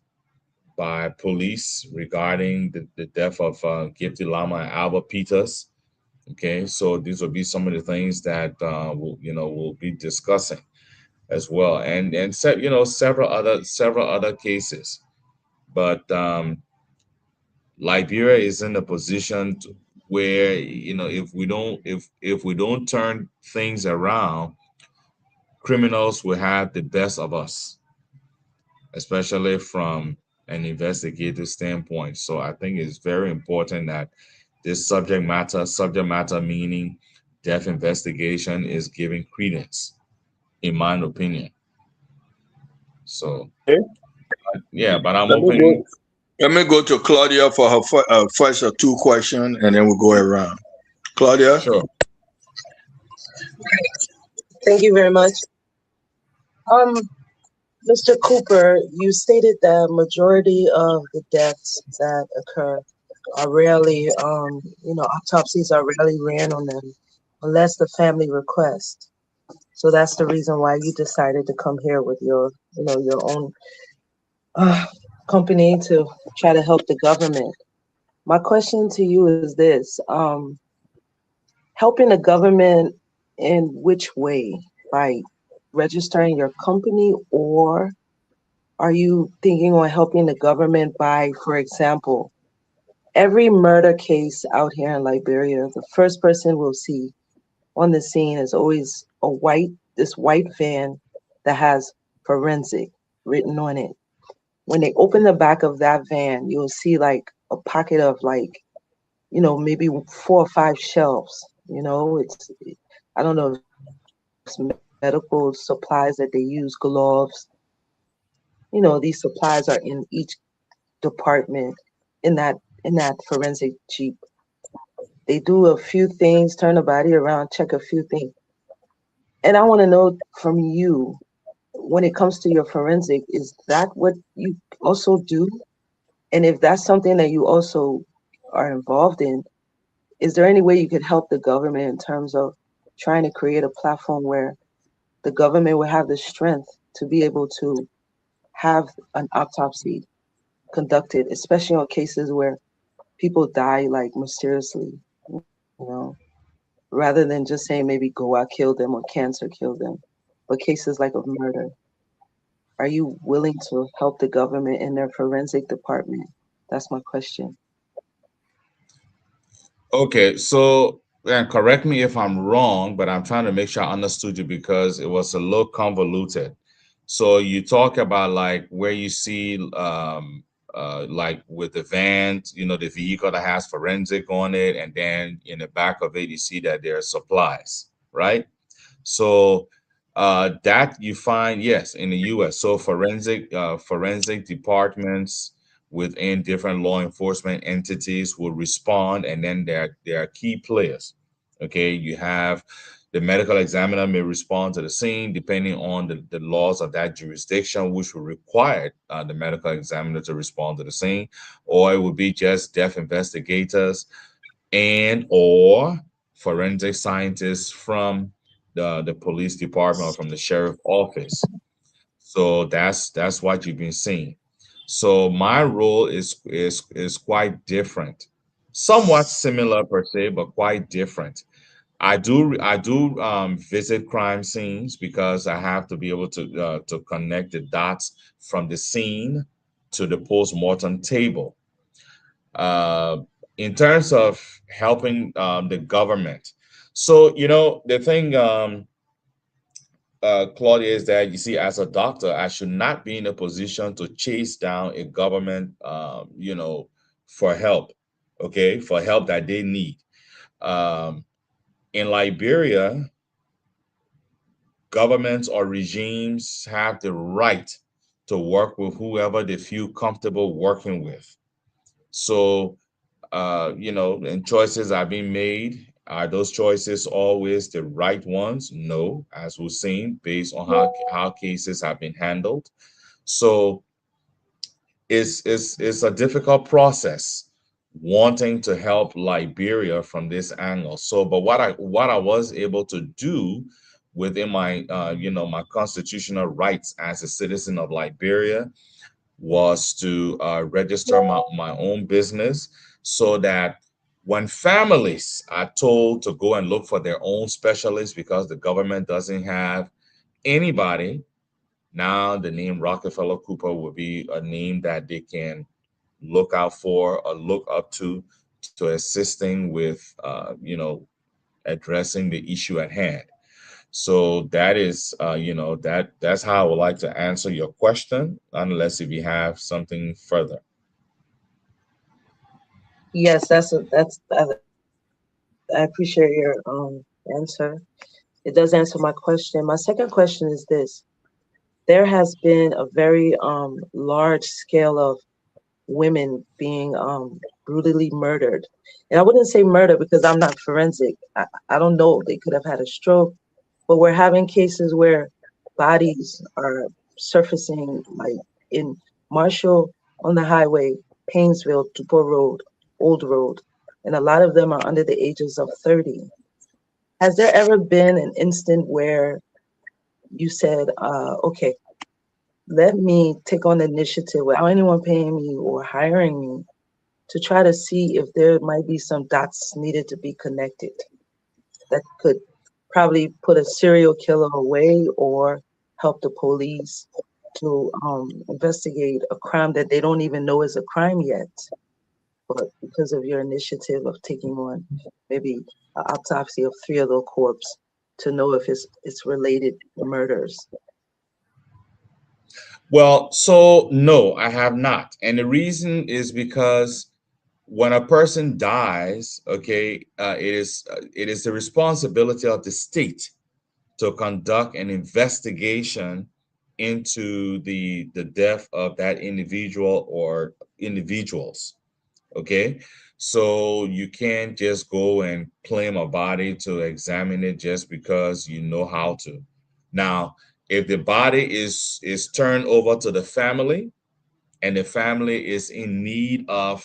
by police regarding the death of Gifty Lama and Albert Peters. Okay, so these will be some of the things that we'll be discussing as well, and several other cases. But Liberia is in a position where if we don't turn things around, criminals will have the best of us, especially from an investigative standpoint. So I think it's very important that this subject matter meaning death investigation, is given credence, in my opinion. So yeah, but I'm open. Let me go to Claudia for her first or 2 questions, and then we'll go around. Claudia? Sure. Thank you very much. Mr. Cooper, you stated that majority of the deaths that occur are rarely, autopsies are rarely ran on them unless the family requests. So that's the reason why you decided to come here with your own company to try to help the government. My question to you is this: helping the government in which way? By registering your company, or are you thinking on helping the government by, for example, every murder case out here in Liberia, the first person we'll see on the scene is always this white van that has forensic written on it. When they open the back of that van, you'll see like a pocket of maybe 4 or 5 shelves. I don't know if it's medical supplies that they use, gloves. These supplies are in each department in that forensic jeep. They do a few things, turn the body around, check a few things. And I want to know from you, when it comes to your forensic, is that what you also do? And if that's something that you also are involved in, is there any way you could help the government in terms of trying to create a platform where the government will have the strength to be able to have an autopsy conducted, especially on cases where people die like mysteriously, rather than just saying maybe Goa killed them or cancer killed them, but cases like of murder? Are you willing to help the government in their forensic department? That's my question. Okay, so and correct me if I'm wrong, but I'm trying to make sure I understood you because it was a little convoluted. So you talk about like where you see like with the van, the vehicle that has forensic on it, and then in the back of it you see that there are supplies, right? So that you find, yes, in the US. So forensic departments within different law enforcement entities will respond, and then there are key players. Okay, you have the medical examiner may respond to the scene depending on the laws of that jurisdiction, which will require the medical examiner to respond to the scene, or it would be just death investigators and or forensic scientists from the police department or from the sheriff office. So that's what you've been seeing. So my role is quite different, somewhat similar per se, but quite different. I do visit crime scenes because I have to be able to connect the dots from the scene to the post-mortem table. In terms of helping the government, so the thing. Claudia, is that you see, as a doctor, I should not be in a position to chase down a government, for help, okay, for help that they need. In Liberia, governments or regimes have the right to work with whoever they feel comfortable working with. So, and choices are being made. Are those choices always the right ones? No, as we've seen, based on how cases have been handled. So it's a difficult process wanting to help Liberia from this angle. So, but what I was able to do within my my constitutional rights as a citizen of Liberia was to register my own business, so that when families are told to go and look for their own specialists because the government doesn't have anybody, now the name Rockefeller Cooper will be a name that they can look out for or look up to assisting with addressing the issue at hand. So that is that's how I would like to answer your question, unless if you have something further. Yes, I appreciate your answer. It does answer my question. My second question is this: there has been a very large scale of women being brutally murdered. And I wouldn't say murder because I'm not forensic. I don't know. They could have had a stroke, but we're having cases where bodies are surfacing, like in Marshall on the highway, Painesville, Dupont Road, Old Road, and a lot of them are under the ages of 30. Has there ever been an instant where you said, okay, let me take on the initiative without anyone paying me or hiring me to try to see if there might be some dots needed to be connected that could probably put a serial killer away or help the police to investigate a crime that they don't even know is a crime yet, but because of your initiative of taking on maybe an autopsy of 3 of the corpses to know if it's related murders? Well, so no, I have not. And the reason is because when a person dies, okay, it is the responsibility of the state to conduct an investigation into the death of that individual or individuals. Okay, so you can't just go and claim a body to examine it just because you know how to. Now, if the body is turned over to the family and the family is in need of,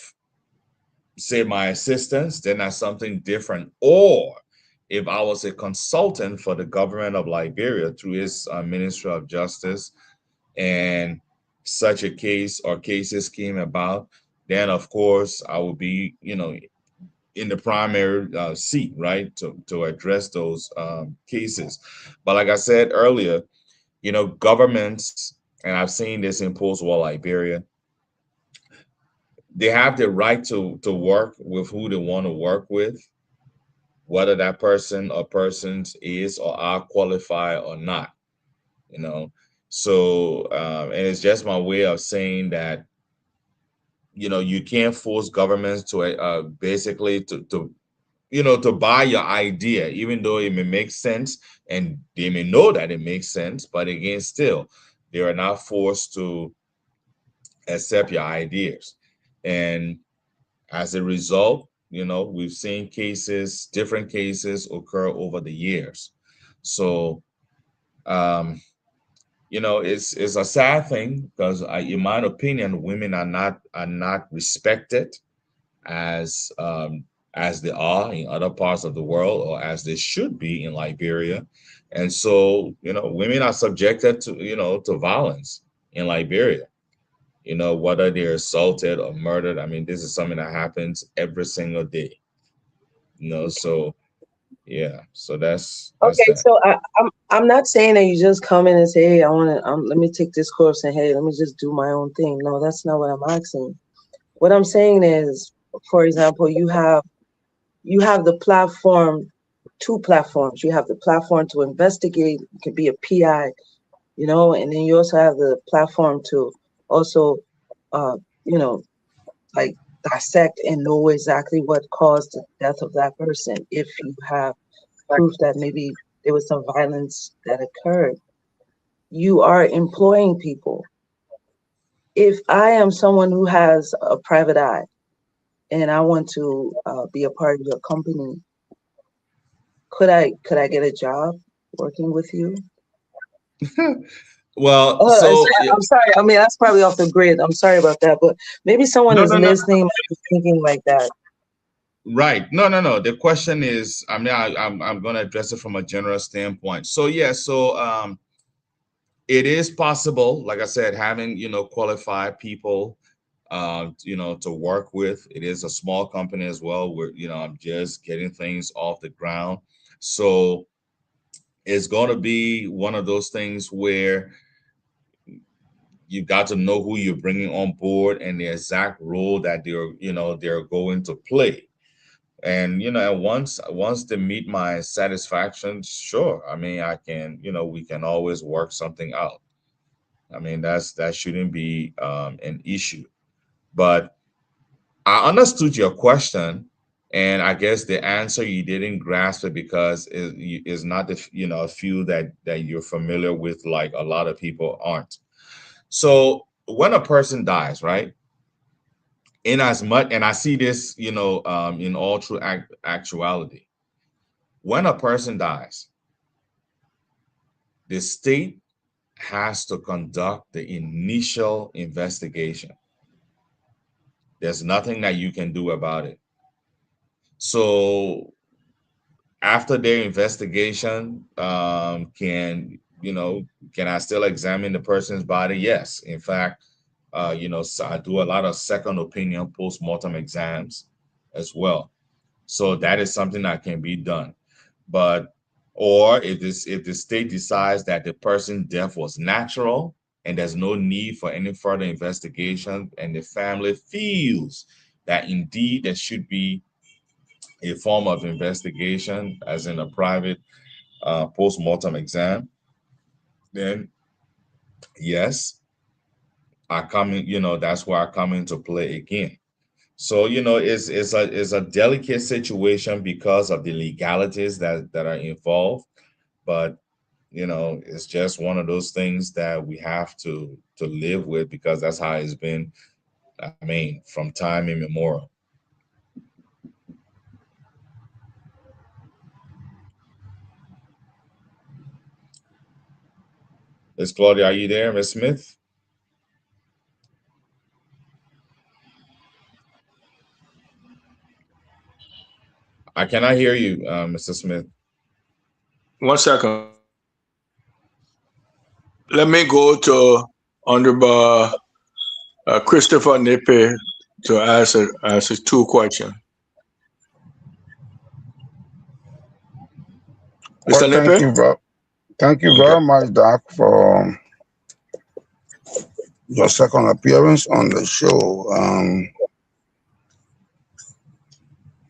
say, my assistance, then that's something different. Or if I was a consultant for the government of Liberia through its Ministry of Justice, and such a case or cases came about, then of course I would be, in the primary seat, right, to address those cases. But like I said earlier, governments, and I've seen this in post-war Liberia, they have the right to work with who they want to work with, whether that person or persons is or are qualified or not, So, and it's just my way of saying that, you can't force governments to basically to buy your idea, even though it may make sense and they may know that it makes sense. But again, still, they are not forced to accept your ideas. And as a result, we've seen different cases occur over the years. So, it's a sad thing because, in my opinion, women are not respected as they are in other parts of the world, or as they should be in Liberia. And so, women are subjected to to violence in Liberia. Whether they're assaulted or murdered. I mean, this is something that happens every single day. So yeah, so that's Okay, that. so I'm not saying that you just come in and say, hey, I want to let me take this course and hey, let me just do my own thing. No, that's not what I'm asking. What I'm saying is, for example, you have the platform, 2 platforms. You have the platform to investigate, it could be a PI, and then you also have the platform to also like dissect and know exactly what caused the death of that person if you have proof that maybe there was some violence that occurred. You are employing people. If I am someone who has a private eye and I want to be a part of your company, could I get a job working with you? Well, Oh, so I'm sorry. I mean, that's probably off the grid. I'm sorry about that, but maybe someone no, is no, no, listening, might be thinking like that. right. No, no, no. The question is, I mean, I'm going to address it from a general standpoint. So yeah, so it is possible, like I said, having, qualified people, to work with. It is a small company as well, where, I'm just getting things off the ground. So it's going to be one of those things where you got to know who you're bringing on board and the exact role that they're going to play. And and once they meet my satisfaction, sure, I mean, I can, we can always work something out. I mean, that shouldn't be an issue. But I understood your question, and I guess the answer you didn't grasp it because it is not the a field that you're familiar with, like a lot of people aren't. So when a person dies, right? In as much, and I see this, in all true actuality, when a person dies, the state has to conduct the initial investigation. There's nothing that you can do about it. So after their investigation, can I still examine the person's body? Yes. In fact, so I do a lot of second opinion post-mortem exams as well. So that is something that can be done. But or if the state decides that the person's death was natural and there's no need for any further investigation, and the family feels that indeed there should be a form of investigation, as in a private post-mortem exam, then yes, I come in, that's where I come into play again. So, it's a delicate situation because of the legalities that are involved, but it's just one of those things that we have to live with, because that's how it's been, I mean, from time immemorial. Miss Claudia, are you there, Miss Smith? I cannot hear you, Mr. Smith. 1 second. Let me go to Honorable Christopher Nippe to answer two questions. Well, Mr. Nippe? thank you very much, Doc, for your second appearance on the show.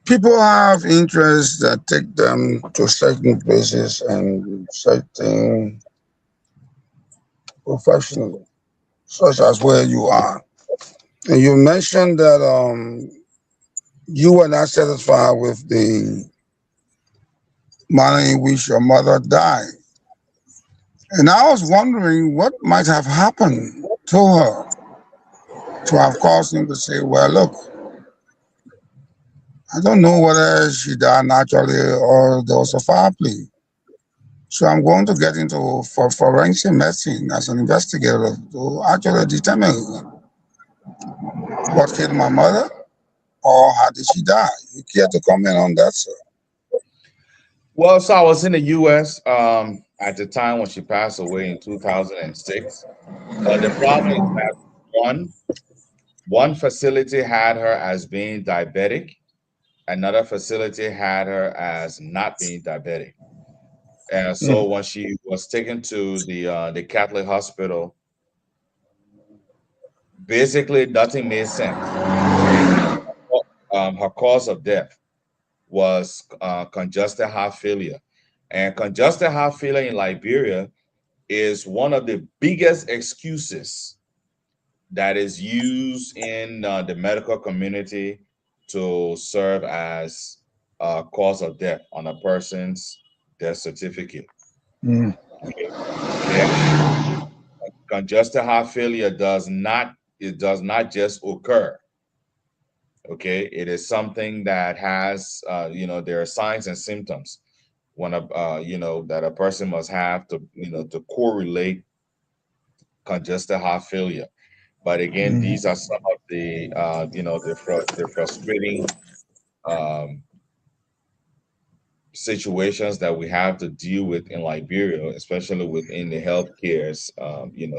People have interests that take them to certain places and certain professionals, such as where you are. And you mentioned that you were not satisfied with the manner in which your mother died. And I was wondering what might have happened to her to have caused him to say, well, look, I don't know whether she died naturally or there was a foul play. So I'm going to get into forensic medicine as an investigator to actually determine what killed my mother or how did she die. You care to comment on that, sir? Well, so I was in the U.S. At the time when she passed away in 2006. The problem is that one facility had her as being diabetic. Another facility had her as not being diabetic. And so when she was taken to the Catholic hospital, basically nothing made sense. Her cause of death was congestive heart failure. And congestive heart failure in Liberia is one of the biggest excuses that is used in the medical community to serve as a cause of death on a person's death certificate. Congestive heart failure does not just occur. Okay, it is something that has there are signs and symptoms when that a person must have to to correlate congestive heart failure. But again, these are some of the the frustrating situations that we have to deal with in Liberia, especially within the healthcare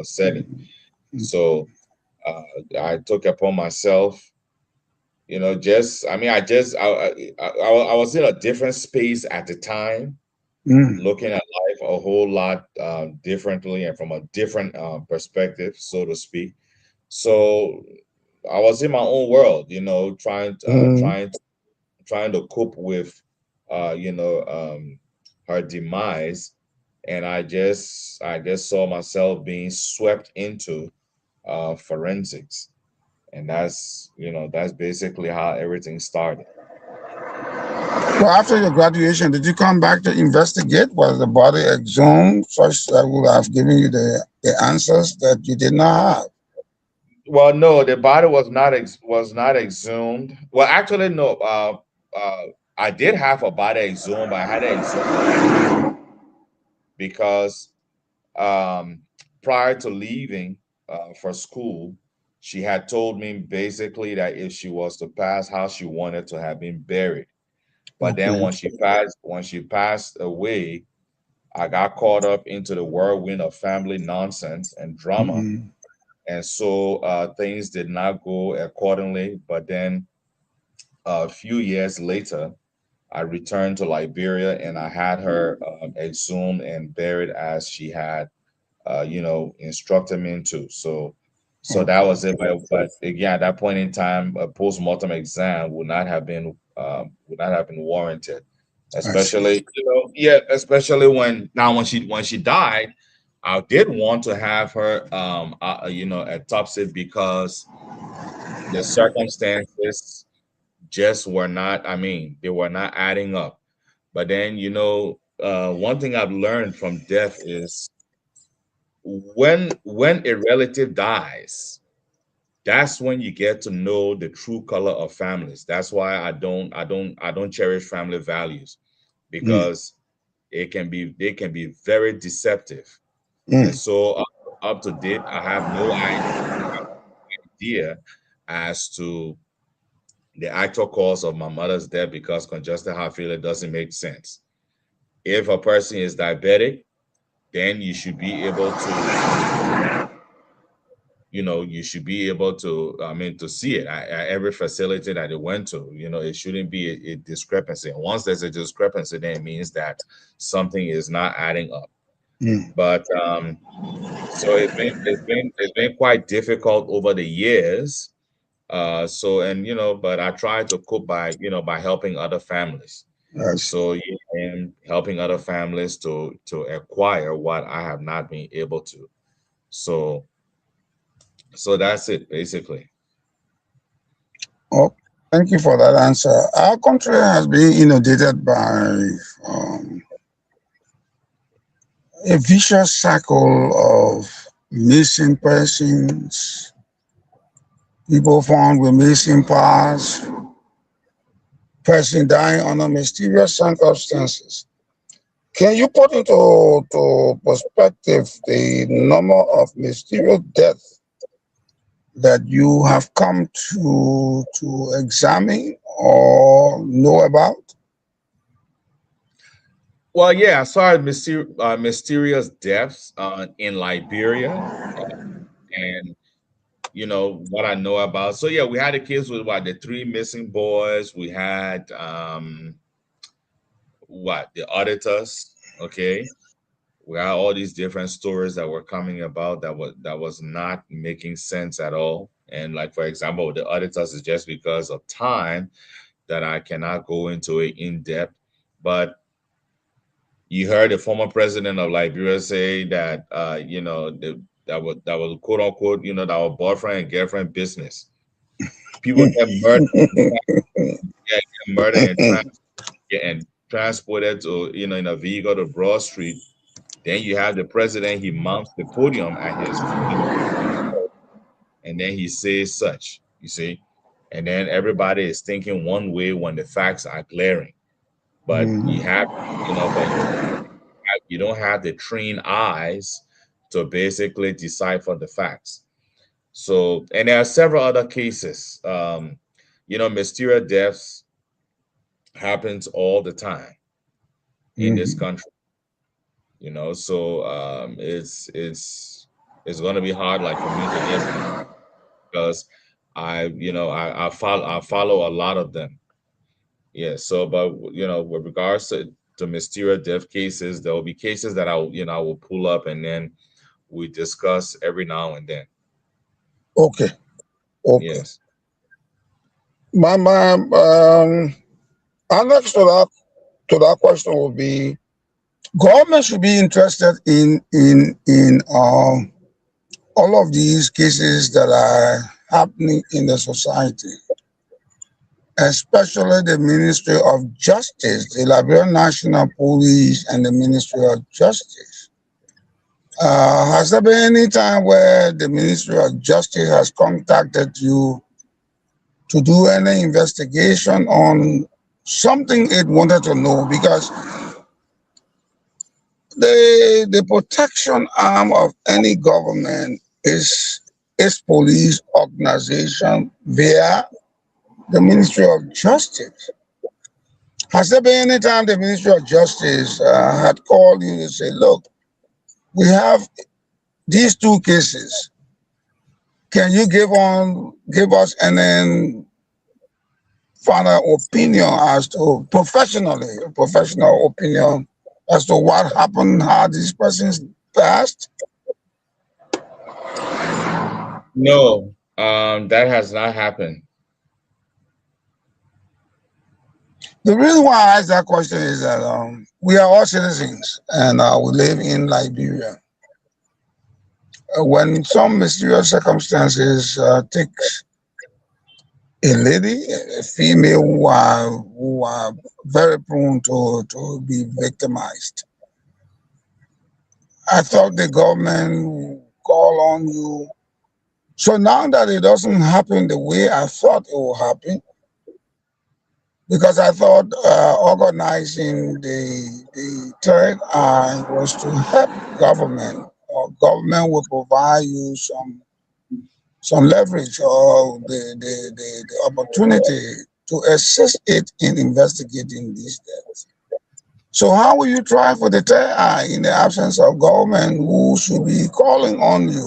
setting. So I took upon myself, I was in a different space at the time, looking at life a whole lot differently and from a different perspective, so to speak. So I was in my own world, trying to cope with, her demise, and I just saw myself being swept into forensics, and that's basically how everything started. Well, after your graduation, did you come back to investigate? Was the body exhumed such that would have given you the answers that you did not have? Well, no, the body was not exhumed. Well, actually, no. I did have a body exhumed, but I had it exhumed because prior to leaving for school, she had told me basically that if she was to pass, how she wanted to have been buried. But then when she passed away, I got caught up into the whirlwind of family nonsense and drama. And so things did not go accordingly. But then a few years later, I returned to Liberia and I had her exhumed and buried as she had, instructed me to. So that was it. But again, at that point in time, a post-mortem exam would not have been warranted, especially especially when she died. I did want to have her autopsied because the circumstances just were not, they were not adding up. But then, one thing I've learned from death is when a relative dies, that's when you get to know the true color of families. That's why I don't cherish family values, because they can be very deceptive. And so up to date, I have no idea as to the actual cause of my mother's death, because congestive heart failure doesn't make sense. If a person is diabetic, then you should be able to, to see it at every facility that they went to. It shouldn't be a discrepancy. And once there's a discrepancy, then it means that something is not adding up. But so it's been quite difficult over the years. But I try to cope by helping other families. So and helping other families to acquire what I have not been able to. So that's it basically. Oh, thank you for that answer. Our country has been inundated by a vicious cycle of missing persons, people found with missing parts, person dying under mysterious circumstances. Can you put into perspective the number of mysterious deaths that you have come to examine or know about? Well, yeah, I saw mysterious deaths in Liberia, and what I know about. So yeah, we had a case with the 3 missing boys. We had the auditors. Okay, we had all these different stories that were coming about that was not making sense at all. And like, for example, the auditors is just because of time that I cannot go into it in depth. But you heard the former president of Liberia say that that was quote unquote our boyfriend and girlfriend business. People get murdered and transported to in a vehicle to Broad Street. Then you have the president, he mounts the podium at his and then he says such, you see, and then everybody is thinking one way when the facts are glaring. But you have, but you don't have the trained eyes to basically decipher the facts. So, and there are several other cases. Mysterious deaths happens all the time in this country. So it's going to be hard, like, for me to get, because I follow a lot of them. Yeah. So, but with regards to mysterious death cases, there will be cases that I will pull up, and then we discuss every now and then. Okay. Yes. My answer to that question would be, government should be interested in all of these cases that are happening in the society, especially the Ministry of Justice, the Liberian National Police, and the Ministry of Justice. Has there been any time where the Ministry of Justice has contacted you to do any investigation on something it wanted to know? Because the protection arm of any government is police organization via the Ministry of Justice. Has there been any time the Ministry of Justice had called you to say, look, we have these two cases. Can you give us any final opinion as to professional opinion as to what happened, how these persons passed? No, that has not happened. The reason why I ask that question is that we are all citizens, and we live in Liberia. When some mysterious circumstances takes a lady, a female who are very prone to be victimized, I thought the government would call on you. So now that it doesn't happen the way I thought it would happen, because I thought organizing the third eye was to help government, or government will provide you some leverage or the opportunity to assist it in investigating these deaths. So how will you try for the third eye in the absence of government, who should be calling on you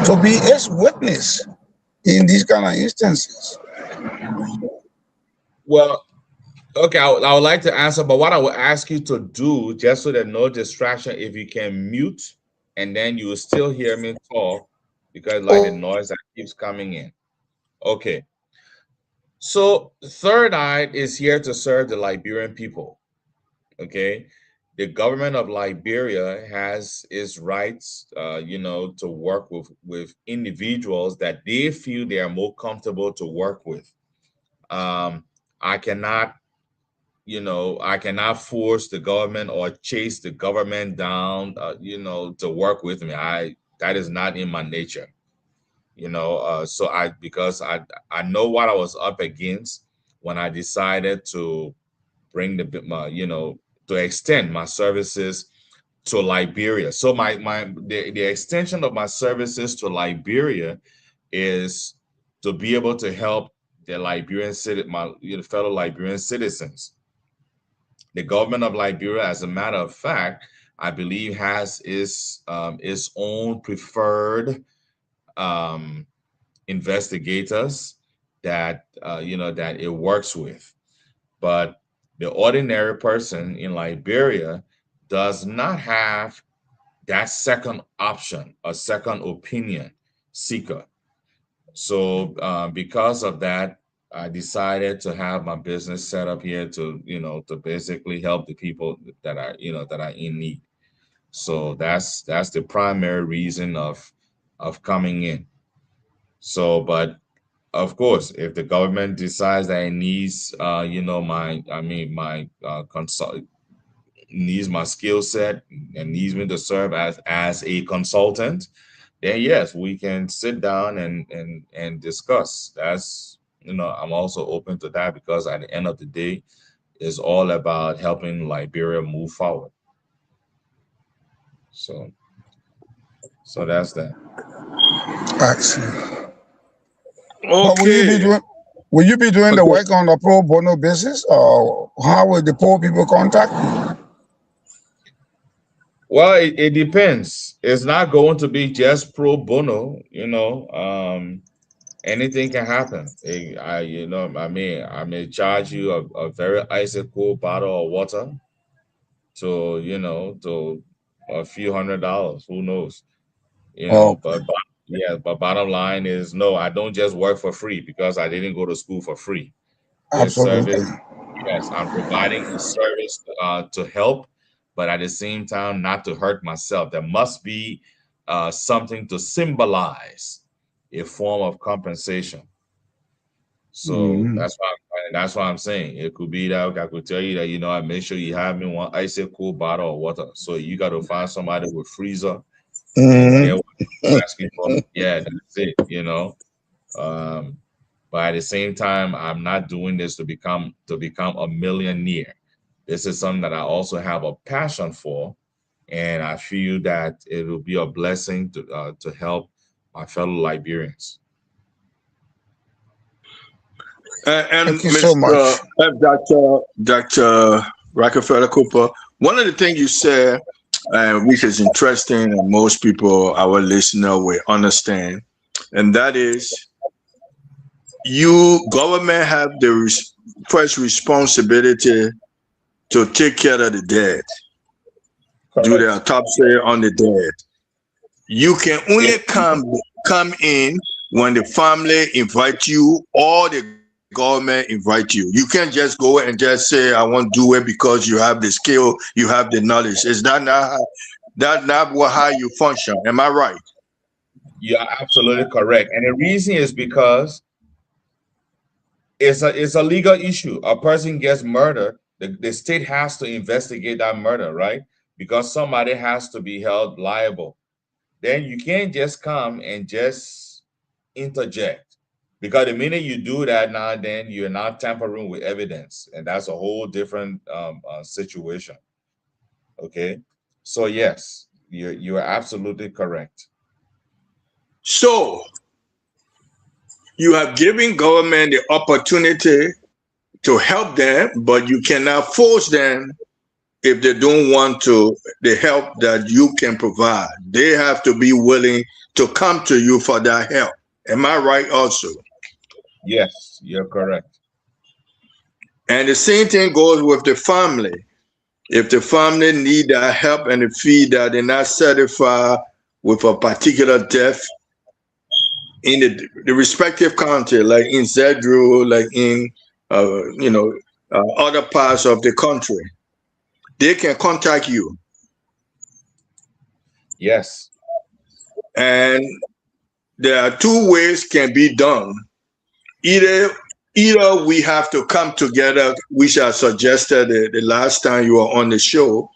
to be its witness in these kind of instances? Well, okay, I would like to answer, but what I would ask you to do, just so that no distraction, if you can mute, and then you will still hear me talk, because like the noise that keeps coming in. Okay. So Third Eye is here to serve the Liberian people. Okay. The government of Liberia has its rights, to work with individuals that they feel they are more comfortable to work with. I cannot force the government or chase the government down, to work with me. That is not in my nature, because I know what I was up against when I decided to bring to extend my services to Liberia. So the extension of my services to Liberia is to be able to help the Liberian fellow Liberian citizens. The government of Liberia, as a matter of fact, I believe has its own preferred investigators that that it works with. But the ordinary person in Liberia does not have that second option, a second opinion seeker. So because of that, I decided to have my business set up here to basically help the people that are in need. So that's the primary reason of coming in. So, but of course, if the government decides that it needs needs my skill set and needs me to serve as a consultant, then yes, we can sit down and discuss. That's I'm also open to that, because at the end of the day, it's all about helping Liberia move forward. So So that's that. I see. But will you be doing the work on the pro bono basis, or how will the poor people contact you? Well, it depends. It's not going to be just pro bono, anything can happen. I may charge you a very icy cold bottle of water to a few $100s, who knows? But bottom line is, no, I don't just work for free because I didn't go to school for free. Absolutely. Yes, I'm providing a service to help, but at the same time, not to hurt myself. There must be something to symbolize a form of compensation. So that's why I'm saying it could be that I could tell you that, I make sure you have me one icy cool bottle of water. So you got to find somebody with freezer. Asking for, that's it, but at the same time, I'm not doing this to become a millionaire. This is something that I also have a passion for, and I feel that it will be a blessing to help my fellow Liberians. And Thank you so much. Dr. Rockefeller Cooper, one of the things you said, which is interesting, and most people, our listener, will understand, and that is, government have the first responsibility to take care of the dead, do the autopsy on the dead. You can only come in when the family invite you or the government invite you. You can't just go and just say, I want to do it because you have the skill, you have the knowledge. It's not how you function. Am I right? You're absolutely correct. And the reason is because it's a legal issue. A person gets murdered, the state has to investigate that murder, right? Because somebody has to be held liable. Then you can't just come and just interject, because the minute you do that, now then you're not tampering with evidence, and that's a whole different situation. Okay, so yes, you are absolutely correct. So you have given government the opportunity to help them, but you cannot force them if they don't want the help that you can provide. They have to be willing to come to you for that help. Am I right also? Yes, you're correct. And the same thing goes with the family. If the family need that help and the fee that they're not satisfied with a particular death in the respective county, like in Zedru, like in other parts of the country, they can contact you. Yes. And there are two ways can be done. Either we have to come together, which I suggested the last time you were on the show,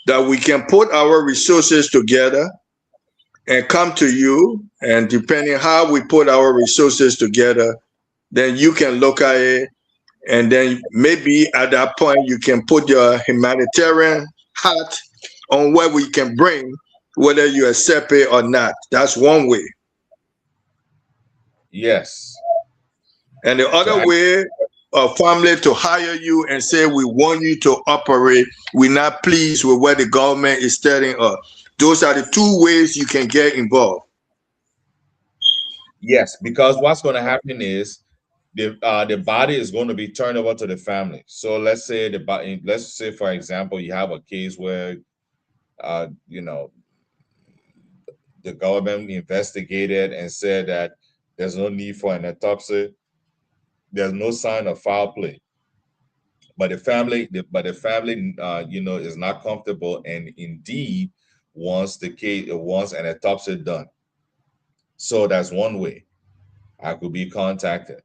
that we can put our resources together and come to you, and depending how we put our resources together, then you can look at it, and then maybe at that point you can put your humanitarian hat on what we can bring, whether you accept it or not. That's one way. Yes. And the other way, a family to hire you and say, we want you to operate, we're not pleased with what the government is telling us. Those are the two ways you can get involved. Yes, because what's going to happen is the body is going to be turned over to the family. So let's say for example, you have a case where the government investigated and said that there's no need for an autopsy. There's no sign of foul play, but the family, is not comfortable and indeed wants an autopsy done. So that's one way I could be contacted.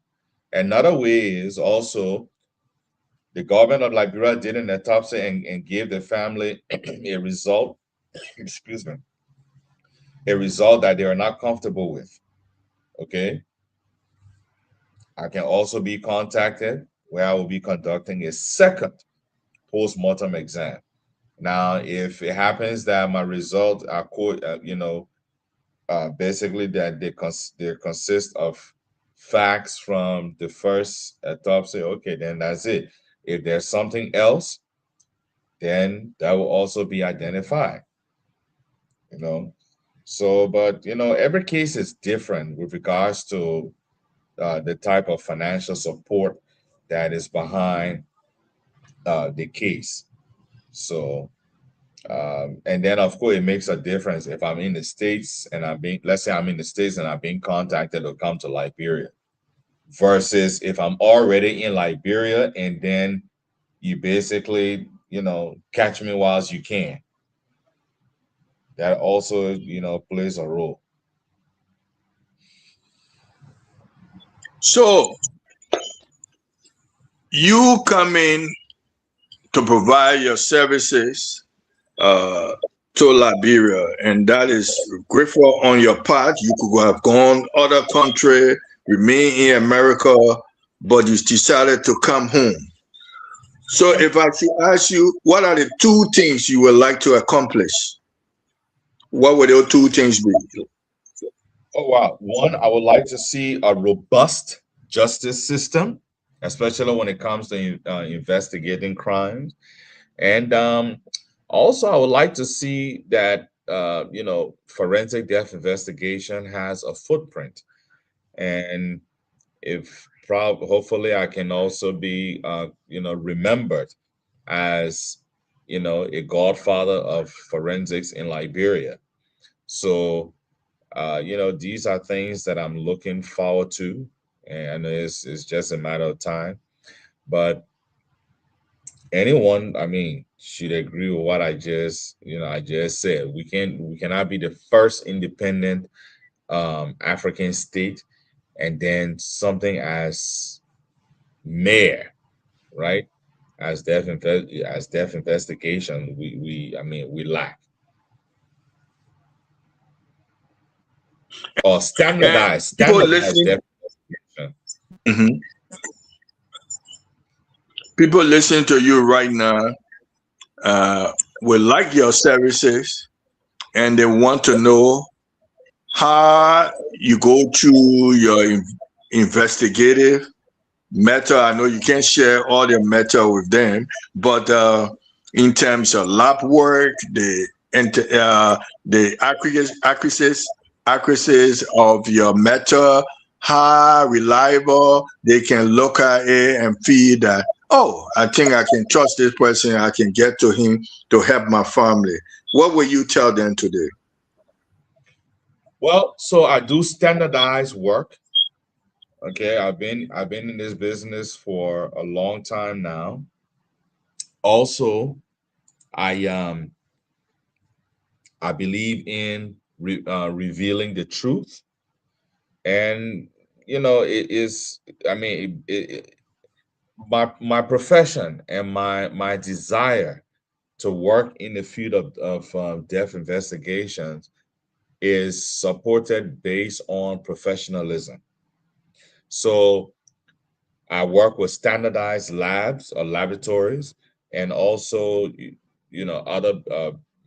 Another way is also the government of Liberia did an autopsy and gave the family a result. Excuse me. A result that they are not comfortable with. Okay. I can also be contacted where I will be conducting a second post-mortem exam. Now, if it happens that my results are, basically that they consist of facts from the first autopsy. Okay, then that's it. If there's something else, then that will also be identified. You know, so but every case is different with regards to the type of financial support that is behind the case. So, and then of course it makes a difference if I'm in the States and let's say I'm in the States and I'm being contacted to come to Liberia, versus if I'm already in Liberia and then you basically, catch me whilst you can. That also, plays a role. So you come in to provide your services to Liberia, and that is grateful on your part. You could have gone other country, remain in America, but you decided to come home. So if I should ask you, what are the two things you would like to accomplish? What would those two things be? Oh, wow. One, I would like to see a robust justice system, especially when it comes to investigating crimes. And also, I would like to see that, forensic death investigation has a footprint. And hopefully I can also be, remembered as, a godfather of forensics in Liberia. So, these are things that I'm looking forward to, and it's just a matter of time. But anyone, should agree with what I just said. We cannot be the first independent African state, and then something as mere, right? As death investigation, we lack. Or standardized People death listening, investigation. Mhm. People listening to you right now will like your services, and they want to know how you go through your investigative method. I know you can't share all the method with them, but in terms of lab work, the accuracies of your method, how reliable they can look at it and feel that, oh, I think I can trust this person, I can get to him to help my family. What will you tell them today? Well, so I do standardized work. Okay, I've been in this business for a long time now. Also, I believe in revealing the truth, and it is. My profession and my desire to work in the field of death investigations is supported based on professionalism. So I work with standardized labs or laboratories, and also, other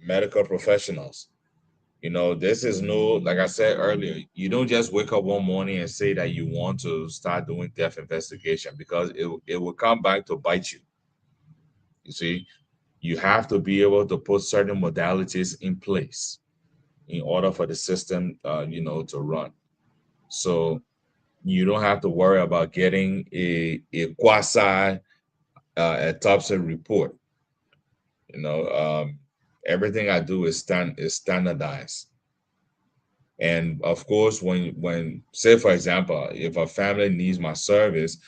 medical professionals. This is no, like I said earlier, you don't just wake up one morning and say that you want to start doing death investigation, because it will come back to bite you. You see, you have to be able to put certain modalities in place in order for the system, to run. So you don't have to worry about getting a quasi autopsy report. Everything I do is standardized. And of course, when say for example, if a family needs my service,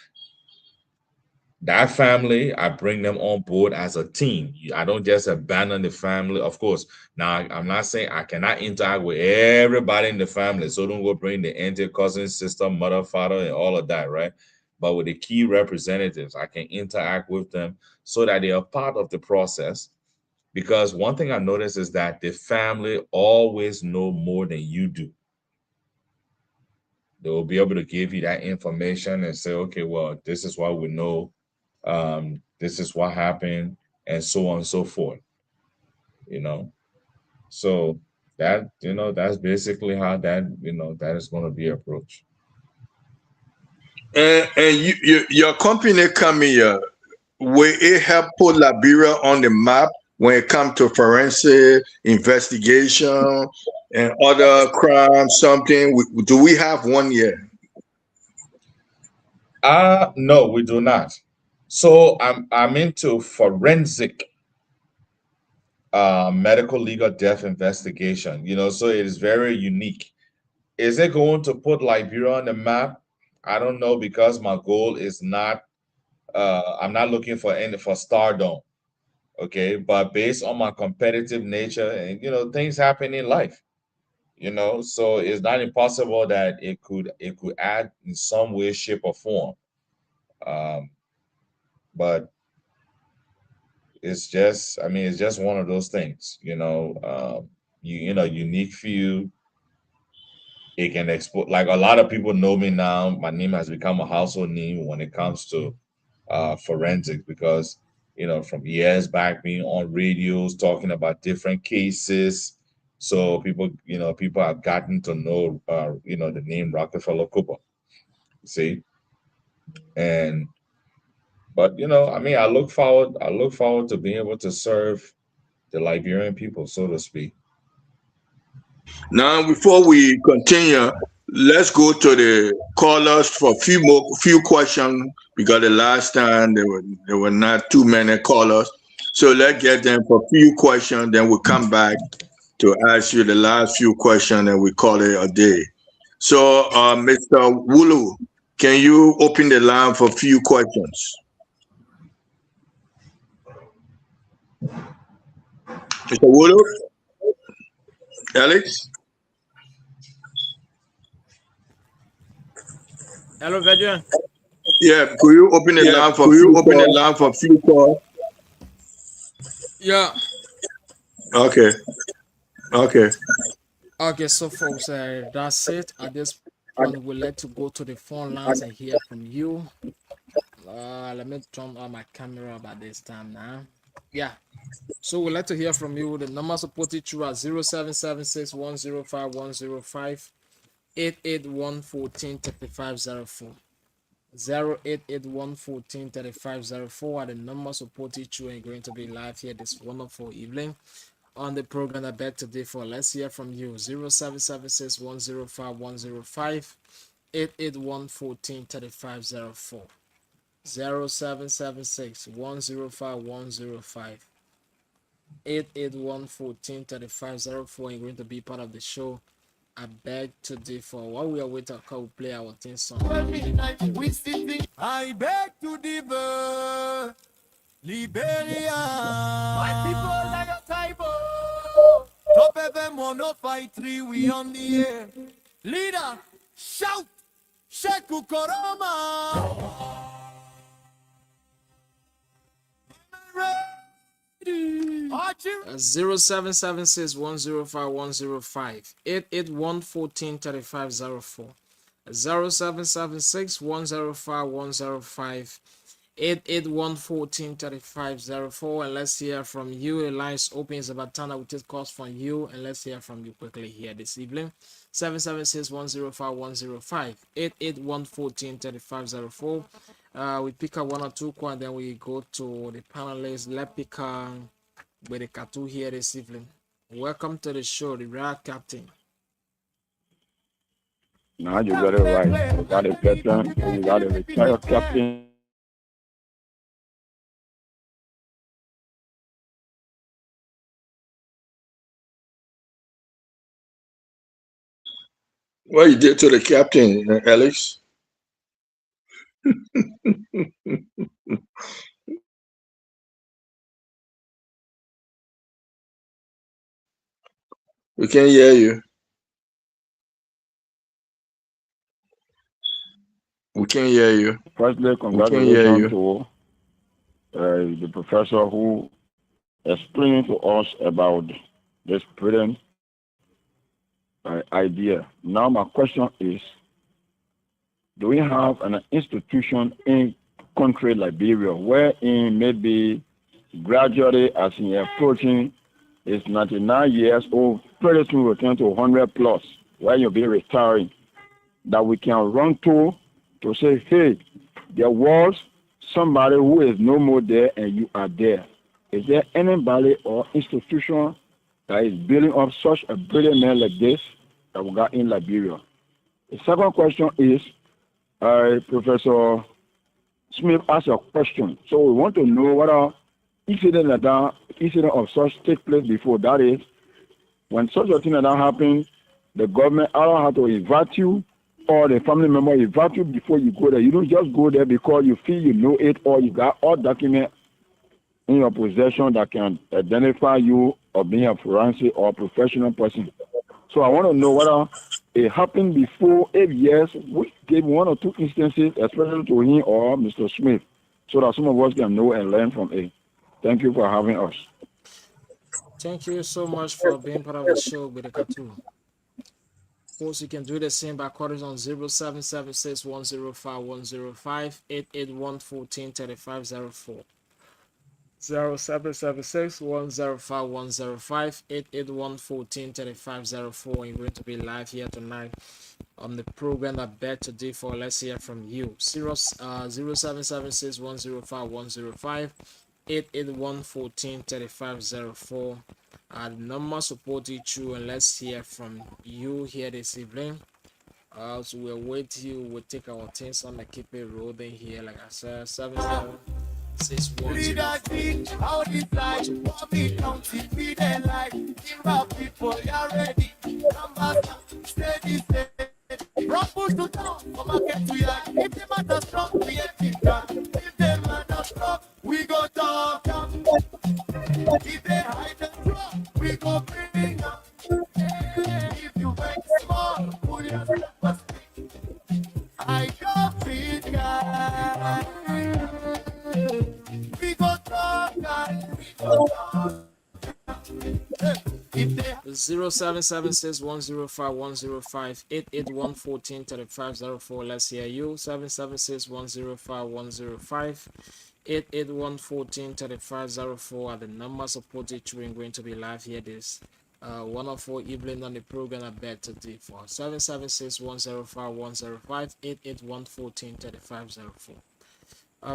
that family, I bring them on board as a team. I don't just abandon the family. Of course, now I'm not saying I cannot interact with everybody in the family. So don't go bring the auntie, cousin, sister, mother, father, and all of that, right? But with the key representatives, I can interact with them so that they are part of the process. Because one thing I noticed is that the family always know more than you do. They will be able to give you that information and say, okay, well, this is what we know. This is what happened, and so on and so forth. So that, that's basically how that, that is going to be approached. And your company come here, will it help put Liberia on the map when it comes to forensic investigation and other crimes? Something? Do we have one yet? No, we do not. So I'm into forensic medical legal death investigation. So it is very unique. Is it going to put Liberia on the map? I don't know, because my goal is not. I'm not looking for stardom. Okay, but based on my competitive nature, and things happen in life. So it's not impossible that it could add in some way, shape, or form. But it's just, it's just one of those things. Unique few. It can export, like a lot of people know me now. My name has become a household name when it comes to forensics, because from years back being on radios talking about different cases, so people have gotten to know the name Rockefeller Cooper. See, but I look forward to being able to serve the Liberian people, so to speak. Now, before we continue, let's go to the callers for a few questions, because the last time there were not too many callers. So let's get them for a few questions, then we'll come back to ask you the last few questions, and we call it a day. So, Mr. Wulu, can you open the line for a few questions? Mr. Wulu? Alex? Hello, Vedran. Yeah, could you open the line for a few calls? Yeah. Okay. Okay, so folks, that's it. At this point, we'll let you go to the phone lines and hear from you. Let me turn on my camera by this time now. Yeah. So we'd like to hear from you. The number supported through at 0776 105 105 881 14 3504. 0881 14 3504 are the numbers supported through, and going to be live here this wonderful evening on the program. I beg today for. Let's hear from you. 0776 105 105 881 14 3504. 0776 105 105 881 14 3504, and going to be part of the show. I beg today for. While we are waiting, we'll play our theme song. I beg to differ, Liberia. My people like a typo. Top FM 105.3, we on the air. Leader, shout, Sheku Koroma. 0776 105 105 881 14 3504. 0776 105 105 881 14 3504. And let's hear from you. The lines open. It's about time we take calls from you, and let's hear from you quickly here this evening. 776 105 105 881 14 3504. We pick up one or two calls, and then we go to the panelists. Let's pick with the Katu here this evening. Welcome to the show, the Real Captain. Now you got it right. You got a veteran, you got a retired captain. What you did to the captain, Alex? We can't hear you. We can't hear you. Firstly, congratulations to the professor who explained to us about this brilliant idea. Now my question is, do we have an institution in country Liberia wherein maybe gradually, as in approaching his 99 years old pretty soon will turn to 100 plus, where you'll be retiring, that we can run to say, hey, there was somebody who is no more there and you are there. Is there anybody or institution that is building up such a brilliant man like this that we got in Liberia? The second question is, Professor Smith asked a question. So we want to know whether incident of such take place before. That is, when such a thing like that happens, the government either have to invite you or the family member invite you before you go there. You don't just go there because you feel you know it or you got all documents in your possession that can identify you of being a forensic or professional person. So I want to know whether it happened before. If yes, we gave one or two instances, especially to him or Mr. Smith, so that some of us can know and learn from it. Thank you for having us. Thank you so much for being part of the show, Bidekatu. Of course, you can do the same by calling on 0776-105-105, 881-14-3504. 0776-105-105, 881-14-3504. You're going to be live here tonight on the program I bet today for Let's Hear From You. 0776-105-105, 881-14-3504. The number support you and let's hear from you here this evening. So we'll wait till we take our things on the keep it rolling here. Like I said, 776-105. How this life for me county be the life. Give up people, you're ready. Come back, steady, steady. From push to town, from market to yard. If the matter strong, we ain't keep down. If the matter strong, we go talk down. If they hide the truck, we go bring them. If you make small, put yourself a stick. I go big guy. We go talk down. We go talk. 0776-105-105, 881-14-3504. Let's hear you. 776-105-105, 881-14-3504 are the numbers supported to and going to be live here this 104 evening on the program I bet today for 776-105-105, 881-14-3504.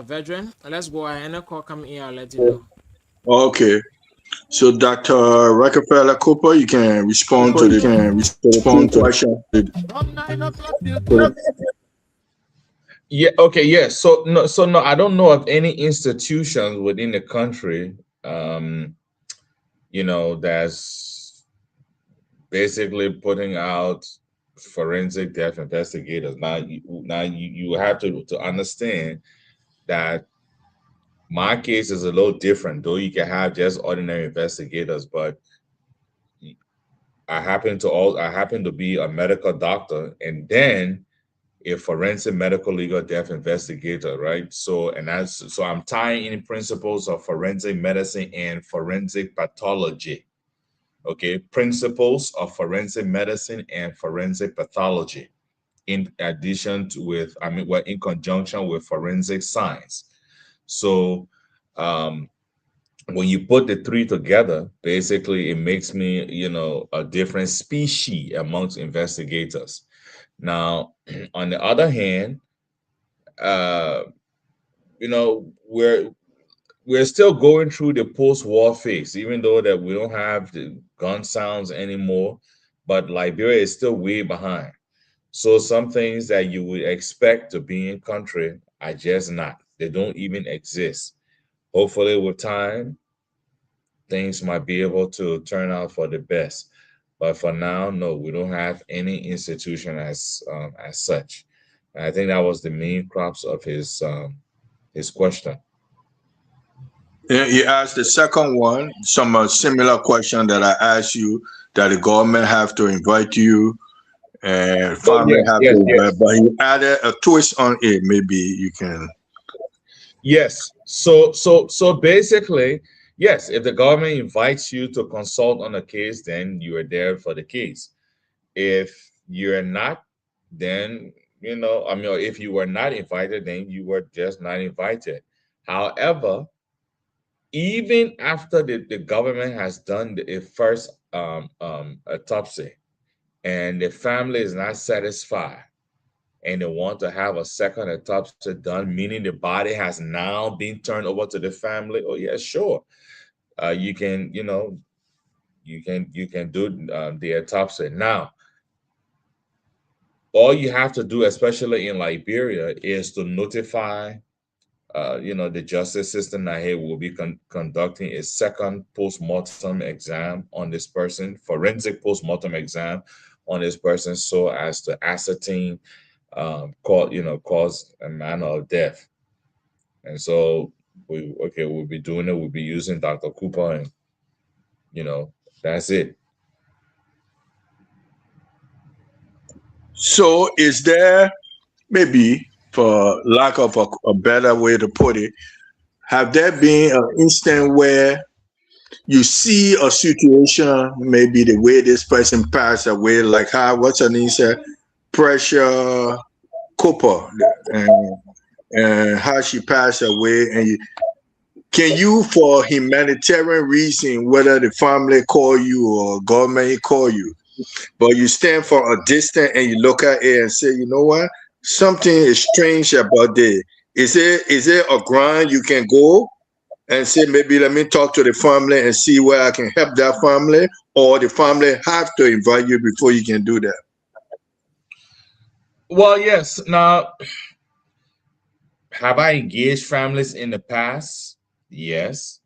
Veteran, let's go ahead. Any call coming in, I'll let you know. Okay. So, Dr. Rockefeller Cooper, you can respond to the question. Yeah. Okay. Yeah. So no. I don't know of any institutions within the country, that's basically putting out forensic death investigators. Now you have to understand that my case is a little different, though you can have just ordinary investigators, but I happen to be a medical doctor and then a forensic medical legal death investigator, right? So I'm tying in principles of forensic medicine and forensic pathology. Okay, principles of forensic medicine and forensic pathology, in addition to in conjunction with forensic science. So when you put the three together, basically it makes me, a different species amongst investigators. Now, on the other hand, we're still going through the post-war phase, even though that we don't have the gun sounds anymore, but Liberia is still way behind. So some things that you would expect to be in country are just not. They don't even exist. Hopefully with time, things might be able to turn out for the best. But for now, no, we don't have any institution as such. And I think that was the main crux of his question. Yeah, he asked the second one, some similar question that I asked you, that the government have to invite you and family invite, but he added a twist on it. Maybe you can. Yes. So basically, yes, if the government invites you to consult on a case, then you are there for the case. If you're not, then, if you were not invited, then you were just not invited. However, even after the government has done a first autopsy and the family is not satisfied and they want to have a second autopsy done, meaning the body has now been turned over to the family, oh yeah, sure. You can, you can do the autopsy. Now, all you have to do, especially in Liberia, is to notify the justice system that hey, we'll be conducting a second post-mortem exam on this person, forensic post-mortem exam on this person, so as to ascertain cause and manner of death. And so we'll be doing it. We'll be using Dr. Cooper, and that's it. So is there, maybe for lack of a better way to put it, have there been an instant where you see a situation, maybe the way this person passed away, like how, what's her name said, Pressure Cooper, and how she passed away, and can you, for humanitarian reason, whether the family call you or government call you, but you stand for a distance and you look at it and say, you know what, something is strange about this. Is it a ground you can go and say, maybe let me talk to the family and see where I can help that family, or the family have to invite you before you can do that? Well, yes. Now, have I engaged families in the past? Yes.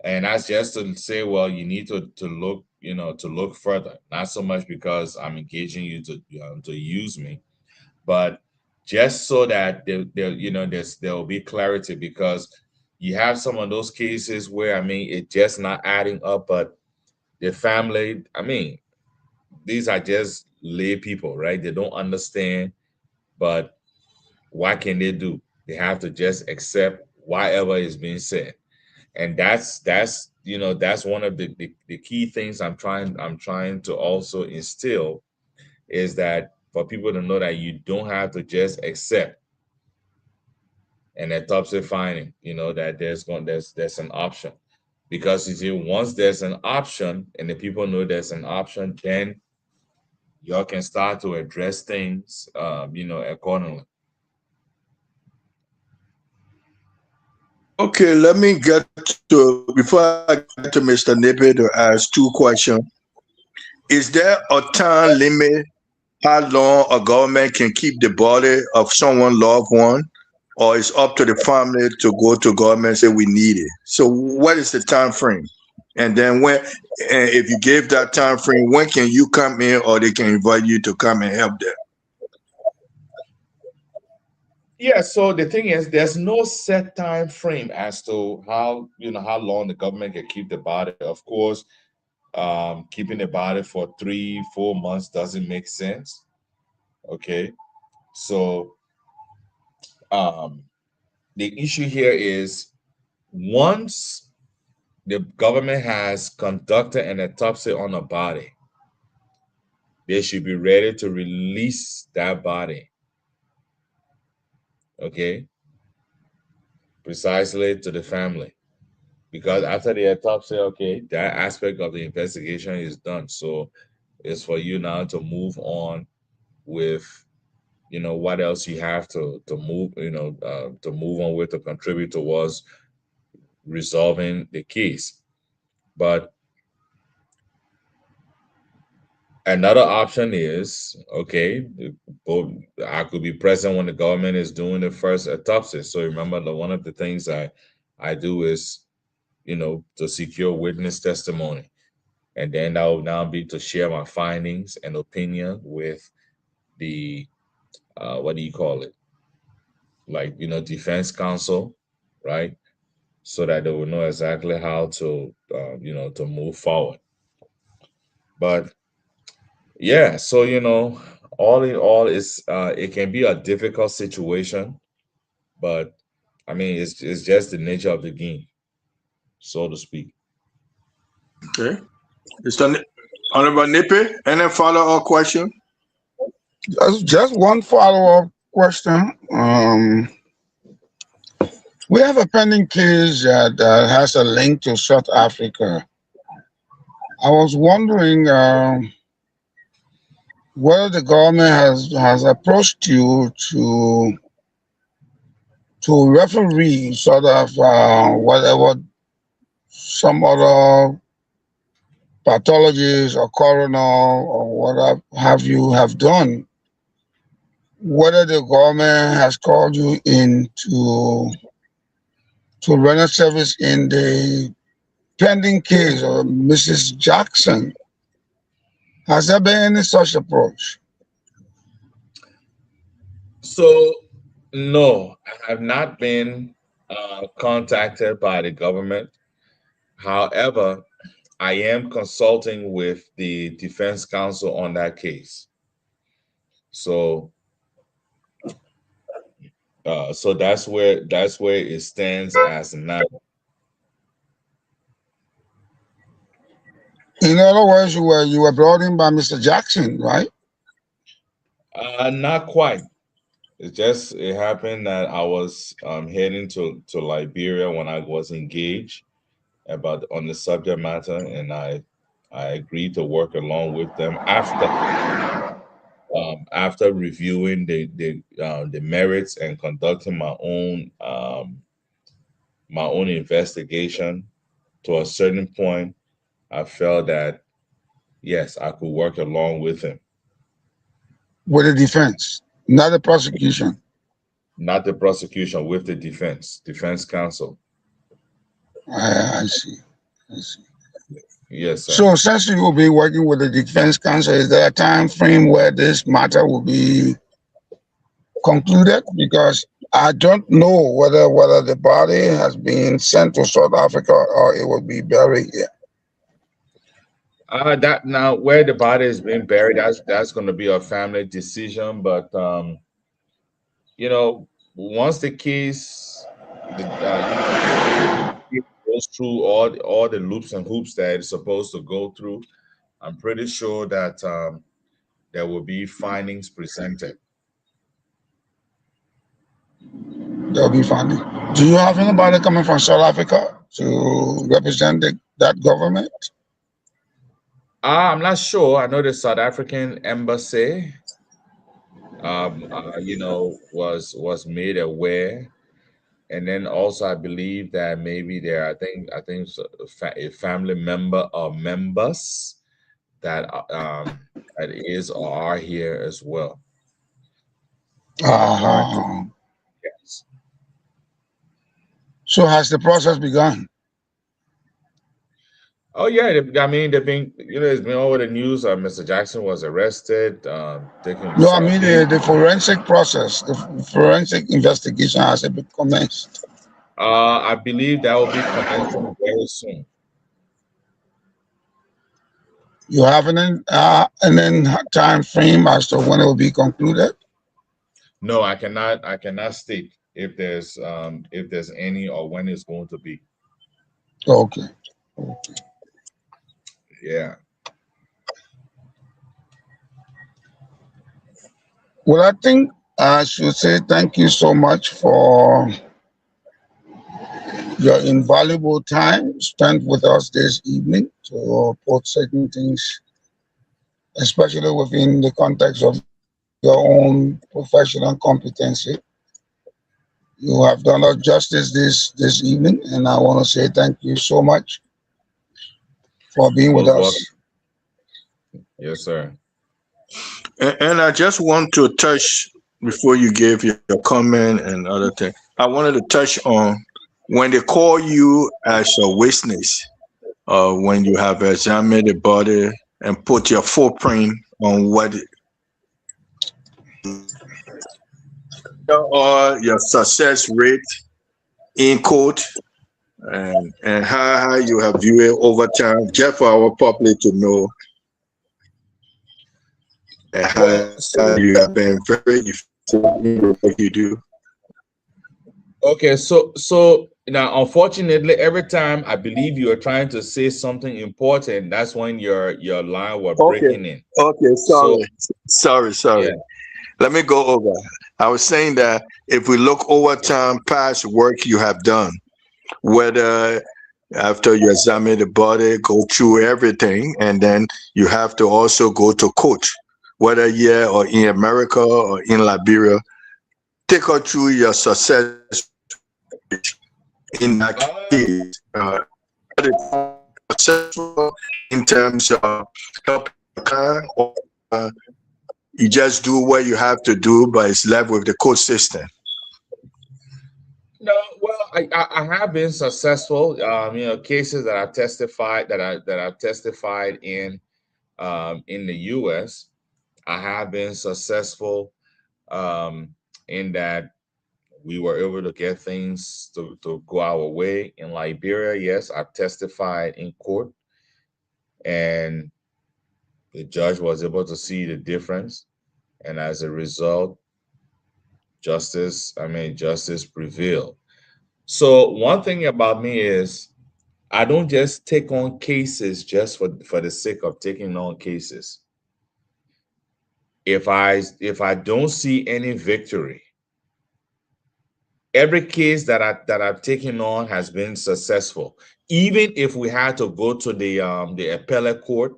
And that's just to say, well, you need to look, to look further. Not so much because I'm engaging you to use me, but just so that there will be clarity, because you have some of those cases where, I mean, it's just not adding up, but the family, I mean, these are just lay people, right? They don't understand, but what can they do? They have to just accept whatever is being said. And that's one of the key things I'm trying to also instill, is that for people to know that you don't have to just accept an autopsy finding, that there's an option. Because you see, once there's an option and the people know there's an option, then y'all can start to address things accordingly. Okay, let me get to, before I get to Mr. Nippy, to ask two questions. Is there a time limit how long a government can keep the body of someone loved one, or it's up to the family to go to government and say we need it? So what is the time frame? And then if you give that time frame, when can you come in, or they can invite you to come and help them? Yeah, so the thing is, there's no set time frame as to how long the government can keep the body. Of course, keeping the body for 3-4 months doesn't make sense. Okay, so the issue here is, once the government has conducted an autopsy on a body, they should be ready to release that body. Okay, precisely to the family, because after the autopsy, okay, that aspect of the investigation is done. So it's for you now to move on with what else you have to move to move on with, to contribute towards resolving the case. But another option is, okay, I could be present when the government is doing the first autopsy. So remember, one of the things I do is, to secure witness testimony. And then that will now be to share my findings and opinion with the, what do you call it? Like, defense counsel, right? So that they will know exactly how to, to move forward. But yeah, so all in all, it can be a difficult situation, but I mean, it's just the nature of the game, so to speak. Okay, Mr. Honorable Nippy, any follow-up question? Just one follow-up question. We have a pending case that has a link to South Africa. I was wondering whether the government has approached you to referee sort of whatever some other pathologist or coroner or what have you have done, whether the government has called you in to render service in the pending case of Mrs. Jackson. Has there been any such approach? So, no, I have not been contacted by the government. However, I am consulting with the defense counsel on that case. So, so that's where it stands as now. In other words, you were brought in by Mr. Jackson, right? Not quite. It happened that I was heading to Liberia when I was engaged on the subject matter, and I agreed to work along with them after reviewing the merits and conducting my own investigation. To a certain point, I felt that yes, I could work along with him. With the defense, not the prosecution. Not the prosecution, with the defense counsel. I see. Yes, sir. So since you will be working with the defense counsel, is there a time frame where this matter will be concluded? Because I don't know whether the body has been sent to South Africa or it will be buried here. That now where the body is being buried, that's going to be a family decision. But you know, once the case goes through all the loops and hoops that it's supposed to go through, I'm pretty sure that there will be findings presented. There will be findings. Do you have anybody coming from South Africa to represent that government? I'm not sure. I know the South African embassy, you know, was made aware, and then also I believe that maybe there, I think a family member or members that that is or are here as well. Yes. So has the process begun? Oh yeah, I mean they've been, you know, it's been all over the news. Mr. Jackson was arrested. No, I mean the forensic process, the forensic investigation has been commenced. I believe that will be commencing very soon. You have an time frame as to when it will be concluded? No, I cannot state if there's any or when it's going to be. Okay. Yeah. Well, I think I should say thank you so much for your invaluable time spent with us this evening to put certain things, especially within the context of your own professional competency. You have done us justice this evening, and I want to say thank you so much for being with us. Yes, sir. And I just want to touch, before you gave your comment and other things, I wanted to touch on when they call you as a witness, when you have examined the body and put your footprint on what or your success rate in court, and how you have viewed it over time, just for our public to know, and how you have been very effective in what you do. Okay, so now unfortunately, every time I believe you are trying to say something important, that's when your line was breaking in. Okay, sorry. Yeah. Let me go over. I was saying that if we look over time past work you have done, whether After you examine the body, go through everything, and then you have to also go to court, whether here or in America or in Liberia. Take her through your success in that case. Successful in terms of helping the client, or you just do what you have to do, but it's left with the court system. No, well, I have been successful. Cases that I've testified in the U.S. I have been successful in that we were able to get things to go our way. In Liberia, yes, I've testified in court, and the judge was able to see the difference, and as a result, justice prevailed. So one thing about me is I don't just take on cases just for the sake of taking on cases. If I don't see any victory, every case that I've taken on has been successful. Even if we had to go to the appellate court,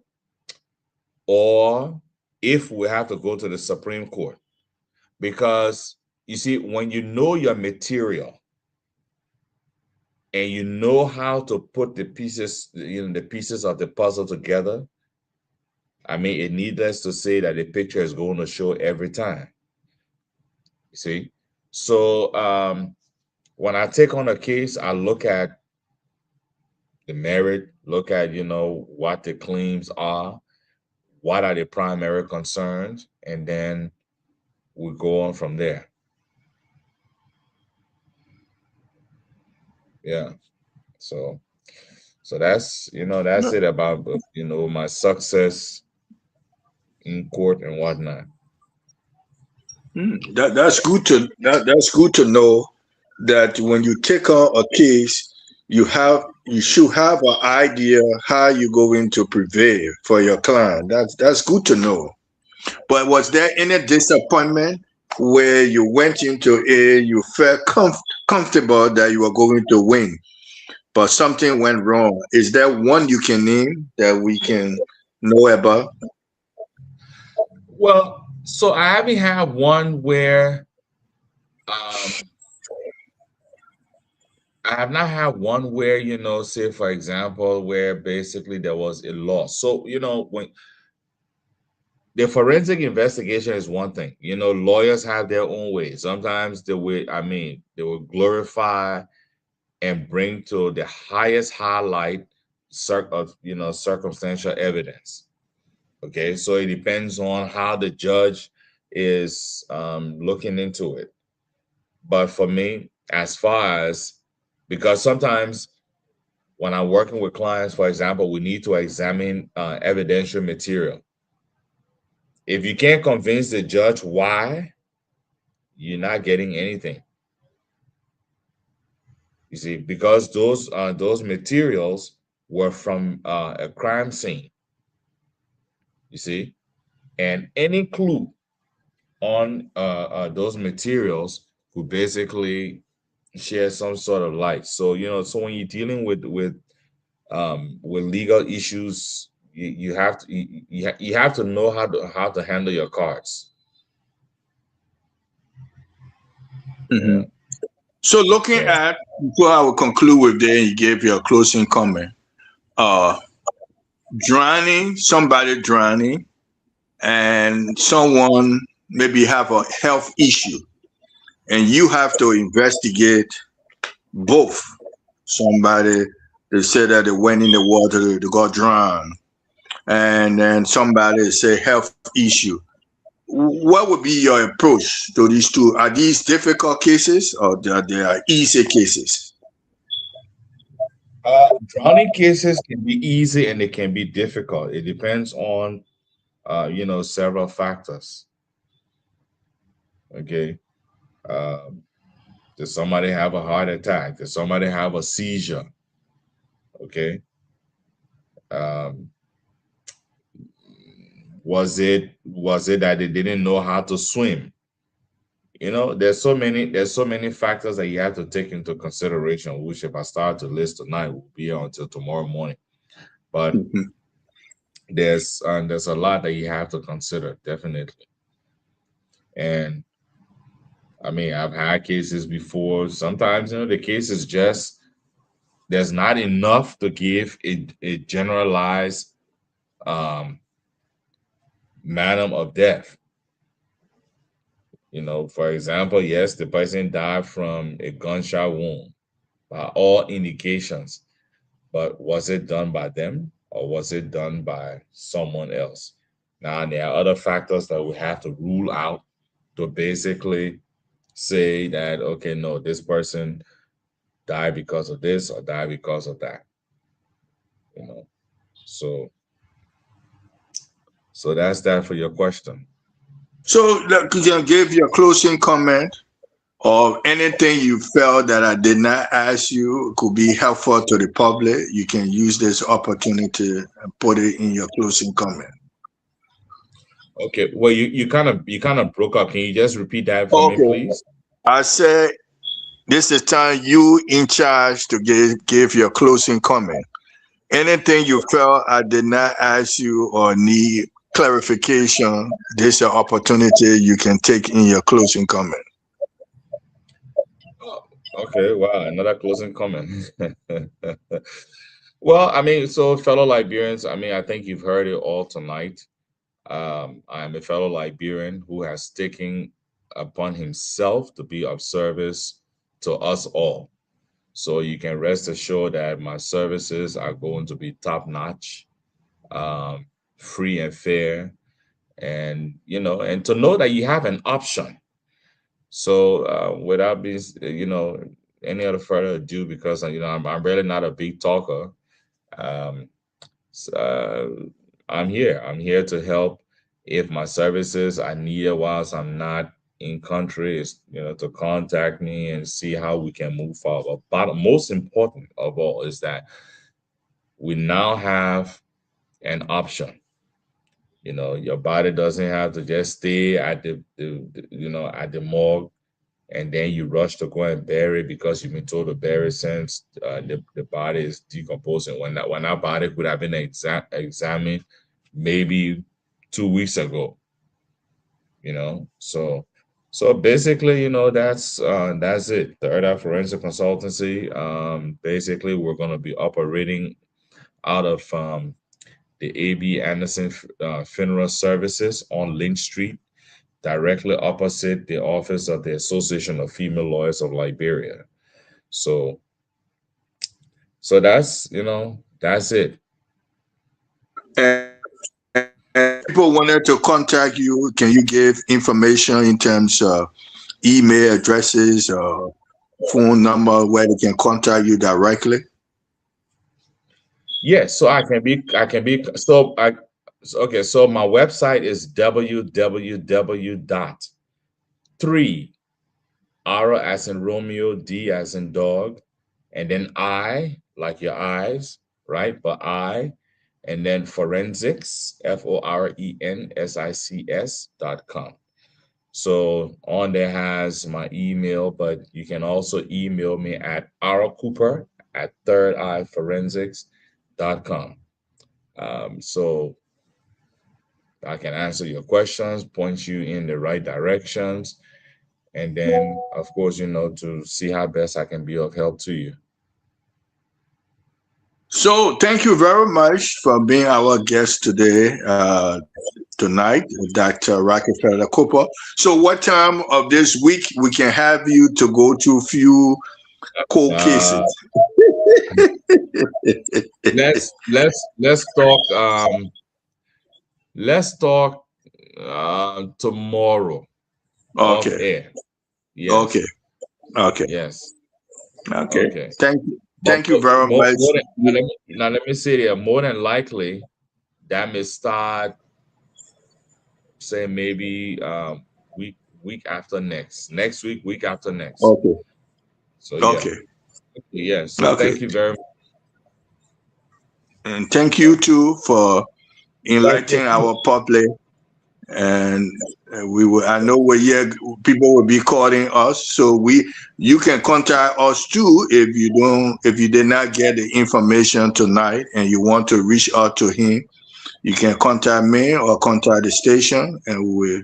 or if we have to go to the Supreme Court, because you see, when you know your material and you know how to put the pieces, the pieces of the puzzle together, I mean, it needless to say that the picture is going to show every time. You see? So when I take on a case, I look at the merit, look at, what the claims are, what are the primary concerns, and then we go on from there. Yeah. So that's, that's it about, my success in court and whatnot. That's good to know that when you take on a case, you should have an idea how you're going to prevail for your client. That's good to know. But was there any disappointment where you went into it, you felt comfortable that you were going to win, but something went wrong? Is there one you can name that we can know about? Well, so I haven't had one where I have not had one where, say for example, where basically there was a loss. So, when the forensic investigation is one thing, lawyers have their own way. Sometimes they will glorify and bring to the highest highlight circumstantial evidence. Okay, so it depends on how the judge is looking into it. But for me, as far as, because sometimes when I'm working with clients, for example, we need to examine evidential material. If you can't convince the judge why, you're not getting anything. You see, because those materials were from a crime scene. You see, and any clue on those materials could basically share some sort of light. So so when you're dealing with legal issues, you have to know how to handle your cards. Mm-hmm. Yeah. So looking at, before I will conclude with that, you gave your closing comment. Somebody drowning, and someone maybe have a health issue, and you have to investigate both. Somebody, they said that they went in the water, they got drowned, and then somebody say health issue. What would be your approach to these two? Are these difficult cases, or they are easy cases? Drowning cases can be easy and they can be difficult. It depends on several factors. Okay. Does somebody have a heart attack? Does somebody have a seizure? Okay. Was it that they didn't know how to swim? you know, there's so many factors that you have to take into consideration, which if I start to list tonight, will be until tomorrow morning. But there's a lot that you have to consider, definitely. And I mean, I've had cases before. Sometimes, you know, the case is just there's not enough to give a generalized manner of death. You know, for example, yes, the person died from a gunshot wound by all indications, but was it done by them or was it done by someone else? Now, there are other factors that we have to rule out to basically say that, okay, no, this person died because of this or died because of that. You know, so that's that for your question. So, could you give your closing comment or anything you felt that I did not ask you could be helpful to the public? You can use this opportunity and put it in your closing comment. Okay. Well, you kind of broke up. Can you just repeat that for me, please? I said this is time you in charge to give your closing comment. Anything you felt I did not ask you or need clarification, this is an opportunity you can take in your closing comment. Okay, wow, another closing comment. Well, I mean, so fellow Liberians, I mean, I think you've heard it all tonight. I'm a fellow Liberian who has taken upon himself to be of service to us all. So you can rest assured that my services are going to be top-notch, free and fair, and you know, and to know that you have an option. So without being, you know, any other further ado, because you know I'm really not a big talker. I'm here. I'm here to help. If my services are needed whilst I'm not in country, is, you know, to contact me and see how we can move forward. But most important of all is that we now have an option. You know, your body doesn't have to just stay at the you know, at the morgue, and then you rush to go and bury it because you've been told to bury since the body is decomposing. When that body could have been examined maybe 2 weeks ago. You know, so basically, you know, that's it. The Third Eye Forensic Consultancy. Basically, we're going to be operating out of the A.B. Anderson Funeral Services on Lynch Street, directly opposite the office of the Association of Female Lawyers of Liberia. So that's, you know, that's it. And people wanted to contact you. Can you give information in terms of email addresses or phone number where they can contact you directly? Yes, so okay, so my website is www.3 R as in Romeo, D as in dog, and then I, like your eyes, right? But I, and then forensics, FORENSICS.com. So on there has my email, but you can also email me at RCooper@thirdeyeforensics.com. So I can answer your questions, point you in the right directions, and then, of course, you know, to see how best I can be of help to you. So thank you very much for being our guest today, tonight, Dr. Rockefeller Cooper. So what time of this week we can have you to go to a few cold cases? Let's talk tomorrow. Okay. Yes. Okay. Yes. Okay. Thank you very much. Now let me say here, more than likely that may start, say maybe week after next week after next. Okay. So yeah. Okay. Yes. So okay. Thank you very much. And thank you too for enlightening our public and I know people will be calling us, so you can contact us too if you did not get the information tonight and you want to reach out to him. You can contact me or contact the station, and we will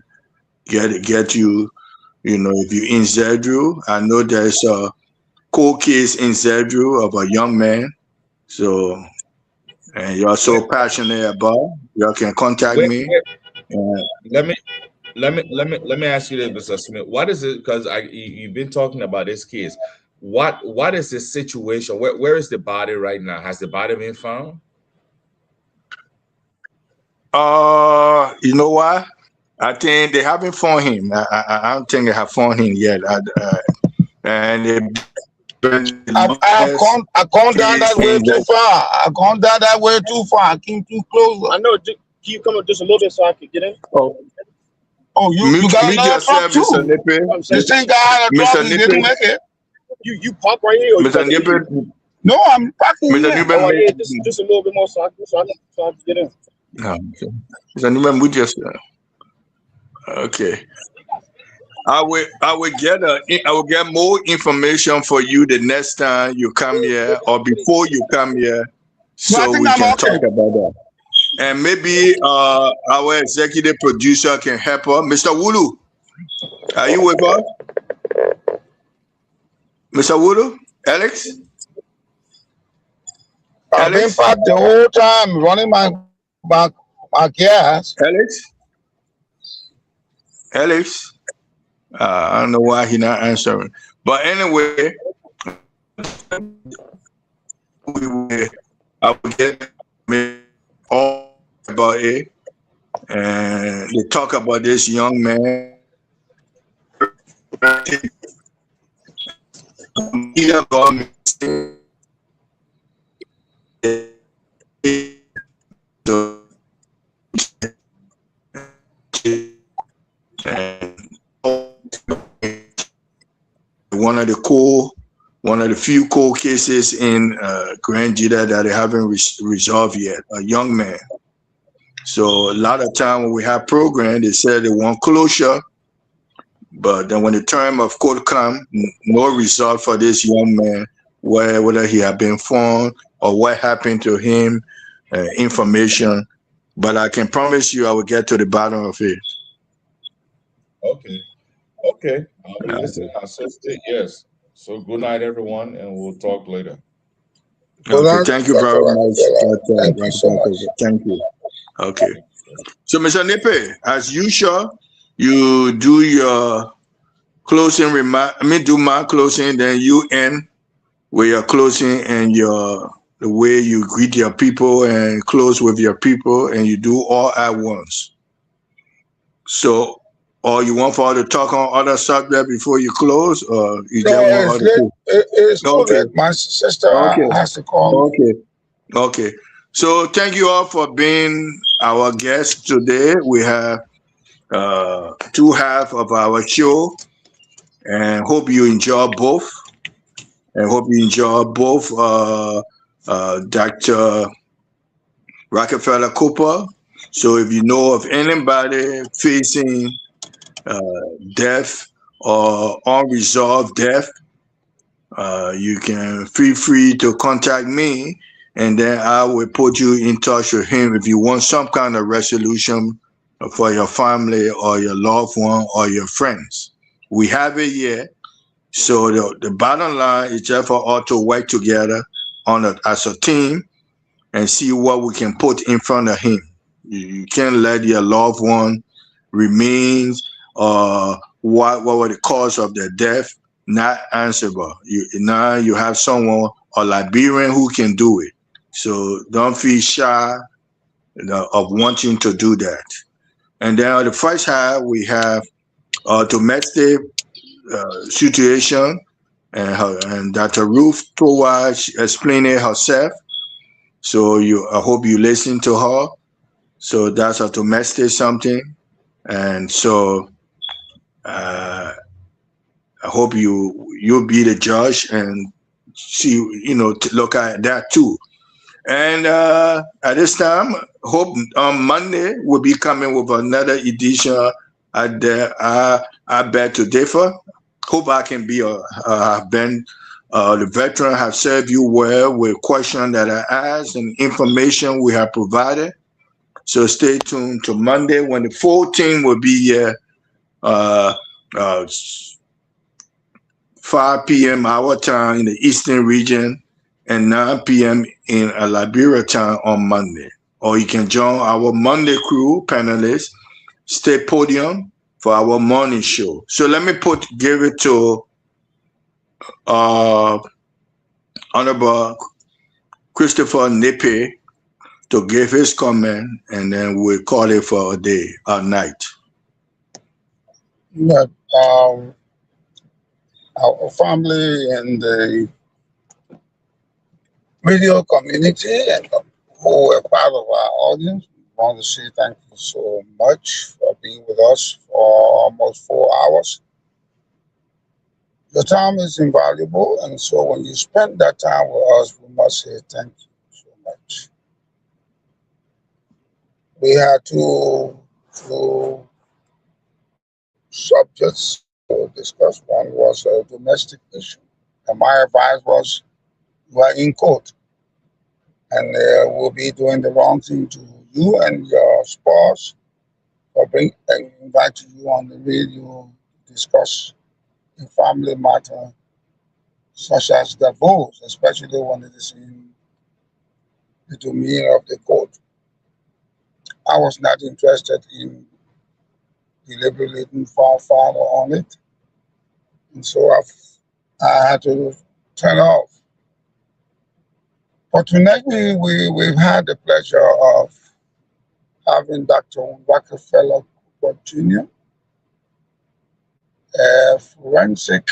get you. If you're in Zedru, I know there's a cold case in Zedru of a young man. So, and you're so passionate about, you can contact me. Let me ask you this, Mr. Smith. What is it? Because you've been talking about this case. What is the situation? Where is the body right now? Has the body been found? You know what? I think they haven't found him. I don't think they have found him yet. And I gone down that way too far. I gone down that way too far. I came too close. I know. Can you come up just a little bit so I can get in? Oh, you got another truck too. Mr. Nippy. The same guy had a truck. He didn't make it. You park right here. Or Mr. Nippy. No, I'm parking Mr. here. Nippy. Oh, yeah, just a little bit more so I can get in. Okay. Mr. Nippy, we just okay. I will get more information for you the next time you come here or before you come here, so we can talk about that. And maybe our executive producer can help us. Mr. Wulu, are you with us? Mr. Wulu? Alex? I've been parked the whole time running my gas. Alex? I don't know why he's not answering. But anyway, I will get all about it. And they talk about this young man. One of the few cold cases in Grand Jita that they haven't resolved yet, a young man. So a lot of time when we have program, they said they want closure, but then when the term of court come, no result for this young man, whether he had been found or what happened to him, information. But I can promise you I will get to the bottom of it. Okay. Listen, yes. So good night, everyone, and we'll talk later. Okay, thank you very much. Thank you. Okay. So, Mr. Nippy, as usual, you do your closing remark. Do my closing, then you end with your closing and the way you greet your people and close with your people, and you do all at once. So, or you want for us to talk on other subject before you close, or you just want it's okay. My sister has to call. Okay. So thank you all for being our guests today. We have two halves of our show, and hope you enjoy both. And hope you enjoy both Dr. Rockefeller Cooper. So if you know of anybody facing death or unresolved death, you can feel free to contact me, and then I will put you in touch with him if you want some kind of resolution for your family or your loved one or your friends. We have it yet. So the bottom line is just for us to work together as a team and see what we can put in front of him. You can't let your loved one remain what were the cause of their death not answerable. Now you have someone, a Liberian, who can do it. So don't feel shy of wanting to do that. And then on the first half, we have domestic situation, and Dr. Ruth Towaj explaining herself. So I hope you listen to her. So that's a domestic something. And so I hope you'll be the judge and see, to look at that too. And at this time, hope on Monday we'll be coming with another edition. I beg to differ. Hope I can be have been the veteran have served you well with questions that I asked and information we have provided. So stay tuned to Monday when the full team will be here. 5 p.m. our time in the Eastern region and 9 p.m. in Liberia time on Monday. Or you can join our Monday crew panelists, Stay Podium for our morning show. So let me give it to Honorable Christopher Nipe to give his comment, and then we'll call it for a night. Yeah, our family and the radio community and who were part of our audience, we want to say thank you so much for being with us for almost 4 hours. The time is invaluable, and so when you spend that time with us, we must say thank you so much. We had two subjects to discuss. One was a domestic issue, and my advice was you are in court, and we'll be doing the wrong thing to you and your spouse for inviting you on the radio to discuss a family matter such as divorce, especially when it is in the domain of the court. I was not interested in deliberating further on it, and so I had to turn off. But tonight we've had the pleasure of having Dr. Rockefeller Cooper Jr., a forensic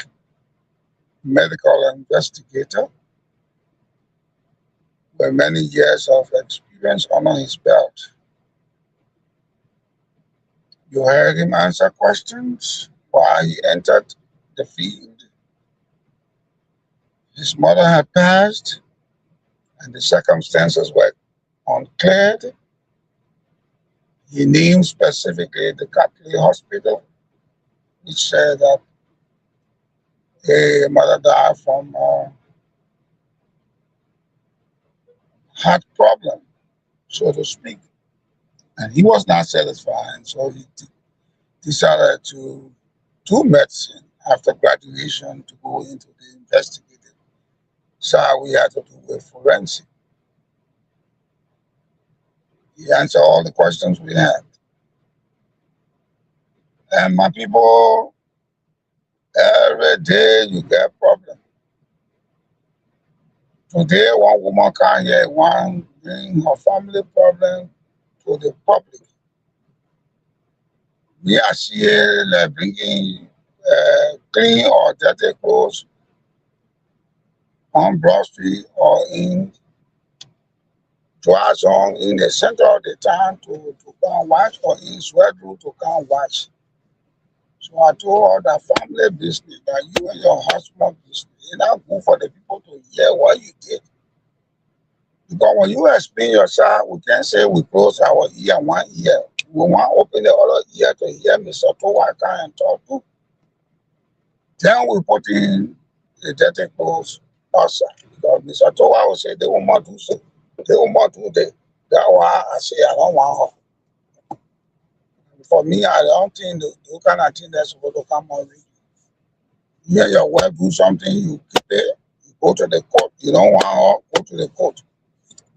medical investigator with many years of experience under his belt. You heard him answer questions why he entered the field. His mother had passed, and the circumstances were uncleared. He named specifically the Catholic Hospital, which said that a mother died from heart problem, so to speak. And he was not satisfied, so he decided to do medicine after graduation to go into the investigative side. We had to do with forensic. He answered all the questions we had. And my people, every day you get problem. Today, one woman come here, one bring her family problem to the public. We are here like bringing clean or dirty clothes on Broad Street or in Joazon in the center of the town to come and watch, or in Swedru to come and watch. So I told her that family business, that you and your husband business, it's not good for the people to hear what you did. Because when you explain yourself, we can't say we close our ear one ear. We want to open the other ear to hear Mr. Towaka and talk to. Then we put in the dirty clothes outside. Because Mr. Towaka will say they will not do so. They will not do that. That's why I say I don't want her. For me, I don't think the kind of thing that's supposed to come on. You and your wife do something, you keep it, you go to the court. You don't want her, go to the court.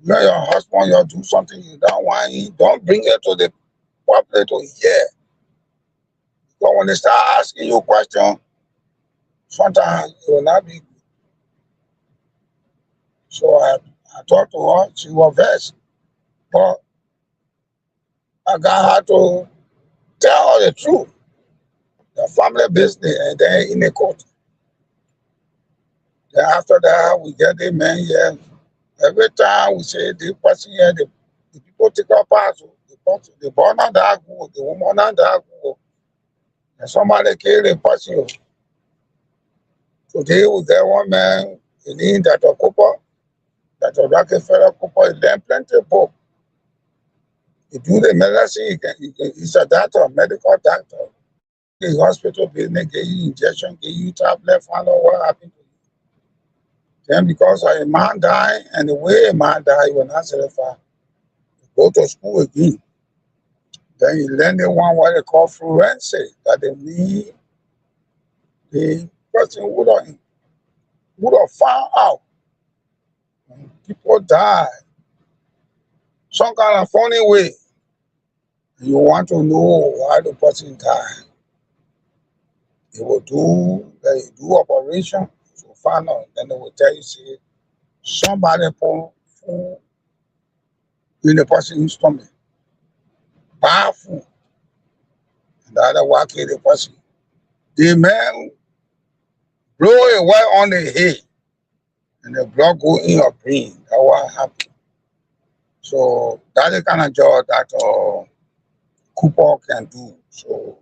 You and your husband, you do something you don't want him, don't bring it to the public to hear. Because when they start asking you questions, sometimes it will not be good. So I talked to her, she was vexed. But I got her to tell her the truth. The family business, and then in the court. Then after that, we get the man here. Every time we say the person here, the people take up part. The born on that good, the woman on that good. And somebody kill the person. Today we get one man, he named Dr. Cooper. Dr. Rockefeller Cooper, he learned plenty of book. He do the medicine, he's a doctor, medical doctor. The hospital business, get you injection, get you tablet, find out what happened to you. Then because a man died, and the way a man died, he will not certify. Go to school again. Then you learn the one what they call forensic, that they need the person would have found out when people die some kind of funny way. You want to know why the person died. They will do operation to find out. Then they will tell you, say, somebody put food in the person's stomach. Bad food. And the other one kill the person. The man blow away on the head. And the blood go in your brain. That's what happened. So that's the kind of job that Cooper can do. So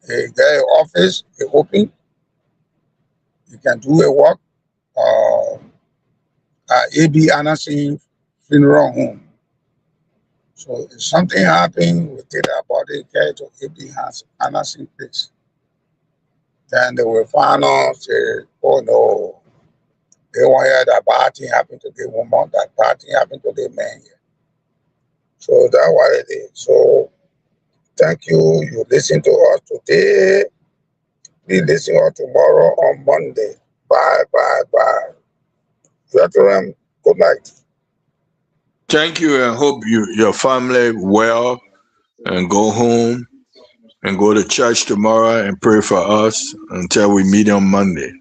they get an office, they open, you can do a work at A.B. Anderson Funeral Home. So if something happens, we take that body, carry to A.B. Anderson place. Then they will find out, say, oh no, they won't hear that bad thing happen to the woman, that bad thing happen to the man here. So that's what it is. So thank you. You listen to us today. Please listen to us tomorrow on Monday. Bye, bye, bye. Veteran, good night. Thank you, and hope your family well, and go home and go to church tomorrow and pray for us until we meet on Monday.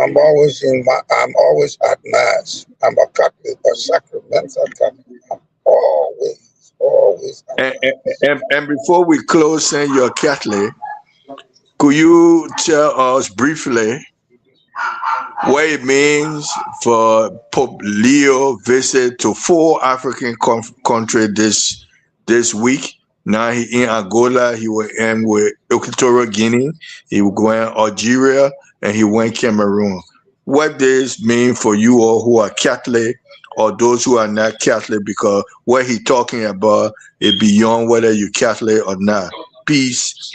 I'm always at mass. I'm a Catholic, a sacramental Catholic. I'm always at mass. And before we close, saying you're Catholic, could you tell us briefly what it means for Pope Leo visit to 4 African countries this week? Now he in Angola, he will end with Equatorial Guinea, he will go in Algeria, and he went Cameroon. What does mean for you all who are Catholic or those who are not Catholic? Because what he's talking about is beyond whether you're Catholic or not. Peace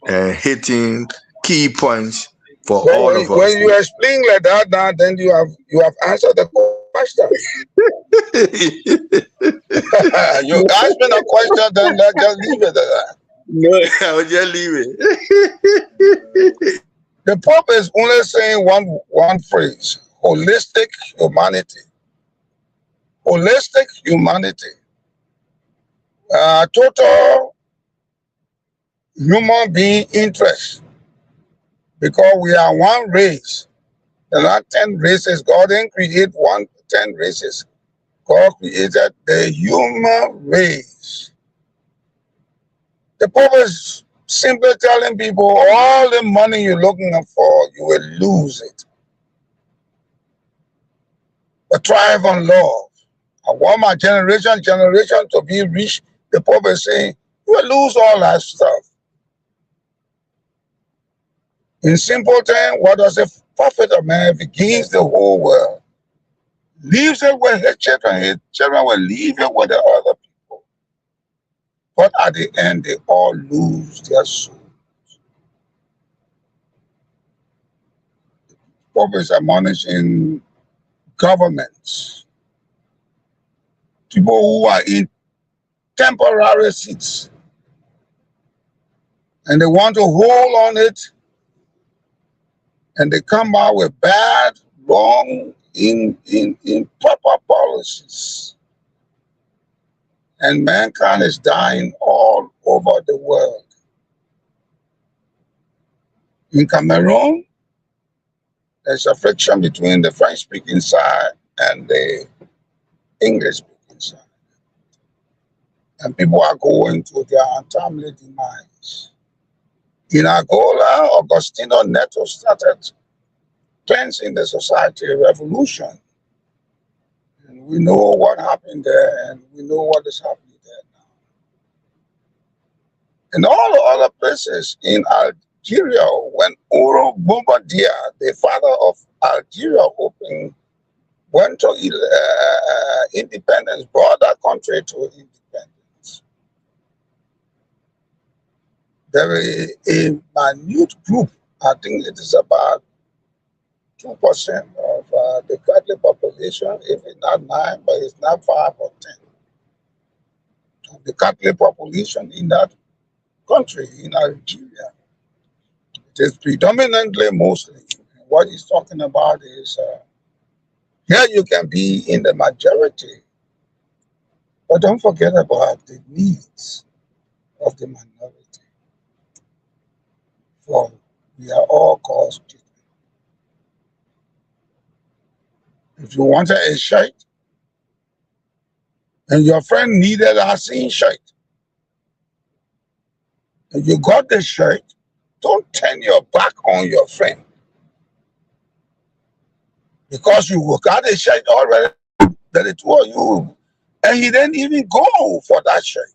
and hitting key points for all of us. When you explain like that, now then you have answered the question. You asked me the question, then just leave it at that. No, I will just leave it. The Pope is only saying one phrase: holistic humanity. Holistic humanity. Total human being interest. Because we are one race. There are not 10 races. God didn't create 10 races. God created the human race. The Pope is simply telling people all the money you're looking for, you will lose it. But thrive on love. I want my generation to be rich. The Pope is saying, you will lose all that stuff. In simple terms, what does it profit a man if he gains the whole world? Leaves it with his children will leave it with the other people. But at the end, they all lose their souls. Pope is admonishing governments, people who are in temporary seats, and they want to hold on it, and they come out with bad, wrong, improper policies. And mankind is dying all over the world. In Cameroon, there's a friction between the French-speaking side and the English-speaking side. And people are going to their untimely demise. In Angola, Agostinho Neto started cleansing the society, revolution. And we know what happened there, and we know what is happening there now. In all the other places, in Algeria when Oro Bombardier, the father of Algeria, went to independence, brought that country to independence. There is a minute group, I think it is about 2% of the Catholic population, if it's not 9, but it's not 5 or 10. Of the Catholic population in that country, in Algeria. It is predominantly mostly. What he's talking about is here you can be in the majority, but don't forget about the needs of the minority. For we are all called children. If you wanted a shirt and your friend needed a same shirt, and you got the shirt, don't turn your back on your friend. Because you got a shirt already that it was you, and he didn't even go for that shirt.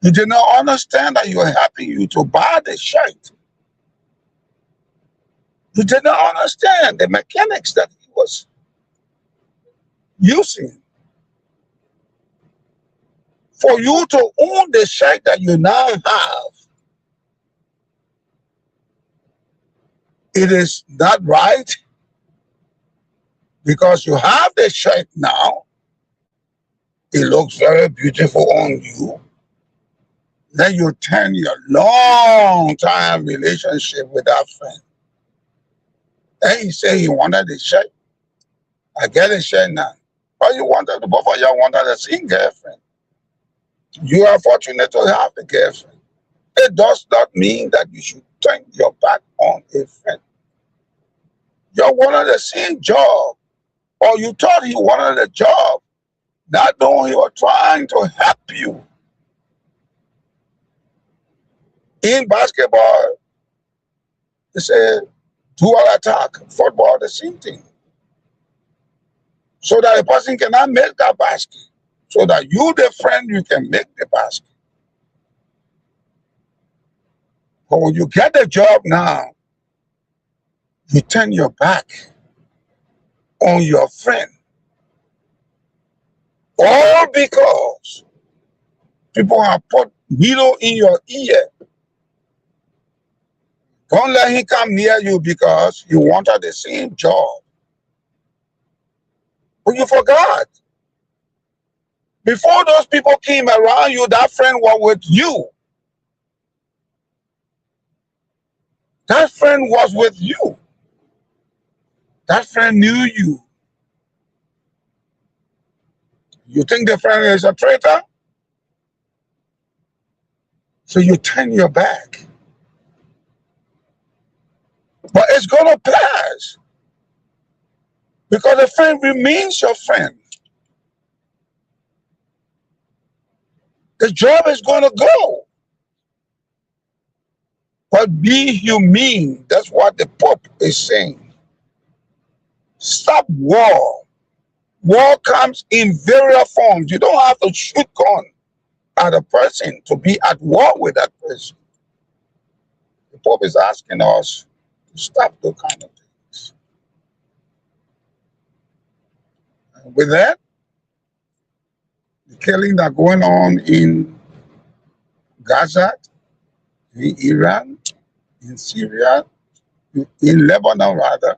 You did not understand that you were helping you to buy the shirt. You did not understand the mechanics that he was using for you to own the shirt that you now have. It is not right because you have the shirt now. It looks very beautiful on you. Then you turn your long time relationship with that friend. Then he say he wanted the shirt. I get a shirt now. But you wanted, both of you wanted the same girlfriend. You are fortunate to have the girlfriend. It does not mean that you should turn your back on a friend. You wanted the same job, or you thought he wanted a job, not knowing he was trying to help you. In basketball, they say dual attack. Football, the same thing. So that a person cannot make that basket. So that you, the friend, you can make the basket. But when you get the job now, you turn your back on your friend. All because people have put needle in your ear. Don't let him come near you because you wanted the same job. But you forgot. Before those people came around you, that friend was with you. That friend was with you. That friend knew you. You think the friend is a traitor? So you turn your back. But it's going to pass. Because the friend remains your friend. The job is going to go. But be humane. That's what the Pope is saying. Stop war. War comes in various forms. You don't have to shoot gun at a person to be at war with that person. The Pope is asking us to stop those kind of things. And with that, the killing that going on in Gaza, in Iran, in Syria, in Lebanon rather,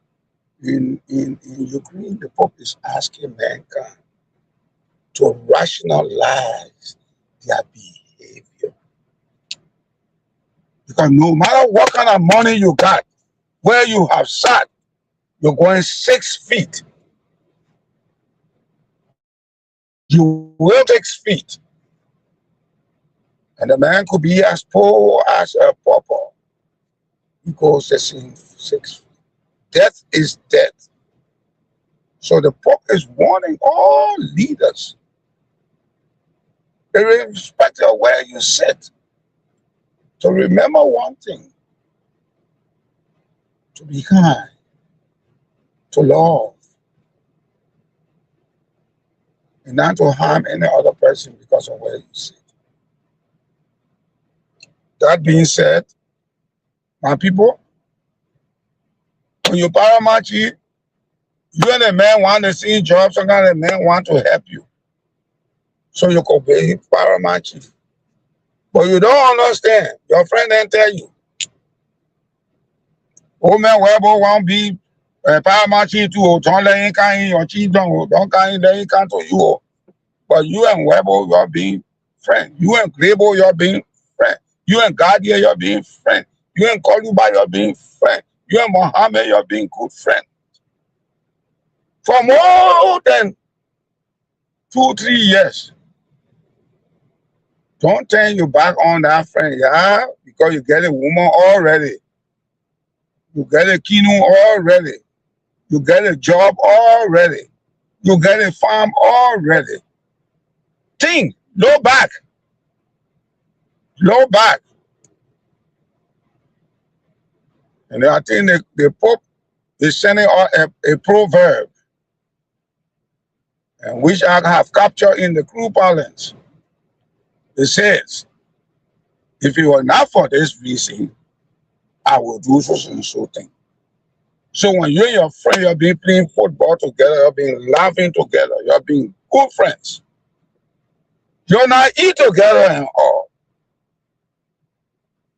in Ukraine, the Pope is asking mankind to rationalize their behavior. Because no matter what kind of money you got, where you have sat, you're going 6 feet. You will take 6 feet. And the man could be as poor as a pauper. He goes the same 6 feet. Death is death. So the Pope is warning all leaders, irrespective of where you sit, to remember one thing: to be kind, to love, and not to harm any other person because of where you sit. That being said, My people, when you paramount chief, you and the man want to see jobs, sometimes the man want to help you. So you can be paramount chief. But you don't understand. Your friend didn't tell you. Oh man, Webo won't be paramount chief too. Don't let him come in your chief, don't come in, let him come to you. But you and Webo, you're being friends. You and Grebo, you're being friends. You and Gadia, you're being friends. You and Koluba, you're being friends. You and Mohammed, you're being good friends. For more than 2-3 years. Don't turn your back on that friend, yeah? Because you get a woman already. You get a kinu already. You get a job already. You get a farm already. Think, low back. Low back. And I think the Pope is sending a proverb, and which I have captured in the Crew parlance. It says, if it were not for this reason, I would do so and so thing. So when you and your friend, you're being playing football together, you're being laughing together, you're being good friends. You're not eat together and all.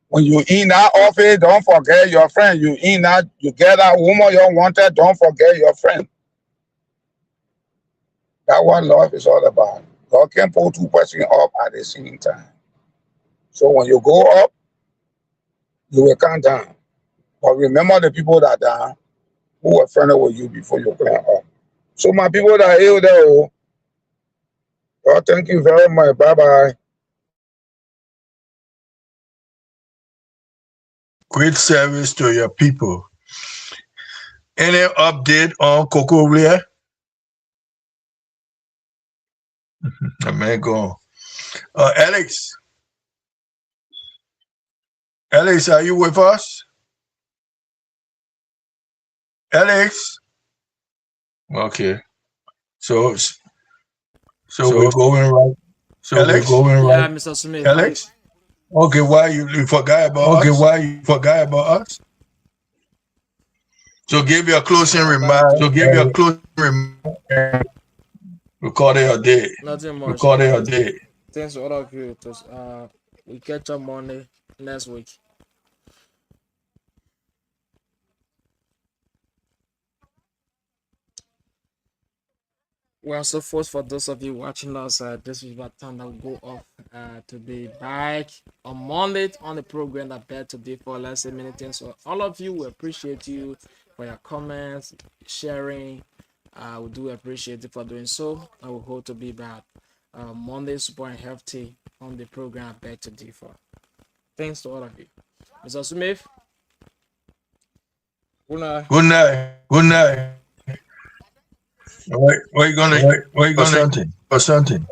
When you in that office, don't forget your friend. You in that, you get that woman you wanted, don't forget your friend. That's what love is all about. God can put two persons up at the same time. So when you go up, you will come down. But remember the people that are down who were friendly with you before you climb up. So my people that are here there, God, thank you very much. Bye-bye. Great service to your people. Any update on Coco Ria? I may go. Alex. Alex, are you with us? Alex? Okay. So we're going right. So Alex? we're going Yeah, right. Mr. Smith. Alex? Okay, why you forgot about us? Okay, why you forgot about us? So give your closing remarks. Recording your day. Nothing much. Recording your day. Thanks to all of you. We catch up Monday next week. Well, so first, for those of you watching us, this is what time that will go off to be back on Monday on the program that bet today for let's say many things. So all of you, we appreciate you for your comments, sharing. We do appreciate it for doing so. I will hope to be back Monday super and healthy on the program bet today for. Thanks to all of you. Mr. Smith. Good night. Good night. Good night. What are you gonna something?